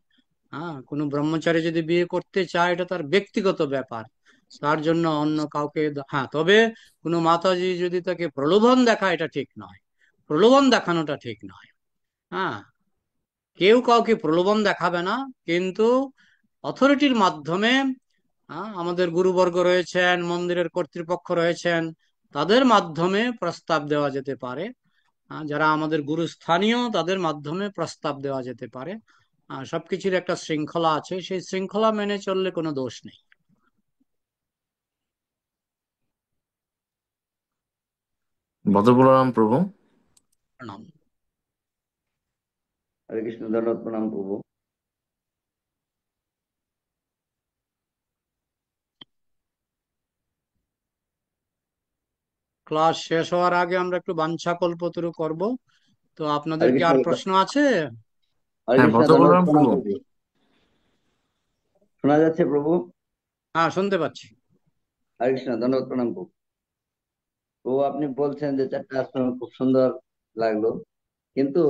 হ্যাঁ, কোনো ব্রহ্মচারী যদি বিয়ে করতে চায় এটা তার ব্যক্তিগত ব্যাপার, তার জন্য অন্য কাউকে হ্যাঁ, তবে কোনো মাতাজি যদি তাকে প্রলোভন দেখায় এটা ঠিক নয়, প্রলোভন দেখানোটা ঠিক নয়। হ্যাঁ, কেউ কাউকে প্রলোভন দেখাবে না, কিন্তু অথরিটির মাধ্যমে, আমাদের গুরুবর্গ রয়েছেন, মন্দিরের কর্তৃপক্ষ রয়েছেন, তাদের মাধ্যমে প্রস্তাব দেওয়া যেতে পারে। যারা আমাদের গুরুস্থানীয় তাদের মাধ্যমে প্রস্তাব দেওয়া যেতে পারে। সবকিছুর একটা শৃঙ্খলা আছে, সেই শৃঙ্খলা মেনে চললে কোনো দোষ নেই। ভদ্রপ্রণাম প্রভু। প্রণাম। হরে কৃষ্ণ, ধন্যবাদ, প্রণাম প্রভু। ক্লাস শেষ হওয়ার আগে আমরা একটু বাঞ্ছা কল্পতরু করব। তো আপনাদের হরে কি কৃষ্ণ, আর প্রশ্ন আছে? হরে হ্যাঁ, কৃষ্ণ, ধন্যবাদ, ভদ্রপ্রণাম প্রণাম প্রভু। প্রভু। শোনা যাচ্ছে প্রভু? হ্যাঁ, শুনতে পাচ্ছি। হরে কৃষ্ণ, ধন্যবাদ, প্রণাম প্রভু। প্রভু, আপনি বলছেন যে 4টা আশ্রম খুব সুন্দর লাগলো, কিন্তু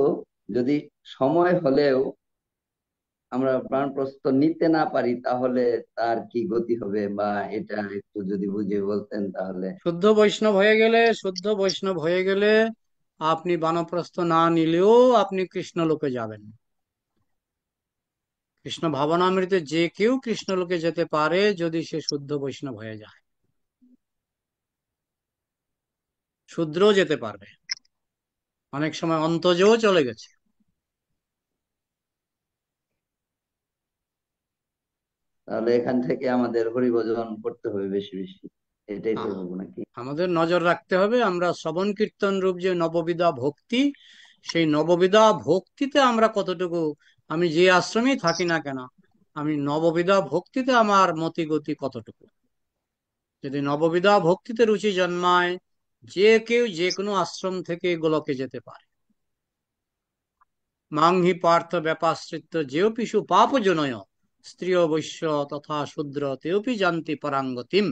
যদি সময় হলেও আমরা প্রাণ প্রস্তুত নিতে না পারি তাহলে তার কি গতি হবে, বা এটা একটু যদি বুঝিয়ে বলতেন তাহলে। শুদ্ধ বৈষ্ণব হয়ে গেলে আপনি বানপ্রস্থ না নিলেও আপনি কৃষ্ণ লোকে যাবেন। কৃষ্ণ ভাবনামৃতে যে কেউ কৃষ্ণ লোকে যেতে পারে যদি সে শুদ্ধ বৈষ্ণব হয়ে যায়। শূদ্রও যেতে পারবে, অনেক সময় অন্তজও চলে গেছে। তাহলে এখান থেকে আমাদের হরিভজন করতে হবে বেশি বেশি, এটাই তো আহ, প্রভু, নাকি? আমাদের নজর রাখতে হবে আমরা শ্রবণ কীর্তন রূপ যে নববিধা ভক্তি, সেই নববিধা ভক্তিতে আমরা কতটুকু, আমি যে আশ্রমেই থাকি না কেন, আমি নববিধা ভক্তিতে আমার মতি গতি কতটুকু। যদি নববিধা ভক্তিতে রুচি জন্মায়, যে কেউ যে কোনো আশ্রম থেকে গোলকে যেতে পারে। মাংহি পার্থ ব্যাপাশ্রিত যেওপি সুপাপ জনয় স্ত্রিয় বৈশ্য তথা শূদ্র তেওপি জানতি পরাঙ্গতিম।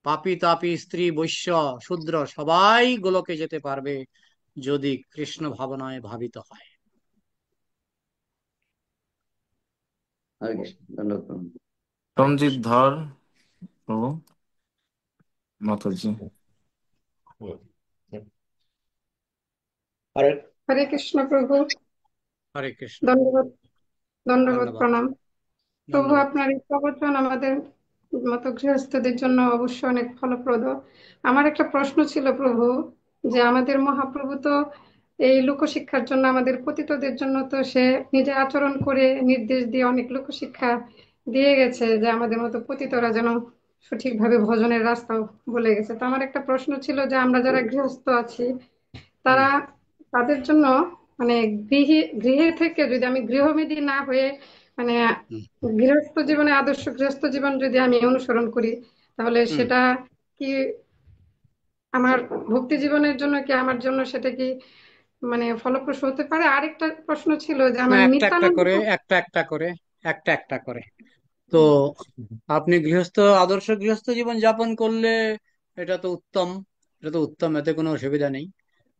পাপী তাপী স্ত্রী বৈশ্য শূদ্র সবাই গোলকে যেতে পারবে যদি কৃষ্ণ ভাবনায় ভাবিত হয়। হরে কৃষ্ণ, ধন্যবাদ, প্রণাম। সঞ্জিত ধর প্রভু, মাতাজি। হরে হরে কৃষ্ণ প্রভু, হরে কৃষ্ণ। দণ্ডবত দণ্ডবত ধন্যবাদ। প্রণাম প্রভু। ধন্যবাদ। আপনার এই প্রবচন আমাদের মতো গৃহস্থদের জন্য অবশ্যই অনেক ফলপ্রদ। আমার একটা প্রশ্ন ছিল প্রভু, যে আমাদের মহাপ্রভু তো এই লোকশিক্ষার জন্য, আমাদের পতিতদের জন্য তো সে নিজে আচরণ করে নির্দেশ দিয়ে অনেক লোকশিক্ষা দিয়ে গেছে, যে আমাদের মতো পতিতরা যেন সঠিকভাবে ভজনের রাস্তা বলে গেছে। তো আমার একটা প্রশ্ন ছিল যে আমরা যারা গৃহস্থ আছি তারা, তাদের জন্য মানে গৃহে থেকে যদি আমি গৃহমেধী না হয়ে মানে গৃহস্থ জীবনে, আদর্শ গৃহস্থ জীবন যদি আমি অনুসরণ করি, তাহলে সেটা কি আমার ভক্তি জীবনের জন্য, কি আমার জন্য সেটা কি মানে ফলপ্রসূ হতে পারে? আরেকটা প্রশ্ন ছিল যে না, আমার একটা একটা নিত্যানন্দ করে একটা একটা করে একটা একটা করে। তো আপনি আদর্শ গৃহস্থ জীবন যাপন করলে এটা তো উত্তম, এটা তো উত্তম, এতে কোনো অসুবিধা নেই,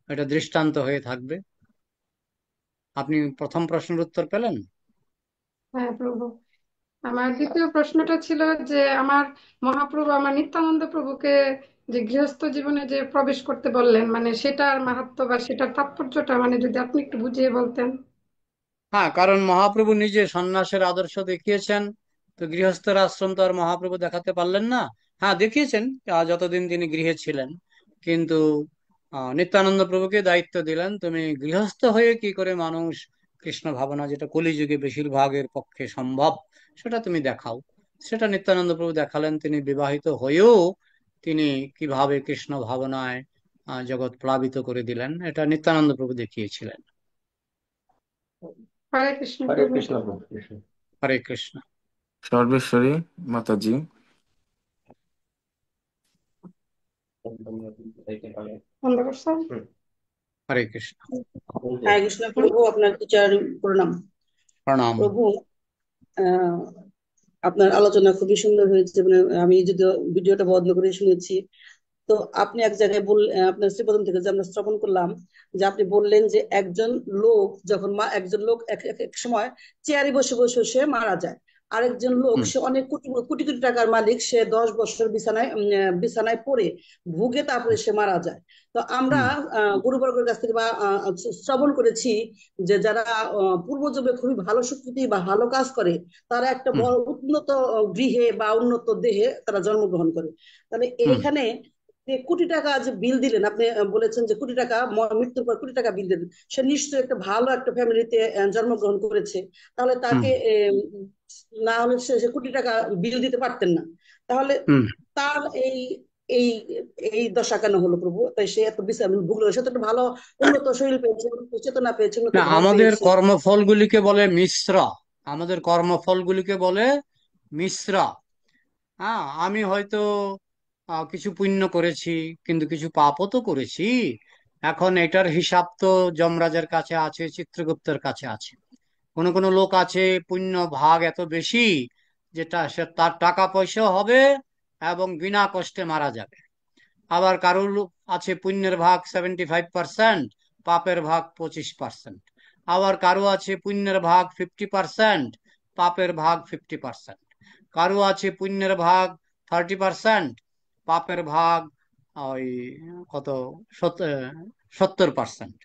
এটা দৃষ্টান্ত হয়ে থাকবে। আপনি প্রথম প্রশ্নের উত্তর পেলেন। হ্যাঁ প্রভু, আমার দ্বিতীয় প্রশ্নটা ছিল যে আমার মহাপ্রভু, আমার নিত্যানন্দ প্রভুকে যে গৃহস্থ জীবনে যে প্রবেশ করতে বললেন, মানে সেটার মাহাত্ম্য বা সেটার তাৎপর্যটা মানে যদি আপনি একটু বুঝিয়ে বলতেন। হ্যাঁ, কারণ মহাপ্রভু নিজে সন্ন্যাসের আদর্শ দেখিয়েছেন, তো গৃহস্থের আশ্রম তো আর মহাপ্রভু দেখাতে পারলেন না। হ্যাঁ, দেখিয়েছেন যতদিন তিনি গৃহে ছিলেন, কিন্তু নিত্যানন্দ প্রভুকে দায়িত্ব দিলেন, তুমি গৃহস্থ হয়ে কি করে মানুষ কৃষ্ণ ভাবনা, যেটা কলিযুগে বেশিরভাগের পক্ষে সম্ভব, সেটা তুমি দেখাও। সেটা নিত্যানন্দ প্রভু দেখালেন। তিনি বিবাহিত হয়েও তিনি কিভাবে কৃষ্ণ ভাবনায় জগৎ প্লাবিত করে দিলেন, এটা নিত্যানন্দ প্রভু দেখিয়েছিলেন। হরে কৃষ্ণ হরে প্রভু। কৃষ্ণ প্রভু। হরে কৃষ্ণ। সর্বেশ্বরী মাতাজি। বন্ধ করছেন? হরে কৃষ্ণ। হরে কৃষ্ণ প্রভু, আপনার টিচার প্রণাম। প্রণাম। প্রভু, আপনার আলোচনা খুবই সুন্দর হয়েছে, মানে আমি যদি ভিডিওটা বন্ধ করে শুনেছি, তো আপনি এক জায়গায় বললেন, আপনার শ্রীপদম থেকে যে আমরা শ্রবণ করলাম, যে আপনি বললেন যে একজন লোক যখন একজন লোক এক সময় চেয়ারে বসে বসে সে মারা যায়, আরেকজন লোক হুম সে অনেক কোটি কোটি কোটি টাকার মালিক, সে 10 বছর বিছানায় পড়ে ভুগে তারপরে সে মারা যায়। তো আমরা হুম গুরুবর্গের কাছ থেকে বা শ্রবণ করেছি যে যারা পূর্বজন্মে খুবই ভালো সুকৃতি বা ভালো কাজ করে, তারা একটা হুম বড় উন্নত গৃহে বা উন্নত দেহে তারা জন্মগ্রহণ করে। তাহলে হুম এইখানে যে কোটি টাকা যে বিল দিলেন, আপনি বলেছেন যে কোটি টাকা মৃত্যুর পর কোটি টাকা বিল দিলেন, সে নিশ্চয়ই একটা ভালো একটা ফ্যামিলিতে জন্মগ্রহণ করেছে। তাহলে হুম তাকে না হলে সে কোটি টাকা বিল দিতে পারতেন না। তাহলে হুম তার এই এই দশা কেন হলো প্রভু? তাই সে এত বিচার ভুগলো, সে তো একটা ভালো উন্নত শরীর পেয়েছে, উন্নত চেতনা পেয়েছে, উন্নত না, ঘর আমাদের পেয়েছে। কর্মফলগুলিকে বলে মিশ্রা। আমাদের কর্মফলগুলিকে বলে মিশ্রা। হ্যাঁ, আমি হয়তো কিছু পুণ্য করেছি, কিন্তু কিছু পাপও তো করেছি। এখন এটার হিসাব তো যমরাজের কাছে আছে, চিত্রগুপ্তের কাছে আছে। কোন কোন লোক আছে পুণ্য ভাগ এত বেশি, যেটা সে তার টাকা পয়সা হবে এবং বিনা কষ্টে মারা যাবে। আবার কারোর আছে পুণ্যের ভাগ 75%, পাপের ভাগ 25%। আবার কারো আছে পুণ্যের ভাগ 50%, পাপের ভাগ 50%। কারো আছে পুণ্যের ভাগ 30%, পাপের ভাগ ওই কত 70%।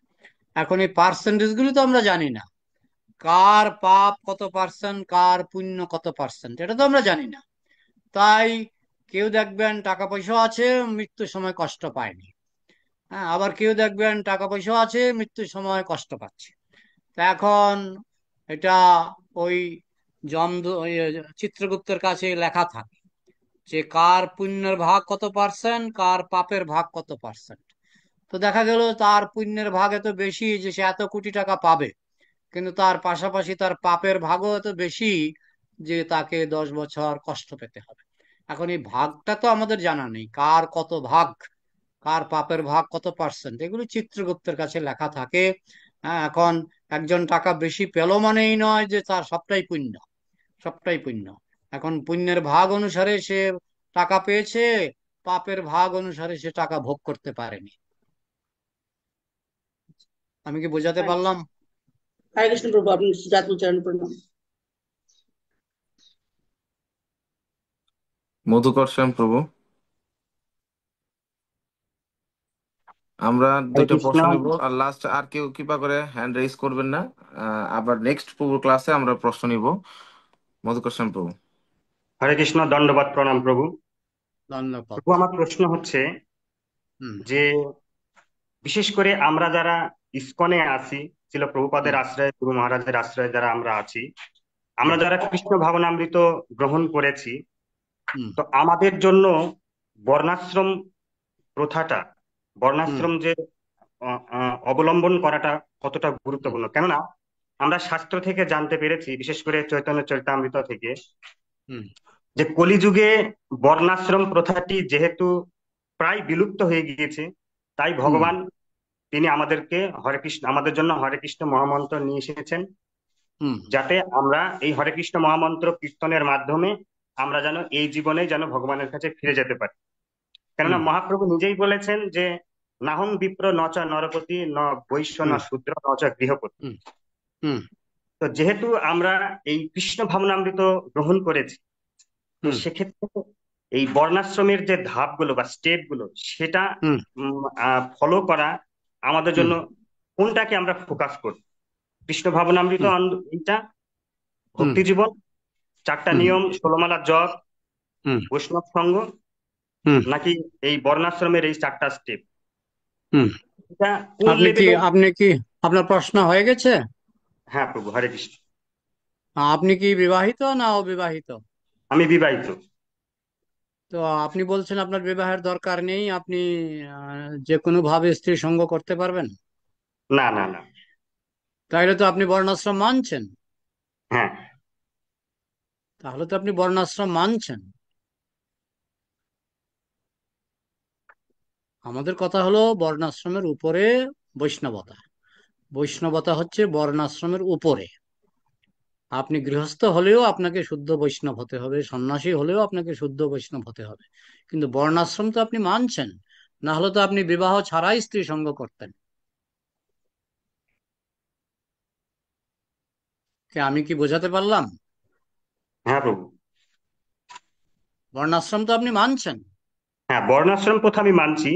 এখন এই পার্সেন্টেজ গুলি তো আমরা জানি না, কার পাপ কত পার্সেন্ট, কার পুণ্য কত পার্সেন্ট, এটা তো আমরা জানি না। তাই কেউ দেখবেন টাকা পয়সা আছে, মৃত্যুর সময় কষ্ট পায়নি। হ্যাঁ, আবার কেউ দেখবেন টাকা পয়সা আছে, মৃত্যুর সময় কষ্ট পাচ্ছে। তা এখন এটা ওই ওই চিত্রগুপ্তের কাছে লেখা থাকে যে কার পুণ্যের ভাগ কত পার্সেন্ট, কার পাপের ভাগ কত পার্সেন্ট। তো দেখা গেল তার পুণ্যের ভাগ এত বেশি যে সে এত কোটি টাকা পাবে, কিন্তু তার পাশাপাশি তার পাপের ভাগও এত বেশি যে তাকে 10 বছর কষ্ট পেতে হবে। এখন এই ভাগটা তো আমাদের জানা নেই, কার কত ভাগ, কার পাপের ভাগ কত পার্সেন্ট, এগুলো চিত্রগুপ্তের কাছে লেখা থাকে। হ্যাঁ, এখন একজন টাকা বেশি পেল মানেই নয় যে তার সবটাই পুণ্য, সবটাই পুণ্য। এখন পুণ্যের ভাগ অনুসারে সে টাকা পেয়েছে, পাপের ভাগ অনুসারে সে টাকা ভোগ করতে পারেনি। আমি কি বোঝাতে হরে পারলাম? হরে কৃষ্ণ প্রভু, আপনি জাতীয় প্রণাম। মধুকর প্রভু, আমরা হরে দুইটা কৃষ্ণ। প্রশ্ন নিব, আর লাস্ট আর কেউ কৃপা করে হ্যান্ড রেজ করবেন না। আবার নেক্সট ক্লাসে আমরা প্রশ্ন নিব। মধুকর প্রভু। হরে কৃষ্ণ, দণ্ডবাদ প্রণাম প্রভু। ধন্যবাদ। প্রভু, আমার প্রশ্ন হচ্ছে হুম যে বিশেষ করে আমরা যারা ইসকনে আছি, ছিল প্রভুপাদের হুম আশ্রয়ে, গুরু মহারাজের আশ্রয়ে যারা আমরা আছি, আমরা হুম যারা কৃষ্ণ ভাবনামৃত গ্রহণ করেছি, হুম তো আমাদের জন্য বর্ণাশ্রম প্রথাটা, হুম বর্ণাশ্রম যে অবলম্বন করাটা কতটা হুম গুরুত্বপূর্ণ? কেননা আমরা শাস্ত্র থেকে জানতে পেরেছি, বিশেষ করে চৈতন্য চরিতামৃত থেকে, হুম যে কলিযুগে বর্ণাশ্রম প্রথাটি যেহেতু প্রায় বিলুপ্ত হয়ে গিয়েছে, তাই হুম ভগবান তিনি আমাদেরকে হরে কৃষ্ণ, আমাদের জন্য হরে কৃষ্ণ মহামন্ত্র নিয়ে এসেছেন, হুম যাতে আমরা এই হরে কৃষ্ণ মহামন্ত্র কীর্তনের মাধ্যমে আমরা যেন এই জীবনে যেন ভগবানের কাছে ফিরে যেতে পারি। কেননা হুম মহাপ্রভু নিজেই বলেছেন যে নাহং বিপ্র নচ নরপতি ন বৈশ্য ন হুম শূদ্র নচ গৃহপতি। হুম হুম তো যেহেতু আমরা এই কৃষ্ণ ভাবনামৃত গ্রহণ করেছি, তো হুম সেক্ষেত্রে এই বর্ণাশ্রমের যে ধাপগুলো বা স্টেপ গুলো, সেটা হুম ফলো করা আমাদের হুম জন্য কোনটাকে আমরা ফোকাস করি? কৃষ্ণ ভাবনামৃত হুম এইটা, হুম ভক্তি জীবন, 4টা হুম নিয়ম, 16 মালা জপ, হুম বৈষ্ণব সঙ্গ, হুম নাকি এই বর্ণাশ্রমের এই 4টা স্টেপ? হুম এটা কোন লেভেলে? আপনি কি আপনার প্রশ্ন হয়ে গেছে? হ্যাঁ প্রভু, হরে কৃষ্ণ। আপনি কি বিবাহিত না অবিবাহিত? আমি বিবাহিত। তো আপনি বলছেন আপনার বিবাহের দরকার নেই, আপনি যে কোনো ভাবে স্ত্রী সঙ্গ করতে পারবেন। না না না। তাহলে তো আপনি বর্ণাশ্রম মানছেন। হ্যাঁ। তাহলে তো আপনি বর্ণাশ্রম মানছেন। আমাদের কথা হলো বর্ণাশ্রমের উপরে বৈষ্ণবতা। বৈষ্ণবতা হচ্ছে বর্ণাশ্রমের উপরে। আপনি গৃহস্থ হলেও আপনাকে শুদ্ধ বৈষ্ণব হতে হবে, সন্ন্যাসী হলেও আপনাকে শুদ্ধ বৈষ্ণব হতে হবে, কিন্তু বর্ণাশ্রম তো আপনি মানছেন। না হলে তো আপনি বিবাহ ছাড়াই স্ত্রী সঙ্গ করতেন। আমি কি বোঝাতে পারলাম? হ্যাঁ প্রভু। বর্ণাশ্রম তো আপনি মানছেন? হ্যাঁ, বর্ণাশ্রম প্রথা আমি মানছি,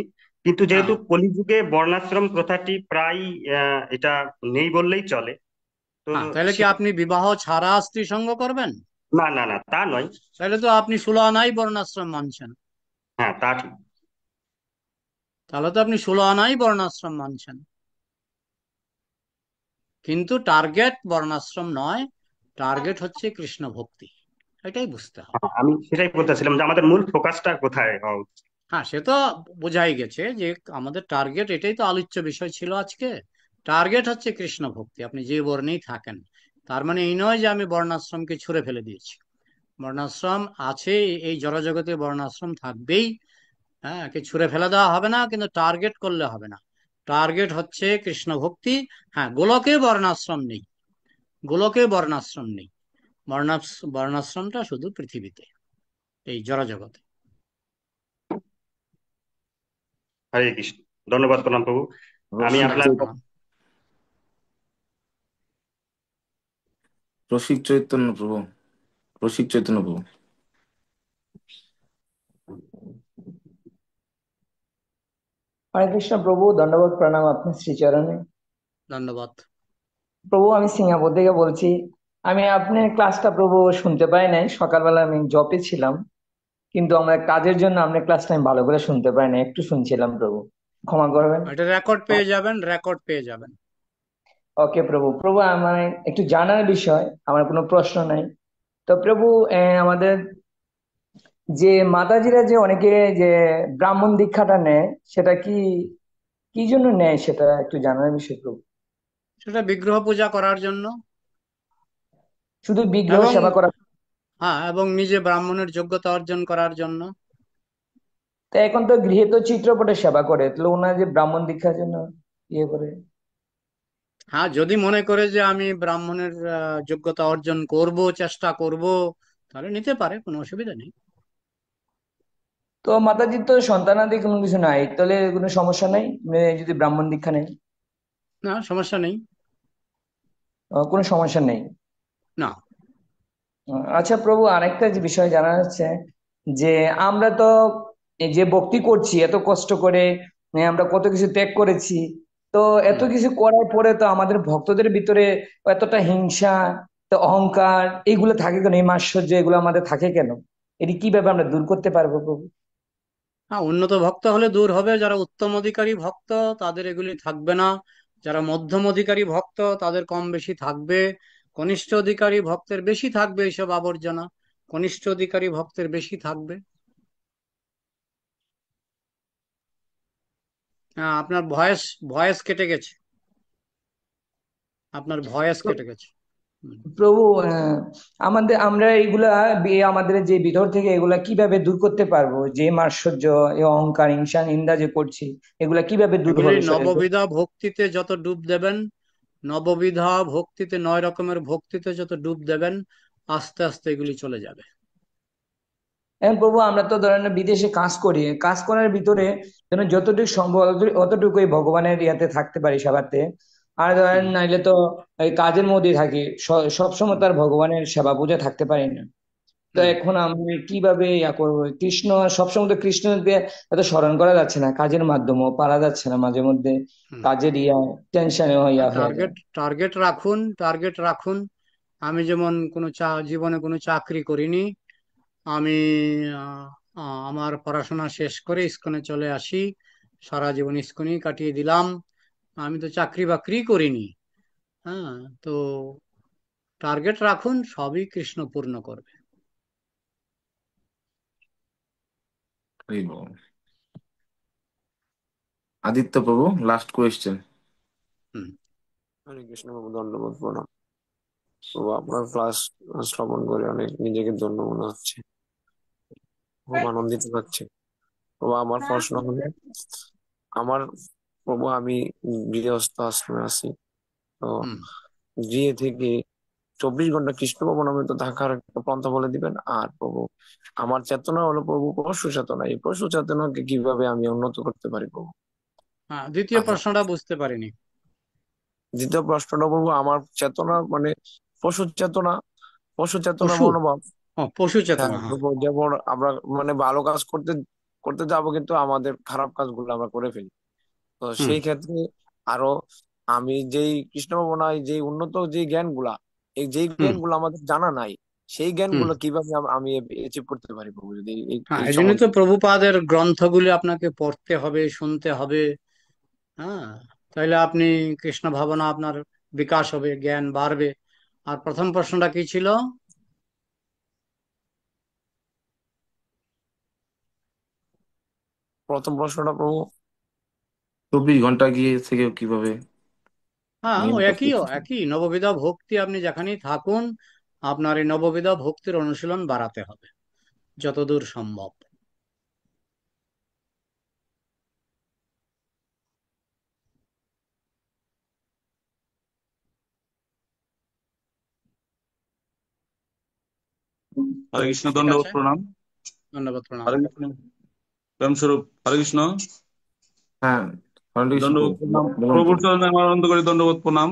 কিন্তু যেহেতু হ্যাঁ কলিযুগে বর্ণাশ্রম প্রথাটি প্রায় এটা নেই বললেই চলে, তো হ্যাঁ, তাহলে কি সে আপনি বিবাহ ছাড়া স্ত্রী সঙ্গ করবেন? না না না, তা নয়। তাহলে তো আপনি 16 আনাই বর্ণাশ্রম মানছেন। হ্যাঁ, তা ঠিক। তাহলে তো আপনি 16 আনাই বর্ণাশ্রম মানছেন, কিন্তু টার্গেট বর্ণাশ্রম নয়, টার্গেট হচ্ছে কৃষ্ণ ভক্তি। এটাই বুঝতে হবে। হ্যাঁ, আমি সেটাই বলতেছিলাম যে আমাদের মূল ফোকাসটা কোথায় হওয়া উচিত। হ্যাঁ, সে তো বোঝাই গেছে যে আমাদের টার্গেট, এটাই তো আলোচ্য বিষয় ছিল আজকে। টার্গেট হচ্ছে কৃষ্ণ ভক্তি, আপনি যে বর্ণেই থাকেন। তার মানে এই নয় যে আমি বর্ণাশ্রমকে ছুঁড়ে ফেলে দিয়েছি। বর্ণাশ্রম আছে, এই জড়জগতে বর্ণাশ্রম থাকবেই। হ্যাঁ, একে ছুঁড়ে ফেলে দেওয়া হবে না, কিন্তু টার্গেট করলে হবে না। টার্গেট হচ্ছে কৃষ্ণ ভক্তি। হ্যাঁ, গোলকে বর্ণাশ্রম নেই, গোলকে বর্ণাশ্রম নেই। বর্ণাশ্রমটা শুধু পৃথিবীতে, এই জড়জগতে। হরে কৃষ্ণ। ধন্যবাদ প্রণাম প্রভু। আমি রসিক আপনার রসিক চৈতন্য প্রভু, রসিক চৈতন্য প্রভু। হরে কৃষ্ণ প্রভু, দণ্ডবোধ প্রণাম আপনার শ্রীচরণে। ধন্যবাদ প্রভু, আমি সিঙ্গাপুর থেকে বলছি। আমি আপনার ক্লাসটা প্রভু শুনতে পাই নাই, সকালবেলা আমি জবে ছিলাম, কিন্তু আমার কাজের জন্য আপনার ক্লাসটা আমি ভালো করে শুনতে পাই না, একটু শুনছিলাম প্রভু, ক্ষমা করবেন। এটা রেকর্ড পেয়ে যাবেন, রেকর্ড পেয়ে যাবেন। ওকে প্রভু। প্রভু, আমার একটু জানার বিষয়, আমার কোনো প্রশ্ন নাই। তো প্রভু, আমাদের যে মাতাজিরা যে অনেকে যে ব্রাহ্মণ দীক্ষাটা নেয়, সেটা কি কি জন্য নেয়, সেটা একটু জানার বিষয় প্রভু। সেটা বিগ্রহ পূজা করার জন্য, শুধু বিগ্রহ এবং সেবা করা? হ্যাঁ, এবং নিজে ব্রাহ্মণের যোগ্যতা অর্জন করার জন্য। তা এখন তো গৃহে তো চিত্রপটের সেবা করে, তাহলে ওনার যে ব্রাহ্মণ দীক্ষার জন্য ইয়ে করে। হ্যাঁ, যদি মনে করে যে আমি ব্রাহ্মণের যোগ্যতা অর্জন করব, চেষ্টা করব, তাহলে নিতে পারে, কোনো অসুবিধা নেই। তো মাতাজির তো সন্তানাদি কোনো কিছু নাই, তাহলে কোনো সমস্যা নাই মেয়ে যদি ব্রাহ্মণ দীক্ষা নেই? না, সমস্যা নেই। কোনো সমস্যা নেই। না। আচ্ছা প্রভু, আরেকটা যে বিষয় জানা যাচ্ছে যে আমরা তো এই যে ভক্তি করছি এত কষ্ট করে, আমরা কত কিছু ত্যাগ করেছি, তো এত কিছু করার পরে তো আমাদের ভক্তদের ভিতরে এতটা হিংসা, তো অহংকার, এগুলো থাকে কেন? এই মাৎসর্য এগুলো আমাদের থাকে কেন? এটি কিভাবে আমরা দূর করতে পারবো প্রভু? হ্যাঁ, উন্নত ভক্ত হলে দূর হবে। যারা উত্তম অধিকারী ভক্ত তাদের এগুলি থাকবে না, যারা মধ্যম অধিকারী ভক্ত তাদের কম বেশি থাকবে, কনিষ্ঠ অধিকারী ভক্তের বেশি থাকবে এইসব আবর্জনা, কনিষ্ঠ অধিকারী ভক্তের বেশি থাকবে। হ্যাঁ, আপনার ভয়েস ভয়েস কেটে গেছে, আপনার ভয়েস কেটে গেছে। প্রভু, আমরা এইগুলা আমাদের যে ভিতর থেকে এগুলা কিভাবে দূর করতে পারবো? যে মাৎসর্য, এই অহংকার, হিংসা, নিন্দা যে করছি, এগুলা কিভাবে দূর এগুলি হবে? নববিধা ভক্তিতে যত ডুব দেবেন, নববিধা ভক্তিতে, 9 রকমের ভক্তিতে যত ডুব দেবেন, আস্তে আস্তে এগুলি চলে যাবে। হ্যাঁ প্রভু, আমরা তো ধরেন বিদেশে কাজ করি, কাজ করার ভিতরে যেন যতটুকু সম্ভব অতটুকুই ভগবানের ইয়াতে থাকতে পারি সেবাতে। আর ধরেন নাইলে তো এই কাজের মধ্যেই থাকি, সবসময় তার ভগবানের সেবা পূজা থাকতে পারি না। তো এখন আমি কিভাবে ইয়া করবো? কৃষ্ণ সবসময় তো কৃষ্ণকে এত স্মরণ করা যাচ্ছে না, কাজের মাধ্যমেও পারা যাচ্ছে না, মাঝে মধ্যে কাজের টেনশনে ইয়া হয়ে যায়। টার্গেট টার্গেট রাখুন, টার্গেট রাখুন। আমি যেমন কোনো জীবনে কোনো চাকরি করিনি। আমি আহ, আমার পড়াশোনা শেষ করে ইস্কনে চলে আসি, সারা জীবন ইস্কনেই কাটিয়ে দিলাম। আমি তো চাকরি বাকরি করিনি। হ্যাঁ, তো টার্গেট রাখুন, সবই কৃষ্ণ পূর্ণ করবে। হরি বল। আদিত্য প্রভু, লাস্ট কোয়েশ্চেন। হরে কৃষ্ণ বাবু, ধন্যবাদ প্রণাম বাবু। আপনার ক্লাস শ্রবণ করে অনেক নিজেকে ধন্য মনে হচ্ছে, খুব আনন্দিত লাগছে বাবু। আমার প্রশ্ন হলো, আমার আমি গৃহস্থ আশ্রমে আছি, তো গৃহে থেকে 24 ঘন্টা কৃষ্ণ ভবনামৃত থাকার একটা পন্থা বলে দিবেন। আর প্রভু, আমার চেতনা হলো প্রভু পশু চেতনা, এই পশু চেতনাকে কিভাবে আমি উন্নত করতে পারি প্রভু? হ্যাঁ, দ্বিতীয় আপনার প্রশ্নটা বুঝতে পারিনি। দ্বিতীয় প্রশ্নটা প্রভু, আমার চেতনা মানে পশু চেতনা, পশু চেতনা পশু, মনোভাব। পশু হ্যাঁ চেতনা, হ্যাঁ। প্রভু, যেমন আমরা মানে ভালো কাজ করতে করতে যাবো কিন্তু আমাদের খারাপ কাজগুলো আমরা করে ফেলি। তো হুম, সেই ক্ষেত্রে আরো আমি যেই কৃষ্ণ ভাবনায় যেই উন্নত যেই জ্ঞানগুলা, এই যেই হুম, জ্ঞানগুলো আমাদের জানা নাই, সেই হুম। জ্ঞানগুলো কিভাবে আমি অ্যাচিভ করতে পারি প্রভু, যদি এই হ্যাঁ, এই এই জন্যই তো সম্বন্ধে। প্রভুপাদের গ্রন্থগুলি আপনাকে পড়তে হবে, শুনতে হবে। হ্যাঁ, তাইলে আপনি কৃষ্ণ ভাবনা আপনার বিকাশ হবে, জ্ঞান বাড়বে। আর প্রথম প্রশ্নটা কি ছিল? প্রথম প্রশ্নটা প্রভু, 24 ঘন্টা গিয়ে থেকে কিভাবে হ্যাঁ, ও নিয়মিত একই একই নববিধা ভক্তি, আপনি যেখানেই থাকুন আপনার এই নববিধা ভক্তির অনুশীলন বাড়াতে হবে যতদূর সম্ভব। তো হরে কৃষ্ণ, ঠিক দণ্ডবত আছে, প্রণাম। ধন্যবাদ, প্রণাম। হরে কৃষ্ণ, প্রেম স্বরূপ হরে কৃষ্ণ, হ্যাঁ, হরে কৃষ্ণ দণ্ডবত প্রভু, প্রণাম। বলুন প্রভুর প্রভু। চরণে আমার অনন্ত করে দণ্ডবত প্রণাম।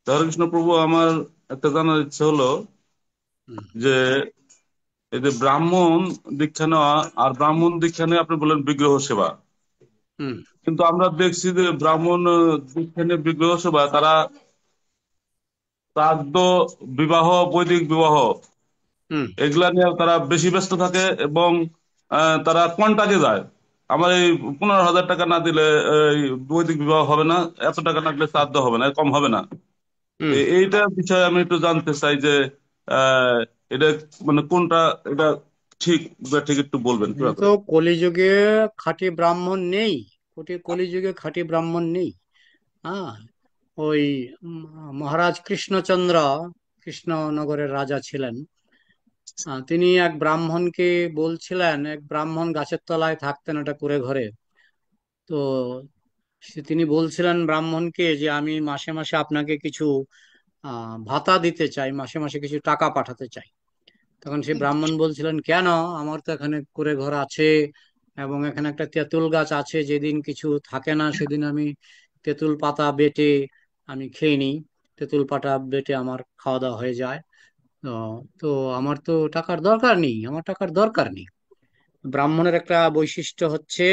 হরে কৃষ্ণ প্রভু, আমার একটা জানার ইচ্ছে হলো হুম, যে এই যে ব্রাহ্মণ দীক্ষা নেওয়া আর ব্রাহ্মণ দীক্ষা নিয়ে আপনি বললেন বিগ্রহ সেবা, হুম, কিন্তু আমরা দেখছি যে ব্রাহ্মণ দীক্ষা নিয়ে বিগ্রহ সেবা, তারা শ্রাদ্ধ, বিবাহ, বৈদিক বিবাহ হুম, এগুলা নিয়ে তারা বেশি ব্যস্ত থাকে এবং তারা কন্টাকে যায়। আমার এই 15,000 টাকা না দিলে এই বৈদিক বিবাহ হবে না, এত টাকা না দিলে শ্রাদ্ধ হবে না, কম হবে না। হুম। এইটা বিষয়ে আমি একটু জানতে চাই যে আহ, এটা মানে কোনটা এটা ঠিক বা ঠিক একটু বলবেন এই কিভাবে। তো কলিযুগে খাঁটি ব্রাহ্মণ নেই, কলিযুগে খাঁটি ব্রাহ্মণ নেই। হ্যাঁ, ওই মহারাজ কৃষ্ণচন্দ্র, কৃষ্ণনগরের রাজা ছিলেন। তিনি এক ব্রাহ্মণকে বলছিলেন, এক ব্রাহ্মণ গাছের তলায় থাকতেন ওটা কুঁড়ে ঘরে। তো তিনি বলছিলেন ব্রাহ্মণকে যে আমি মাসে মাসে আপনাকে কিছু ভাতা দিতে চাই, মাসে মাসে কিছু টাকা পাঠাতে চাই। তখন সেই ব্রাহ্মণ বলছিলেন, কেন? আমার তো এখানে কুঁড়ে ঘর আছে এবং এখানে একটা তেঁতুল গাছ আছে, যেদিন কিছু থাকে না সেদিন আমি তেঁতুল পাতা বেটে আমি খেয়ে নিই, তেঁতুল পাতা বেটে আমার খাওয়া দাওয়া হয়ে যায়। তো তো আমার তো টাকার দরকার নেই, আমার টাকার দরকার নেই। ব্রাহ্মণের একটা বৈশিষ্ট্য হচ্ছে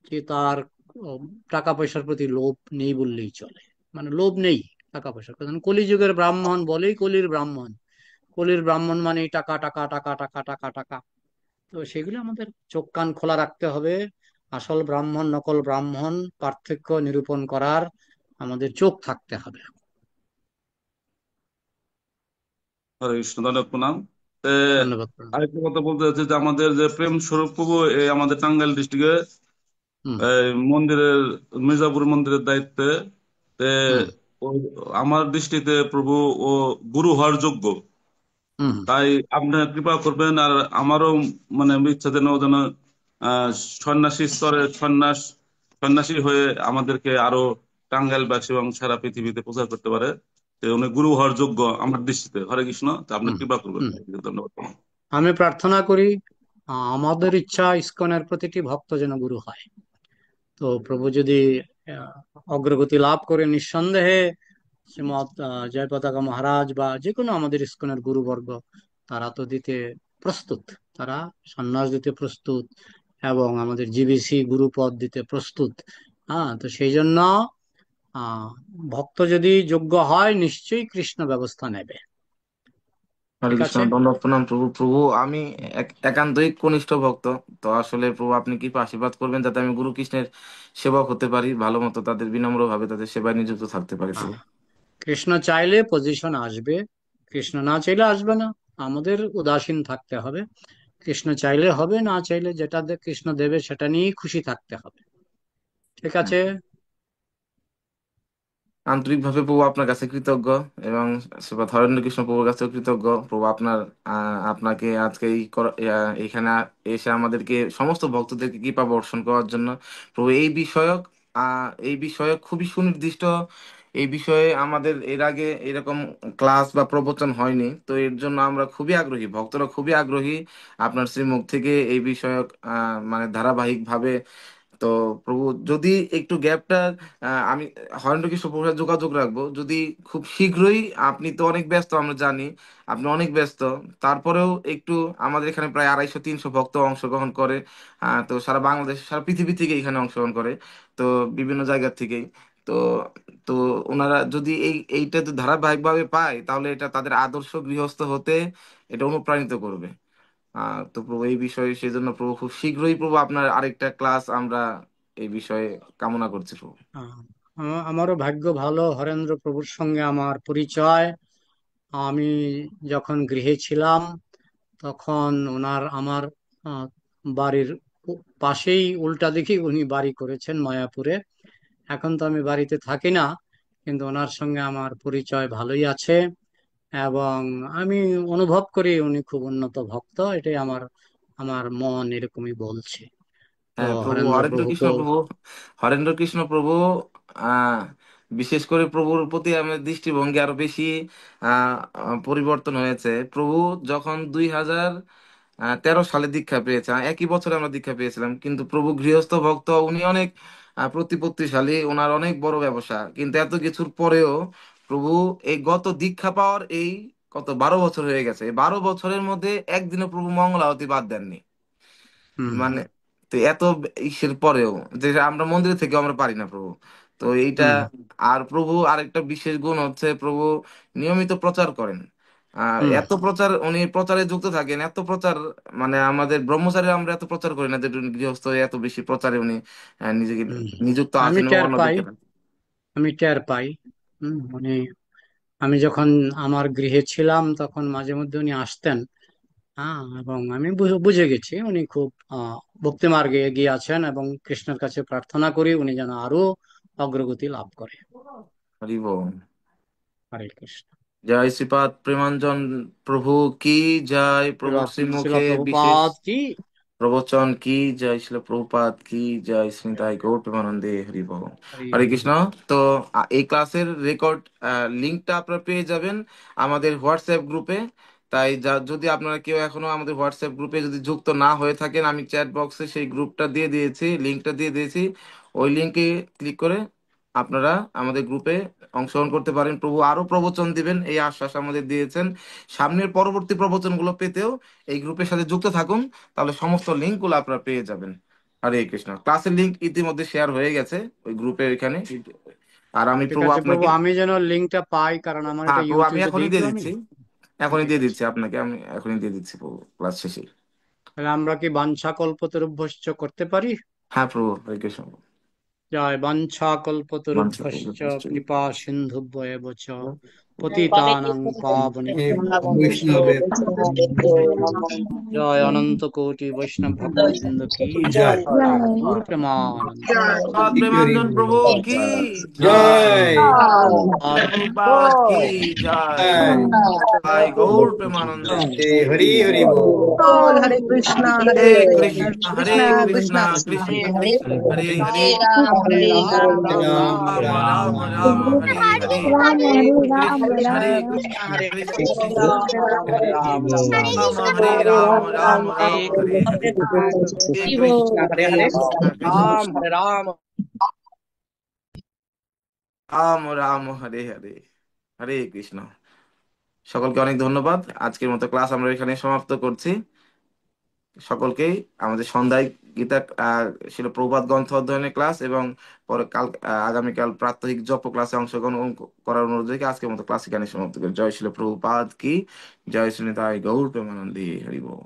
যে তার উম, টাকা পয়সার প্রতি লোভ নেই বললেই চলে, মানে লোভ নেই টাকা পয়সার, কারণ কলিযুগের ব্রাহ্মণ বলেই কলির ব্রাহ্মণ। কলির ব্রাহ্মণ মানে টাকা টাকা টাকা টাকা টাকা টাকা। তো সেগুলো আমাদের চোখ কান খোলা রাখতে হবে। আসল ব্রাহ্মণ নকল ব্রাহ্মণ পার্থক্য নিরূপণ করার আমাদের চোখ থাকতে হবে। হরে কৃষ্ণ, দণ্ডবত প্রণাম। তে ধন্যবাদ, প্রণাম। আরেকটা কথা বলতে চাচ্ছি যে আমাদের যে প্রেম স্বরূপ প্রভু এই আমাদের টাঙ্গাইল ডিস্ট্রিক্টে হুম, এই মন্দিরের, মির্জাপুর মন্দিরের দায়িত্বে। তে হুম, ও- আমার দৃষ্টিতে প্রভু ও গুরু হওয়ার যোগ্য, হুম। তাই আপনি কৃপা করবেন। আর আমারও মানে ইচ্ছা যেন ও যেন আহ সন্ন্যাসী স্তরে সন্ন্যাসী হয়ে আমাদেরকে আরো টাঙ্গাইলবাসী এবং সারা পৃথিবীতে প্রচার করতে পারে। তো উনি গুরু হওয়ার যোগ্য আমার দৃষ্টিতে। হরে কৃষ্ণ, তা আপনি হুম, কৃপা করবেন। হুম। ধন্যবাদ। আমি প্রার্থনা করি আমাদের ইচ্ছা ইসকনের প্রতিটি ভক্ত যেন গুরু হয়। তো প্রভু যদি আহ, অগ্রগতি লাভ করে, নিঃসন্দেহে শ্রীমৎ জয় পতাকা মহারাজ বা যে কোনো আমাদের ইসকনের গুরুবর্গ তারা তো দিতে প্রস্তুত, তারা সন্ন্যাস দিতে প্রস্তুত এবং আমাদের জিবিসি গুরুপদ দিতে প্রস্তুত। হ্যাঁ, তো সেই জন্য আহ ভক্ত যদি যোগ্য হয় নিশ্চয়ই কৃষ্ণ ব্যবস্থা নেবে। হরে ঠিক কৃষ্ণ, আছে। দণ্ডবত প্রণাম প্রভু। প্রভু, আমি একান্তই কনিষ্ঠ ভক্ত। তো আসলে প্রভু আপনি কি আশীর্বাদ করবেন যাতে আমি গুরু কৃষ্ণের সেবক হতে পারি, ভালো মতো তাদের বিনম্র ভাবে তাদের সেবায় নিযুক্ত থাকতে পারি প্রভু। কৃষ্ণ চাইলে পজিশন আসবে, কৃষ্ণ না চাইলে আসবে না। আমাদের উদাসীন থাকতে হবে। কৃষ্ণ চাইলে হবে, না চাইলে যেটা কৃষ্ণ দেবে সেটা নিয়েই খুশি থাকতে হবে। ঠিক আছে। আন্তরিকভাবে প্রভু আপনার কাছে কৃতজ্ঞ এবং শ্রীপাদ হরেন্দ্র কৃষ্ণ প্রভুর কাছেও কৃতজ্ঞ প্রভু। আপনাকে আজকে এইখানে এসে আমাদেরকে সমস্ত ভক্তদেরকে কৃপা বর্ষণ করার জন্য প্রভু। এই বিষয়ক খুবই সুনির্দিষ্ট এই বিষয়ে আমাদের এর আগে এরকম ক্লাস বা প্রবচন হয়নি, তো এর জন্য আমরা খুবই আগ্রহী, ভক্তরা খুবই আগ্রহী আপনার শ্রীমুখ থেকে এই বিষয়ক মানে ধারাবাহিকভাবে। তো প্রভু যদি একটু গ্যাপটা আমি হরেন্দ্র কৃষ্ণ প্রভুর সাথে যোগাযোগ রাখবো যদি খুব শীঘ্রই। আপনি তো অনেক ব্যস্ত, আমরা জানি আপনি অনেক ব্যস্ত, তারপরেও একটু আমাদের এখানে প্রায় 250-300 ভক্ত অংশগ্রহণ করে। তো সারা বাংলাদেশ, সারা পৃথিবী থেকে এখানে অংশগ্রহণ করে, তো বিভিন্ন জায়গা থেকেই। তো তো ওনারা যদি এইটা যদি ধারাবাহিকভাবে পায়, তাহলে এটা তাদের আদর্শ গৃহস্থ হতে এটা অনুপ্রাণিত করবে। তো প্রভু এই বিষয়ে সেই জন্য প্রভু খুব শীঘ্রই প্রভু আপনার আরেকটা ক্লাস আমরা এই বিষয়ে কামনা করছি প্রভু। আমারও ভাগ্য ভালো, হরেন্দ্র প্রভুর সঙ্গে আমার পরিচয়। আমি যখন গৃহে ছিলাম তখন ওনার আমার আহ, বাড়ির পাশেই উল্টা দিকে উনি বাড়ি করেছেন মায়াপুরে। এখন তো আমি বাড়িতে থাকি না, কিন্তু ওনার সঙ্গে আমার পরিচয় ভালোই আছে, এবং আমি অনুভব করি উনি খুব উন্নত ভক্ত। এটাই আমার আমার মন এরকমই বলছে। তো হ্যাঁ প্রভু হরেন্দ্র হরেন্দ্র কৃষ্ণ প্রভুকেও প্রভু, হরেন্দ্র কৃষ্ণ প্রভু আহ বিশেষ করে প্রভুর প্রতি আমার দৃষ্টিভঙ্গি আরো বেশি পরিবর্তন হয়েছে। প্রভু যখন 2013 সালে দীক্ষা পেয়েছে, একই বছরে আমরা দীক্ষা পেয়েছিলাম, কিন্তু প্রভু গৃহস্থ ভক্ত, উনি অনেক প্রতিপত্তিশালী, ওনার অনেক বড় ব্যবসা, কিন্তু এত কিছুর পরেও প্রভু এই গত দীক্ষা পাওয়ার এই কত 12 বছর হয়ে গেছে, এই 12 বছরের মধ্যে একদিনও প্রভু মঙ্গল আরতি বাদ দেননি। মানে তো এত ইসের পরেও যে আমরা মন্দিরে থেকে আমরা পারি না প্রভু, তো এইটা। আর প্রভু আরেকটা বিশেষ গুণ হচ্ছে প্রভু নিয়মিত প্রচার করেন। এত প্রচার, উনি প্রচারে যুক্ত থাকেন, এত প্রচার, মানে আমাদের ব্রহ্মচারী আমরা এত প্রচার করি না, যে উনি গৃহস্থ হয়ে এত বেশি প্রচারে উনি নিজেকে নিযুক্ত আমি আছেন এবং টের পাই, অন্যদেরকে। আমি টের পাই। মানে আমি যখন আমার গৃহে ছিলাম তখন মাঝে মধ্যে উনি আসতেন। এবং আমি বুঝে গেছি উনি খুব ভক্তি মার্গে এগিয়ে আছেন, এবং কৃষ্ণের কাছে প্রার্থনা করি উনি যেন আরো অগ্রগতি লাভ করে। হরি বল। হরে কৃষ্ণ। জয় শ্রীপাদ প্রেমাঞ্জন প্রভু কি, জয় প্রভুর শিল শ্রীমুখে বিশেষ প্রভুপাদ কি। প্রবচন কি, জয় শিল প্রভুপাদ কি, জয় শ্রীনিতাই গৌর প্রেমানন্দে, হরি বল। হরি হরে হরি। কৃষ্ণ। তো এই ক্লাসের রেকর্ড লিঙ্কটা আপনারা পেয়ে যাবেন আমাদের হোয়াটসঅ্যাপ গ্রুপে। তাই যদি আপনারা কেউ এখনো আমাদের হোয়াটসঅ্যাপ গ্রুপে যদি যুক্ত না হয়ে থাকেন, আমি চ্যাট বক্সে সেই গ্রুপটা দিয়ে দিয়েছি, লিঙ্কটা দিয়ে দিয়েছি। ওই লিঙ্কে ক্লিক করে আপনারা আমাদের গ্রুপে অংশগ্রহণ করতে পারেন। প্রভু আরো প্রবচন দিবেন এই আশ্বাস আমাদের দিয়েছেন। সামনের পরবর্তী প্রবচনগুলো পেতেও এই গ্রুপের সাথে যুক্ত থাকুন, তাহলে সমস্ত লিঙ্কগুলো আপনারা পেয়ে যাবেন। হরে কৃষ্ণ। ক্লাসের লিঙ্ক ইতিমধ্যে শেয়ার হয়ে গেছে ওই গ্রুপের এখানে। আর আমি ঠিক প্রভু আছে প্রভু, আপনাকে, আমি যেন লিঙ্কটা পাই, কারণ আমার হ্যাঁ এটা প্রভু আমি ইউটিউবে এখনই দিই তো দিয়ে আমি। দিচ্ছি, এখনই ঠিক দিয়ে আছে, দিচ্ছি আপনাকে, আমি এখনই দিয়ে দিচ্ছি প্রভু ক্লাস শেষে। তাহলে আমরা কি বাঞ্ছা কল্পতরুভ্যশ্চ করতে পারি? হ্যাঁ প্রভু, হরে কৃষ্ণ। জয়। বাঞ্ছা বাঞ্ছা কল্পতরুভ্যশ্চ কল্পতরুভ্যশ্চ কৃপা সিন্ধুভ্যেব চ পতিতানাং পাবনেভ্যো বৈষ্ণবের জয়। অনন্ত কোটি বৈষ্ণব ভক্তবৃন্দ কি জয়। গৌর প্রেমানন্দ। প্রেমাঞ্জন প্রভু কি জয়। জয়, প্রভুপাদ কি জয়, জয় গৌর প্রেমানন্দে। হরি হরি বল। বল হরে কৃষ্ণ হরে কৃষ্ণ হরে কৃষ্ণ কৃষ্ণ কৃষ্ণ হরে হরে, হরে রাম রাম রাম রাম হরে হরে, হরে কৃষ্ণ হরে কৃষ্ণ কৃষ্ণ কৃষ্ণ হরে রাম হরে, রাম রাম রাম হরে রাম রাম রাম হরে হরে, হরে কৃষ্ণ হরে হরে হরে। কৃষ্ণ কৃষ্ণ রাম কৃষ্ণ, হরে রাম। রাম রাম হরে হরে, হরে কৃষ্ণ। সকলকে অনেক ধন্যবাদ। আজকের মতো ক্লাস আমরা এখানে সমাপ্ত করছি। সকলকেই আমাদের সন্ধ্যায় গীতা ছিল প্রভাত গ্রন্থ অধ্যয়নের ক্লাস, এবং পরে কাল আগামীকাল প্রাত্যহিক জপ ক্লাসে অংশগ্রহণ করার অনুরোধ রেখে আজকের মতো ক্লাস এখানে সমাপ্ত করি। জয় শিল প্রভুপাদ কি, জয় শ্রী নিতাই গৌর প্রেমানন্দে, হরি বল।